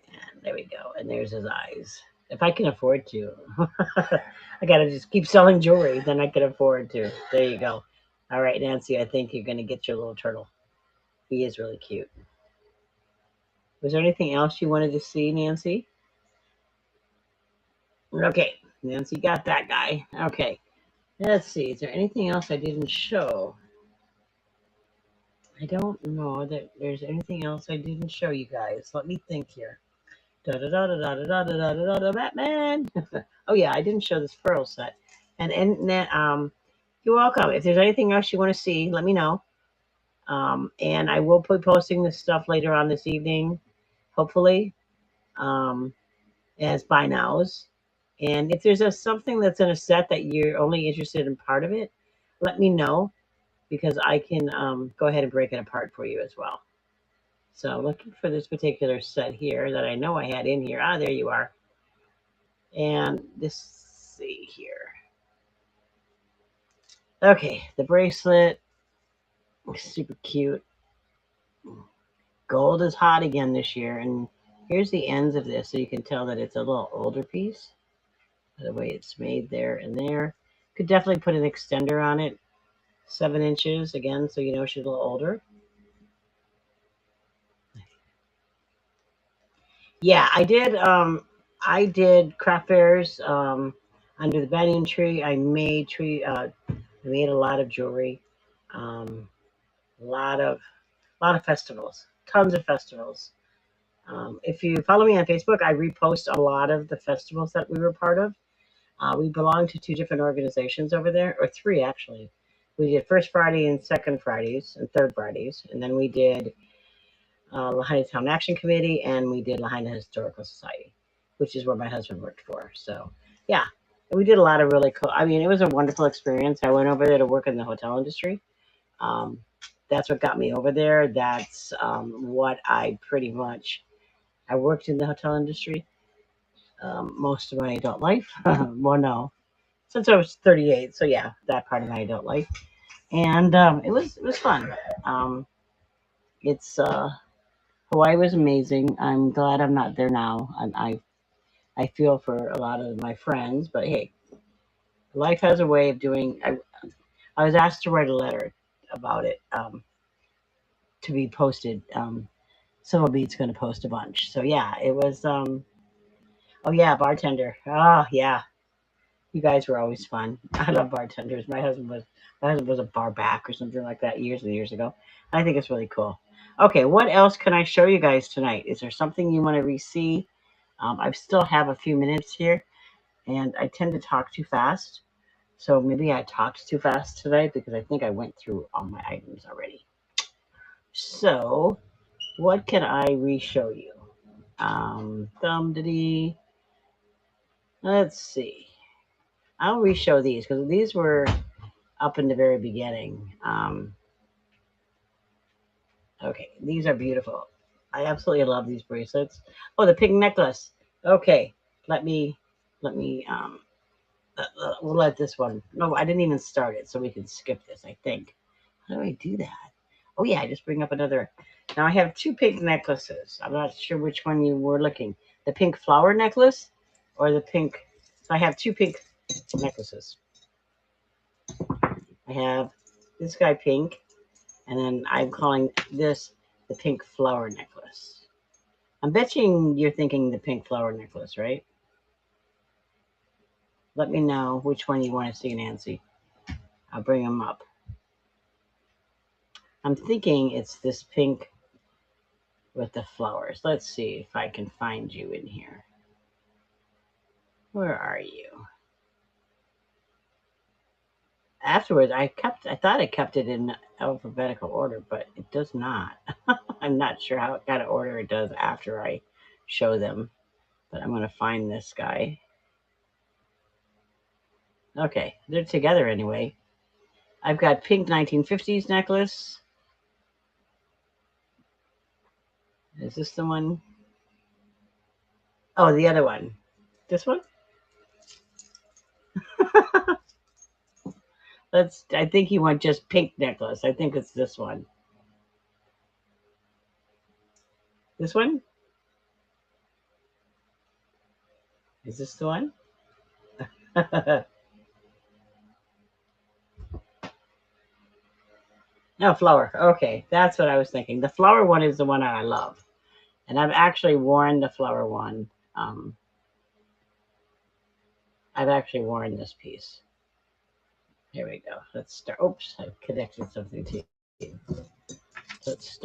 and there we go. And there's his eyes. If I can afford to, I gotta just keep selling jewelry. Then I can afford to. There you go. All right, Nancy. I think you're gonna get your little turtle. He is really cute. Was there anything else you wanted to see, Nancy? Okay, Nancy got that guy. Okay, let's see. Is there anything else I didn't show? I don't know that there's anything else I didn't show you guys. Let me think here. Da da da da da da da da da da da Batman. Oh yeah, I didn't show this pearl set. And then you're welcome. If there's anything else you want to see, let me know. And I will be posting this stuff later on this evening, hopefully, as buy nows. And if there's something that's in a set that you're only interested in part of it, let me know because I can go ahead and break it apart for you as well. So looking for this particular set here that I know I had in here. Ah, there you are. And this, see here. Okay, the bracelet, super cute. Gold is hot again this year. And here's the ends of this so you can tell that it's a little older piece. The way it's made there and there. Could definitely put an extender on it. 7 inches again, so you know she's a little older. Yeah, I did craft fairs under the banyan tree. I made a lot of jewelry, um, a lot of festivals, tons of festivals. If you follow me on Facebook, I repost a lot of the festivals that we were part of. We belong to 2 different organizations over there, or 3 actually. We did First Friday and Second Fridays and Third Fridays, and then we did Lahaina Town Action Committee, and we did Lahaina Historical Society, which is where my husband worked for. So, yeah, we did a lot of really cool. I mean, it was a wonderful experience. I went over there to work in the hotel industry. Um, that's what got me over there. That's what I pretty much. I worked in the hotel industry most of my adult life. Well, no, since I was 38. So yeah, that part of my adult life, and it was fun. Um, it's Hawaii was amazing. I'm glad I'm not there now. I feel for a lot of my friends, but hey, life has a way of doing. I was asked to write a letter about it to be posted. Civil Beat's going to post a bunch. So yeah, it was. Oh yeah, bartender. Oh yeah, you guys were always fun. I love bartenders. My husband was a bar back or something like that years and years ago. I think it's really cool. Okay, what else can I show you guys tonight? Is there something you want to re-see? I still have a few minutes here, and I tend to talk too fast. So maybe I talked too fast today because I think I went through all my items already. So what can I re-show you? Thumb diddy. Let's see. I'll re-show these because these were up in the very beginning. Okay, these are beautiful. I absolutely love these bracelets. Oh, the pink necklace. Okay, let me let me we'll let this one. No, I didn't even start it, so we can skip this. I think. How do I do that? Oh yeah, I just bring up another. Now I have 2 pink necklaces. I'm not sure which one you were looking. The pink flower necklace, or the pink. So I have 2 pink necklaces. I have this guy pink, and then I'm calling this the pink flower necklace. I'm betting you're thinking the pink flower necklace, right? Let me know which one you want to see, Nancy. I'll bring them up. I'm thinking it's this pink with the flowers. Let's see if I can find you in here. Where are you? Afterwards, I thought I kept it in alphabetical order, but it does not. I'm not sure how kind of order it does after I show them, but I'm going to find this guy. Okay, they're together anyway. I've got pink 1950s necklace. Is this the one? Oh, the other one. This one? I think you want just pink necklace. I think it's this one. This one? Is this the one? No, flower. Okay, that's what I was thinking. The flower one is the one I love. And I've actually worn the flower one. Um, I've actually worn this piece. Here we go. Let's start. Oops, I connected something to you. Let's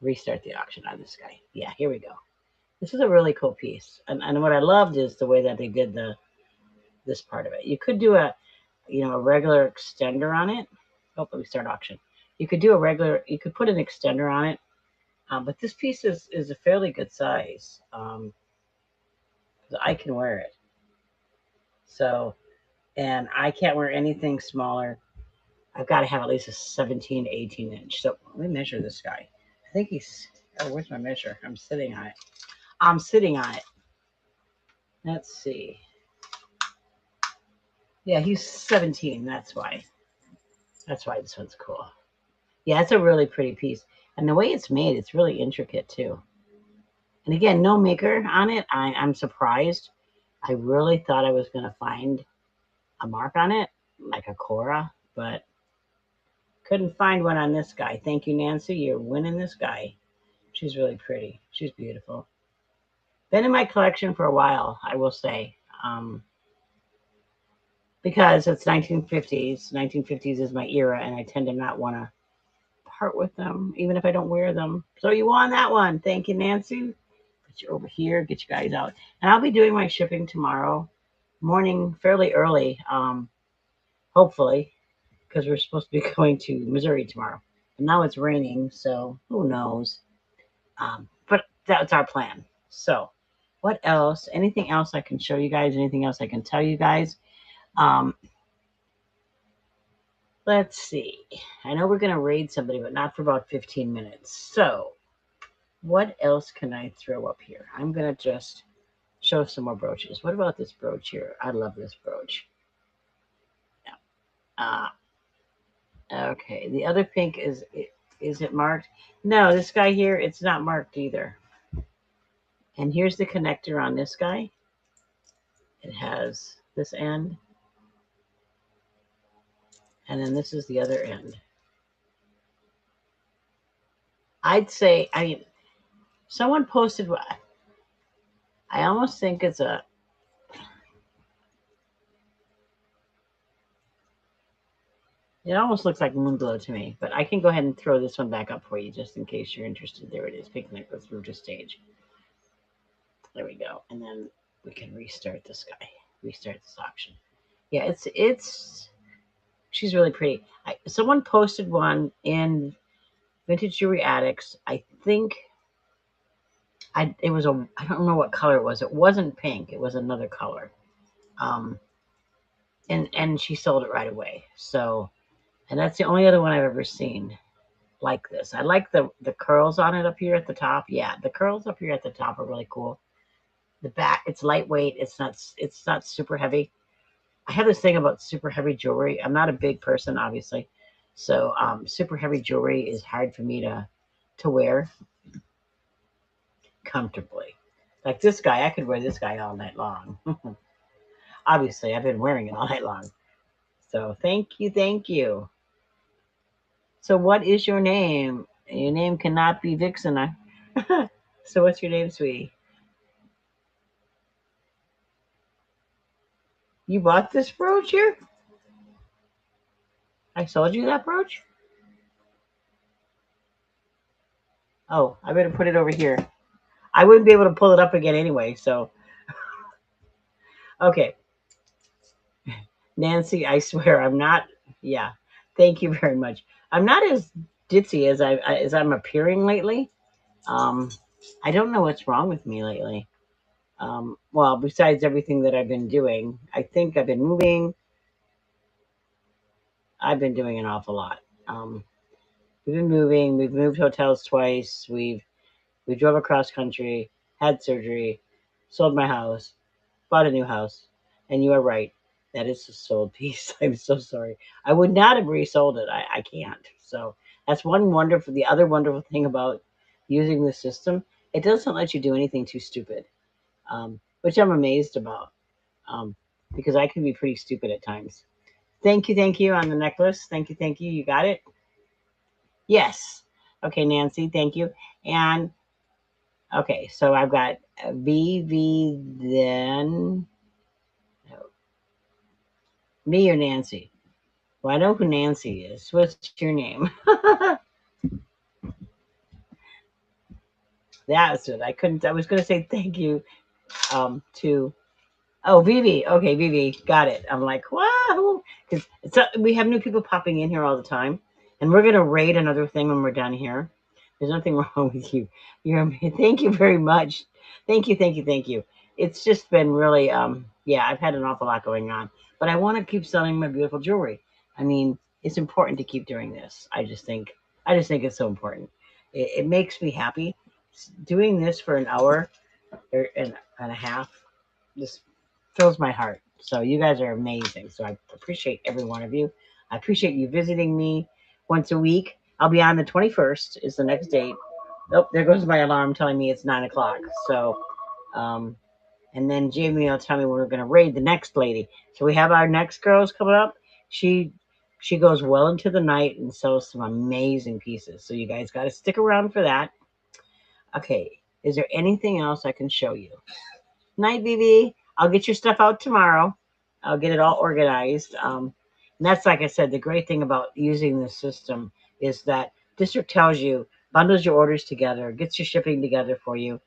restart the auction on this guy. Yeah, here we go. This is a really cool piece. And what I loved is the way that they did this part of it. You could do a regular extender on it. Oh, let me start auction. You could put an extender on it. But this piece is a fairly good size. I can wear it. So, and I can't wear anything smaller. I've got to have at least a 17, 18 inch. So let me measure this guy. I think where's my measure? I'm sitting on it. I'm sitting on it. Let's see. Yeah, he's 17. That's why. That's why this one's cool. Yeah, it's a really pretty piece. And the way it's made, it's really intricate too. And again, no maker on it. I'm surprised. I really thought I was going to find a mark on it, like a Cora. but couldn't find one on this guy. Thank you, Nancy. You're winning this guy. She's really pretty. She's beautiful. Been in my collection for a while, I will say, because it's 1950s. 1950s is my era, and I tend to not want to part with them, even if I don't wear them. So you won that one. Thank you, Nancy. Put you over here. Get you guys out, and I'll be doing my shipping tomorrow morning, fairly early. Hopefully, because we're supposed to be going to Missouri tomorrow. And now it's raining, so who knows? But that's our plan. So, what else? Anything else I can show you guys? Anything else I can tell you guys? Um, let's see. I know we're going to raid somebody, but not for about 15 minutes. So, what else can I throw up here? I'm going to just show some more brooches. What about this brooch here? I love this brooch. Yeah. Okay, the other pink is it marked? No, this guy here, it's not marked either. And here's the connector on this guy. It has this end, and then this is the other end. I'd say, I mean, someone posted, I almost think it's a, it almost looks like Moonglow to me, but I can go ahead and throw this one back up for you just in case you're interested. There it is, Pink Necklace Rouge Stage. There we go. And then we can restart this guy, restart this auction. Yeah, she's really pretty. Someone posted one in Vintage Jewelry Addicts. I think it was I don't know what color it was. It wasn't pink. It was another color. Um, and she sold it right away. So, and that's the only other one I've ever seen like this. I like the curls on it up here at the top. Yeah, the curls up here at the top are really cool. The back, it's lightweight. It's not super heavy. I have this thing about super heavy jewelry. I'm not a big person, obviously, so super heavy jewelry is hard for me to wear comfortably. Like this guy, I could wear this guy all night long. Obviously, I've been wearing it all night long. So thank you, thank you. So what is your name? Your name cannot be Vixen. So what's your name, sweetie? You bought this brooch here? I sold you that brooch? Oh, I better put it over here. I wouldn't be able to pull it up again anyway, so. Okay. Nancy, I swear I'm not. Yeah. Thank you very much. I'm not as ditzy as I'm appearing lately. Um, I don't know what's wrong with me lately. Well, besides everything that I've been doing, I think I've been moving. I've been doing an awful lot. We've been moving. We've moved hotels twice. We drove across country, had surgery, sold my house, bought a new house, and you are right. That is a sold piece. I'm so sorry. I would not have resold it. I can't. So that's one wonderful. The other wonderful thing about using the system, it doesn't let you do anything too stupid, which I'm amazed about, because I can be pretty stupid at times. Thank you on the necklace. Thank you, thank you. You got it. Yes. Okay, Nancy. Thank you. And okay, so I've got VV then. Me or Nancy? Well, I know who Nancy is. What's your name? That's it. I couldn't. I was going to say thank you to. Oh, Vivi. Okay, Vivi. Got it. I'm like, wow. Because we have new people popping in here all the time. And we're going to raid another thing when we're done here. There's nothing wrong with you. Thank you very much. Thank you, thank you, thank you. It's just been really, yeah, I've had an awful lot going on. But I want to keep selling my beautiful jewelry. I mean, it's important to keep doing this. I just think it's so important. It makes me happy. Doing this for an hour and a half just fills my heart. So you guys are amazing. So I appreciate every one of you. I appreciate you visiting me once a week. I'll be on the 21st is the next date. Oh, there goes my alarm telling me it's 9 o'clock. So, and then Jamie will tell me when we're going to raid the next lady. So we have our next girls coming up. She She goes well into the night and sells some amazing pieces. So you guys got to stick around for that. Okay, is there anything else I can show you? Night, BB. I'll get your stuff out tomorrow. I'll get it all organized. And that's, like I said, the great thing about using this system is that district tells you, bundles your orders together, gets your shipping together for you,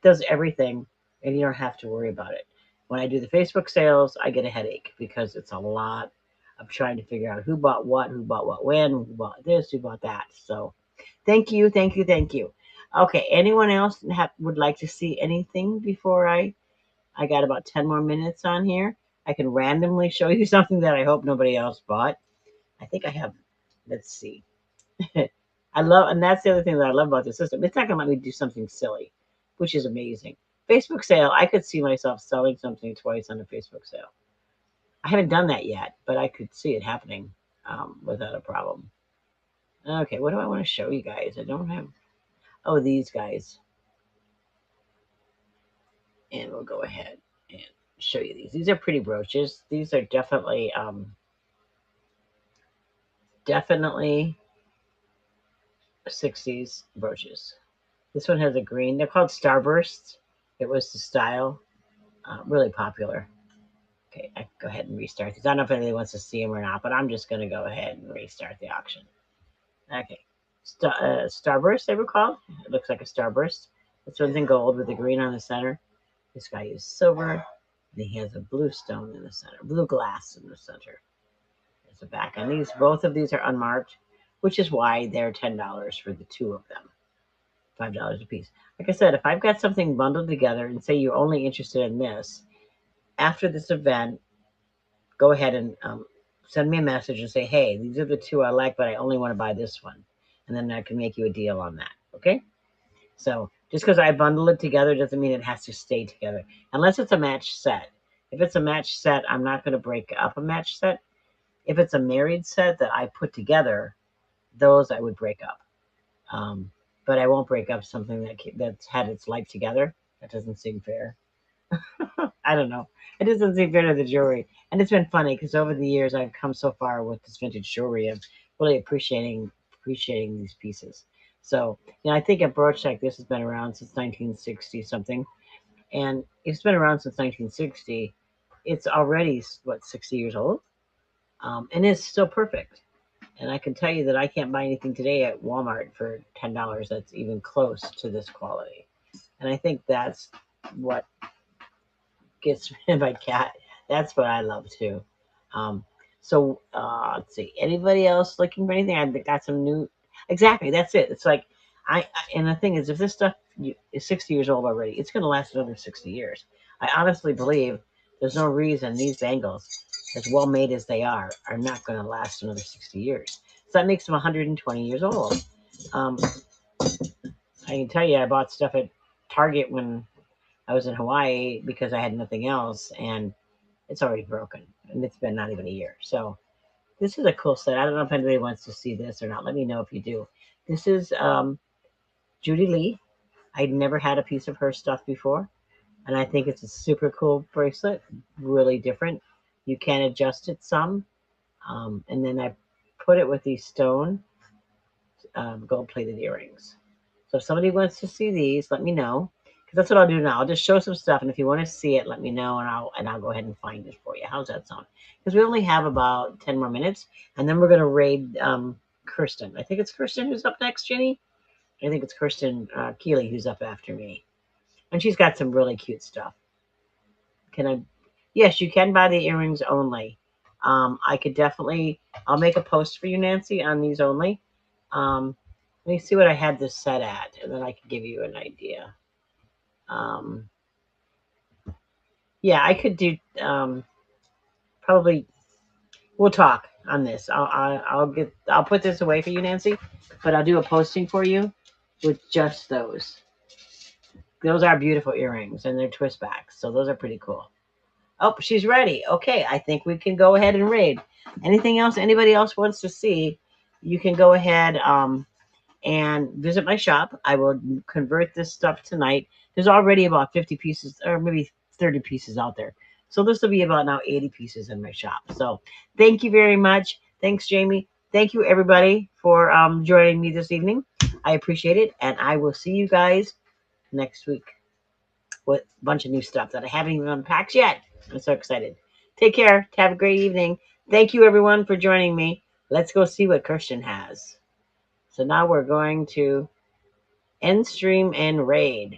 does everything, and you don't have to worry about it. When I do the Facebook sales, I get a headache because it's a lot of trying to figure out who bought what when, who bought this, who bought that. So thank you, thank you, thank you. Okay, anyone else would like to see anything before I got about 10 more minutes on here. I can randomly show you something that I hope nobody else bought. I think I have, let's see. I love, and that's the other thing that I love about the system. It's not going to let me do something silly, which is amazing. Facebook sale, I could see myself selling something twice on a Facebook sale. I haven't done that yet, but I could see it happening without a problem. Okay, what do I want to show you guys? I don't have, oh, these guys. And we'll go ahead and show you these. These are pretty brooches. These are definitely 60s brooches. This one has a green. They're called Starbursts. It was the style. Really popular. Okay, I go ahead and restart these. I don't know if anybody wants to see them or not, but I'm just going to go ahead and restart the auction. Okay. Starburst, they were called. It looks like a Starburst. This one's in gold with the green on the center. This guy is silver. And he has a blue stone in the center, blue glass in the center. There's the back on these. Both of these are unmarked, which is why they're $10 for the two of them. $5 a piece. Like I said, if I've got something bundled together and say you're only interested in this, after this event, go ahead and send me a message and say, hey, these are the two I like, but I only want to buy this one. And then I can make you a deal on that. Okay? So just because I bundle it together doesn't mean it has to stay together. Unless it's a match set. If it's a match set, I'm not going to break up a match set. If it's a married set that I put together, those I would break up. But I won't break up something that's had its life together. That doesn't seem fair. I don't know. It doesn't seem fair to the jewelry. And it's been funny because over the years I've come so far with this vintage jewelry of really appreciating these pieces. So, I think a brooch like this has been around since 1960 something. And it's been around since 1960. It's already, what, 60 years old? And it's still perfect. And I can tell you that I can't buy anything today at Walmart for $10 that's even close to this quality. And I think that's what gets rid of my cat. That's what I love too. Um, let's see. Anybody else looking for anything? I've got some new. Exactly. That's it. It's like and the thing is, if this stuff is 60 years old already, it's going to last another 60 years. I honestly believe there's no reason these bangles, as well made as they are not going to last another 60 years. So that makes them 120 years old. I can tell you, I bought stuff at Target when I was in Hawaii because I had nothing else, and it's already broken, and it's been not even a year. So this is a cool set. I don't know if anybody wants to see this or not. Let me know if you do. This is Judy Lee. I'd never had a piece of her stuff before, and I think it's a super cool bracelet, really different. You can adjust it some, and then I put it with these stone gold-plated earrings. So if somebody wants to see these, let me know. Because that's what I'll do now. I'll just show some stuff, and if you want to see it, let me know, and I'll go ahead and find it for you. How's that sound? Because we only have about 10 more minutes, and then we're going to raid Kirsten. I think it's Kirsten who's up next, Jenny. I think it's Kirsten Keeley who's up after me, and she's got some really cute stuff. Can I? Yes, you can buy the earrings only. I could definitely. I'll make a post for you, Nancy, on these only. Let me see what I had this set at, and then I can give you an idea. Um, yeah, I could do probably. We'll talk on this. I'll put this away for you, Nancy, but I'll do a posting for you with just those. Those are beautiful earrings, and they're twist backs, so those are pretty cool. Oh, she's ready. Okay, I think we can go ahead and raid. Anything else anybody else wants to see, you can go ahead and visit my shop. I will convert this stuff tonight. There's already about 50 pieces or maybe 30 pieces out there. So this will be about now 80 pieces in my shop. So thank you very much. Thanks, Jamie. Thank you, everybody, for joining me this evening. I appreciate it, and I will see you guys next week with a bunch of new stuff that I haven't even unpacked yet. I'm so excited. Take care. Have a great evening. Thank you, everyone, for joining me. Let's go see what Christian has. So now we're going to end stream and raid.